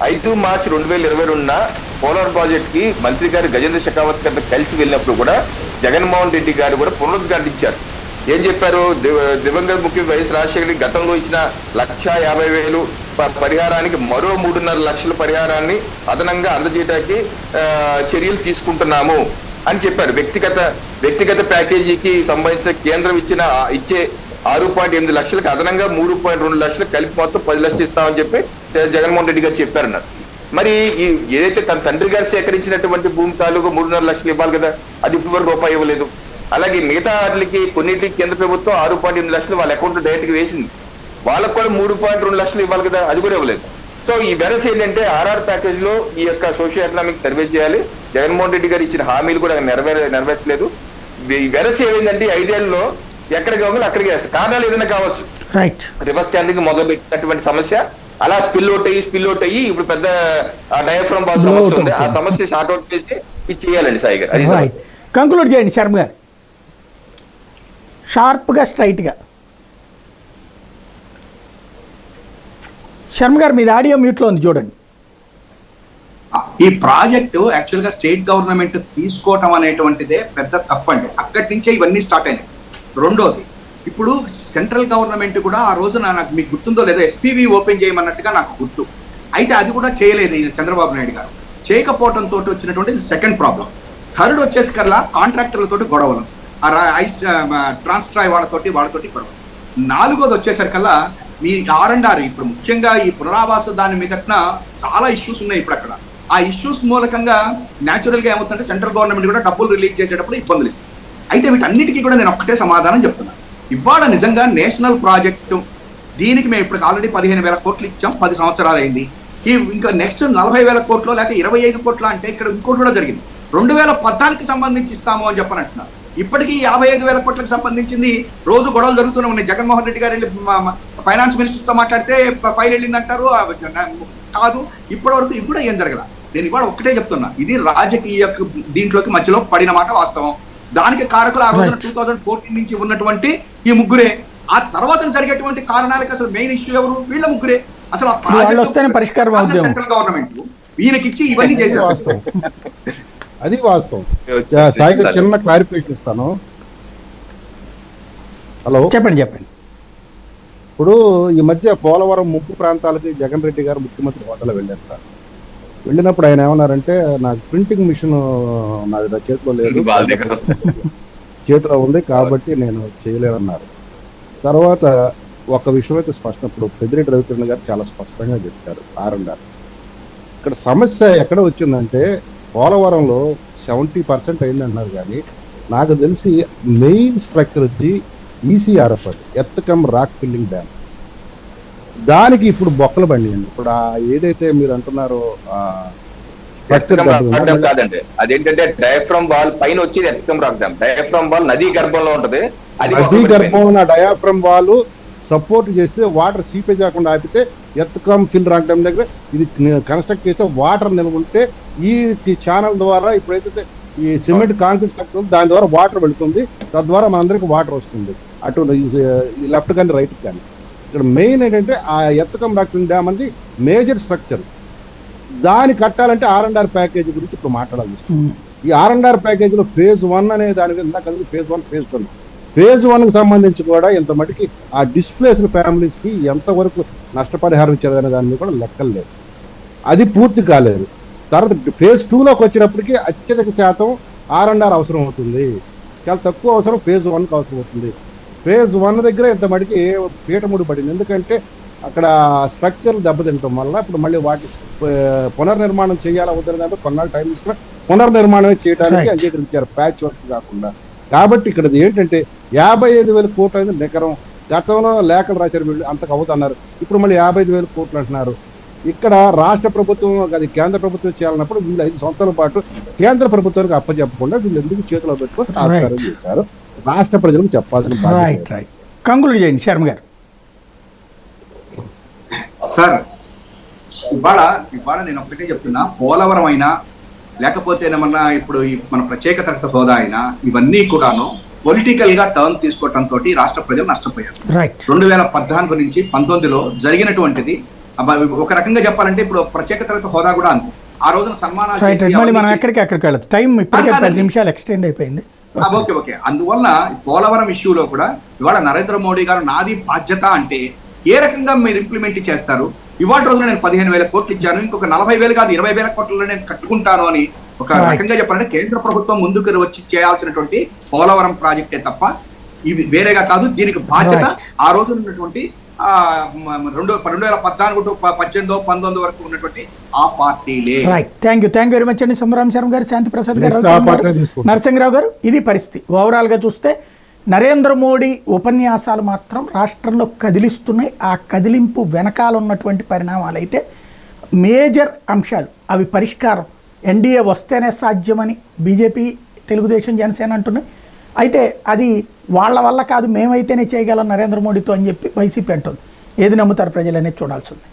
5 మార్చి 2022 పోలవరం ప్రాజెక్ట్ కి మంత్రి గారు గజేంద్ర షెకావత్ గారితో కలిసి వెళ్ళినప్పుడు కూడా జగన్మోహన్ రెడ్డి గారు కూడా పునరుద్ఘాటించారు. ఏం చెప్పారు, దివంగత ముఖ్యమంత్రి వైఎస్ రాజశేఖర గతంలో ఇచ్చిన 1,50,000 పరిహారానికి మరో 3.5 లక్షల పరిహారాన్ని అదనంగా అందజేయడానికి చర్యలు తీసుకుంటున్నాము అని చెప్పారు. వ్యక్తిగత ప్యాకేజీకి సంబంధించిన కేంద్రం ఇచ్చే 6.8 లక్షలకు అదనంగా 3.2 లక్షలు కలిపి మొత్తం 10 లక్షలు ఇస్తామని చెప్పి జగన్మోహన్ రెడ్డి గారు చెప్పారన్నారు. మరి ఏదైతే తన తండ్రి గారు సేకరించినటువంటి భూమి తాలూకు 3.5 లక్షలు ఇవ్వాలి కదా, అది ఇప్పటి వరకు రూపాయి ఇవ్వలేదు. అలాగే మిగతా వాటికి కొన్నిటికి కేంద్ర ప్రభుత్వం 6.8 లక్షలు వాళ్ళ అకౌంట్ డైరెక్ట్ గా వేసింది, వాళ్ళకు కూడా 3.2 లక్షలు ఇవ్వాలి కదా, అది కూడా ఇవ్వలేదు. సో ఈ వెరస్ ఏంటంటే ఆర్ఆర్ ప్యాకేజ్ లో ఈ యొక్క సోషియో ఎకనామిక్ సర్వే చేయాలి. జగన్మోహన్ రెడ్డి గారు ఇచ్చిన హామీలు కూడా నెరవేర్చలేదు. ఈ వెరస్ ఏమైందంటే 5 ఏళ్లలో ఎక్కడికి కావాలి అక్కడికి వేస్తారు. కారణాలు ఏదైనా కావచ్చు, రైట్, రివర్స్ స్టాండింగ్ మొదలు పెట్టినటువంటి సమస్య అలా స్పిల్ అవుట్ అయ్యి ఇప్పుడు పెద్ద డయాఫ్రమ్ బాల్ సమస్య ఉంది. ఆ సమస్య షార్ట్ అవుట్ చేసి ఇది చేయాలండి సాయి గారు. అది రైట్, కంక్లూడ్ చేయండి శర్మ గారు, షార్ప్గా స్ట్రైట్గా. శర్మ గారు మీది ఆడియో మ్యూట్లో ఉంది చూడండి. ఈ ప్రాజెక్టు యాక్చువల్ గా స్టేట్ గవర్నమెంట్ తీసుకోవటం అనేటువంటిదే పెద్ద తప్పండి. అక్కడి నుంచే ఇవన్నీ స్టార్ట్ అయినాయి. రెండోది, ఇప్పుడు సెంట్రల్ గవర్నమెంట్ కూడా ఆ రోజున నాకు మీకు గుర్తుందో లేదో ఎస్పీవి ఓపెన్ చేయమన్నట్టుగా నాకు గుర్తు. అయితే అది కూడా చేయలేదు ఈ చంద్రబాబు నాయుడు గారు. చేయకపోవడంతో వచ్చినటువంటి సెకండ్ ప్రాబ్లం. థర్డ్ వచ్చేసరికల్లా కాంట్రాక్టర్లతోటి గొడవలు, ట్రాన్స్ట్రాయ్ వాళ్ళతోటి గొడవలు. నాలుగోది వచ్చేసరికల్లా మీ R&R ఇప్పుడు ముఖ్యంగా ఈ పునరావాస దాని మీదట్న చాలా ఇష్యూస్ ఉన్నాయి ఇప్పుడు అక్కడ. ఆ ఇష్యూస్ మూలకంగా న్యాచురల్ గా ఏమవుతుందంటే సెంట్రల్ గవర్నమెంట్ కూడా డబ్బులు రిలీజ్ చేసేటప్పుడు ఇబ్బందులు ఇస్తుంది. అయితే వీటన్నిటికీ కూడా నేను ఒక్కటే సమాధానం చెప్తున్నాను. ఇవాళ నిజంగా నేషనల్ ప్రాజెక్టు దీనికి మేము ఇప్పుడు ఆల్రెడీ 15,000 కోట్లు ఇచ్చాం, 10 సంవత్సరాలు అయింది. ఈ ఇంకా నెక్స్ట్ 40,000 కోట్లు లేకపోతే 25 కోట్లు అంటే ఇక్కడ ఇంకోటి కూడా జరిగింది. 2014కి సంబంధించి ఇస్తాము అని చెప్పని అంటున్నారు. ఇప్పటికీ 55,000 కోట్లకు సంబంధించింది రోజు గొడవలు జరుగుతూనే ఉన్నాయి. జగన్మోహన్ రెడ్డి గారు వెళ్ళి ఫైనాన్స్ మినిస్టర్తో మాట్లాడితే ఫైల్ వెళ్ళిందంటారు, కాదు ఇప్పటి వరకు ఇది కూడా ఏం జరగల. నేను ఇవాళ ఒక్కటే చెప్తున్నా, ఇది రాజకీయ దీంట్లోకి మధ్యలో పడిన మాట వాస్తవం. దానికి కారకులు ఆ రోజున 2014 నుంచి ఉన్నటువంటి ఈ ముగ్గురే. ఆ తర్వాత జరిగేటువంటి కారణాలకు అసలు మెయిన్ ఇష్యూ ఎవరు? వీళ్ళ ముగ్గురే. అసలు సెంట్రల్ గవర్నమెంట్ ఈయనకిచ్చి ఇవన్నీ చేశారు. అది వాస్తవం. సాయి చిన్న క్లారిఫికేషన్ ఇస్తాను. హలో, చెప్పండి. ఇప్పుడు ఈ మధ్య పోలవరం ముంపు ప్రాంతాలకి జగన్ రెడ్డి గారు ముఖ్యమంత్రి హోదాలో వెళ్ళారు సార్. వెళ్ళినప్పుడు ఆయన ఏమన్నారంటే, నాకు ప్రింటింగ్ మిషన్ నాది నా చేతిలో లేదు, చేతిలో ఉంది కాబట్టి నేను చేయలేదన్నారు. తర్వాత ఒక విషయం అయితే స్పష్టం, ఇప్పుడు పెద్దిరెడ్డి రవికిరణ్ గారు చాలా స్పష్టంగా చెప్పారు. R&R ఇక్కడ సమస్య ఎక్కడ వచ్చిందంటే, పోలవరంలో 70% అయిందంటున్నారు, కానీ నాకు తెలిసి మెయిన్ స్ట్రక్చర్ వచ్చి ECRF, అది earth cum rock filling dam. దానికి ఇప్పుడు బొక్కలు బండియండి. ఇప్పుడు ఏదైతే మీరు అంటున్నారో కాదండి, అదేంటంటే డయాఫ్రమ్ వాల్ పైన వచ్చి earth cum rock dam. Diaphragm wall నదీ గర్భంలో ఉంటది. నదీ గర్భంలో ఉన్న డయాఫ్రమ్ వాల్ సపోర్ట్ చేస్తే వాటర్ సీపేజ్ కాకుండా ఆపితే earth cum fill rock dam దగ్గర ఇది కన్స్ట్రక్ట్ చేస్తే వాటర్ నిల్వ ఉంటే ఈ ఛానల్ ద్వారా ఇప్పుడైతే ఈ సిమెంట్ కాంక్రీట్ స్ట్రక్చర్ దాని ద్వారా వాటర్ వెళుతుంది. తద్వారా మనందరికి వాటర్ వస్తుంది, అటు లెఫ్ట్ కానీ రైట్ కానీ. ఇక్కడ మెయిన్ ఏంటంటే ఆ earth cum rock fill dam అనేది మేజర్ స్ట్రక్చర్. దాన్ని కట్టాలంటే R&R ప్యాకేజ్ గురించి ఇప్పుడు మాట్లాడాలి. ఈ R&R ప్యాకేజ్ లో phase 1 అనే దాని మీద phase 1, phase 2. phase 1 కి సంబంధించి కూడా ఇంత మటుకి ఆ డిస్ప్లేస్డ్ ఫ్యామిలీస్ కి ఎంతవరకు నష్టపరిహారం ఇచ్చారనే దాని మీద కూడా లెక్కలు లేదు. అది పూర్తి కాలేదు. తర్వాత phase 2లోకి వచ్చినప్పటికీ అత్యధిక శాతం R&R అవసరం అవుతుంది, చాలా తక్కువ అవసరం phase 1కి అవసరం అవుతుంది. phase 1 దగ్గర ఇంత మటుకి పీటముడి పడింది. ఎందుకంటే అక్కడ స్ట్రక్చర్ దెబ్బతింటం వల్ల ఇప్పుడు మళ్ళీ వాటి పునర్నిర్మాణం చేయాలా వద్దంటే కొన్నాళ్ళు టైం తీసుకుని పునర్నిర్మాణమే చేయడానికి అంగీకరించారు, ప్యాచ్ వర్క్ కాకుండా. కాబట్టి ఇక్కడ ఏంటంటే 55,000 కోట్లు అనేది నికరం. గతంలో లేఖలు రాశారు వీళ్ళు, అంతకు అవుతున్నారు. ఇప్పుడు మళ్ళీ 55,000 కోట్లు అంటున్నారు. ఇక్కడ రాష్ట్ర ప్రభుత్వం అది కేంద్ర ప్రభుత్వం చేయాలన్నప్పుడు వీళ్ళు 5 సంవత్సరాల పాటు కేంద్ర ప్రభుత్వానికి అప్పచెప్పకుండా వీళ్ళు ఎందుకు చేతిలో పెట్టుకొని ఆచారం చేశారు, రాష్ట్ర ప్రజలకు చెప్పాల్సిన బాధ్యత. కంక్లూడ్ చేయండి శర్మ గారు. సార్, ఇవాళ నేను ఒక్కటే చెప్తున్నా, పోలవరం అయినా లేకపోతే ఏమన్నా ఇప్పుడు మన ప్రత్యేక తరగతి హోదా అయినా ఇవన్నీ కూడాను పొలిటికల్ గా టర్న్ తీసుకోవడంతో రాష్ట్ర ప్రజలు నష్టపోయారు. 2014 నుంచి 19లో జరిగినటువంటిది ఒక రకంగా చెప్పాలంటే ఇప్పుడు ప్రత్యేక తరగతి హోదా కూడా అంతే. ఆ రోజున సన్మానాలు టైం 10 నిమిషాలు ఎక్స్టెండ్ అయిపోయింది. ఓకే. అందువల్ల పోలవరం ఇష్యూలో కూడా ఇవాళ నరేంద్ర మోడీ గారు నాది బాధ్యత అంటే ఏ రకంగా మీరు ఇంప్లిమెంట్ చేస్తారు? ఇవాళ రోజున నేను 15,000 కోట్లు ఇచ్చాను, ఇంకొక 40,000 కాదు 20,000 కోట్లలో నేను కట్టుకుంటాను అని ఒక రకంగా చెప్పాలంటే కేంద్ర ప్రభుత్వం ముందుకు వచ్చి చేయాల్సినటువంటి పోలవరం ప్రాజెక్టే తప్ప ఇవి వేరేగా కాదు. దీనికి బాధ్యత ఆ రోజు ఉన్నటువంటి 2014 టు 18, 19 వరకు ఉన్నటువంటి ఆ పార్టీలే. థ్యాంక్ యూ వెరీ మచ్ అండి. సుందరం శర్మ గారు, శాంతి ప్రసాద్ గారు, నరసింహరావు గారు. ఇది పరిస్థితి. ఓవరాల్ గా చూస్తే నరేంద్ర మోడీ ఉపన్యాసాలు మాత్రం రాష్ట్రంలో కదిలిస్తున్నాయి. ఆ కదిలింపు వెనకాల ఉన్నటువంటి పరిణామాలు అయితే మేజర్ అంశాలు అవి పరిష్కారం ఎన్డీఏ వస్తేనే సాధ్యమని బీజేపీ, తెలుగుదేశం, జనసేన అంటున్నాయి. అయితే అది వాళ్ళ వల్ల కాదు, మేమైతేనే చేయగలం నరేంద్ర మోడీతో అని చెప్పి వైసీపీ అంటుంది. ఏది నమ్ముతారు ప్రజలు అనేది చూడాల్సి ఉంది.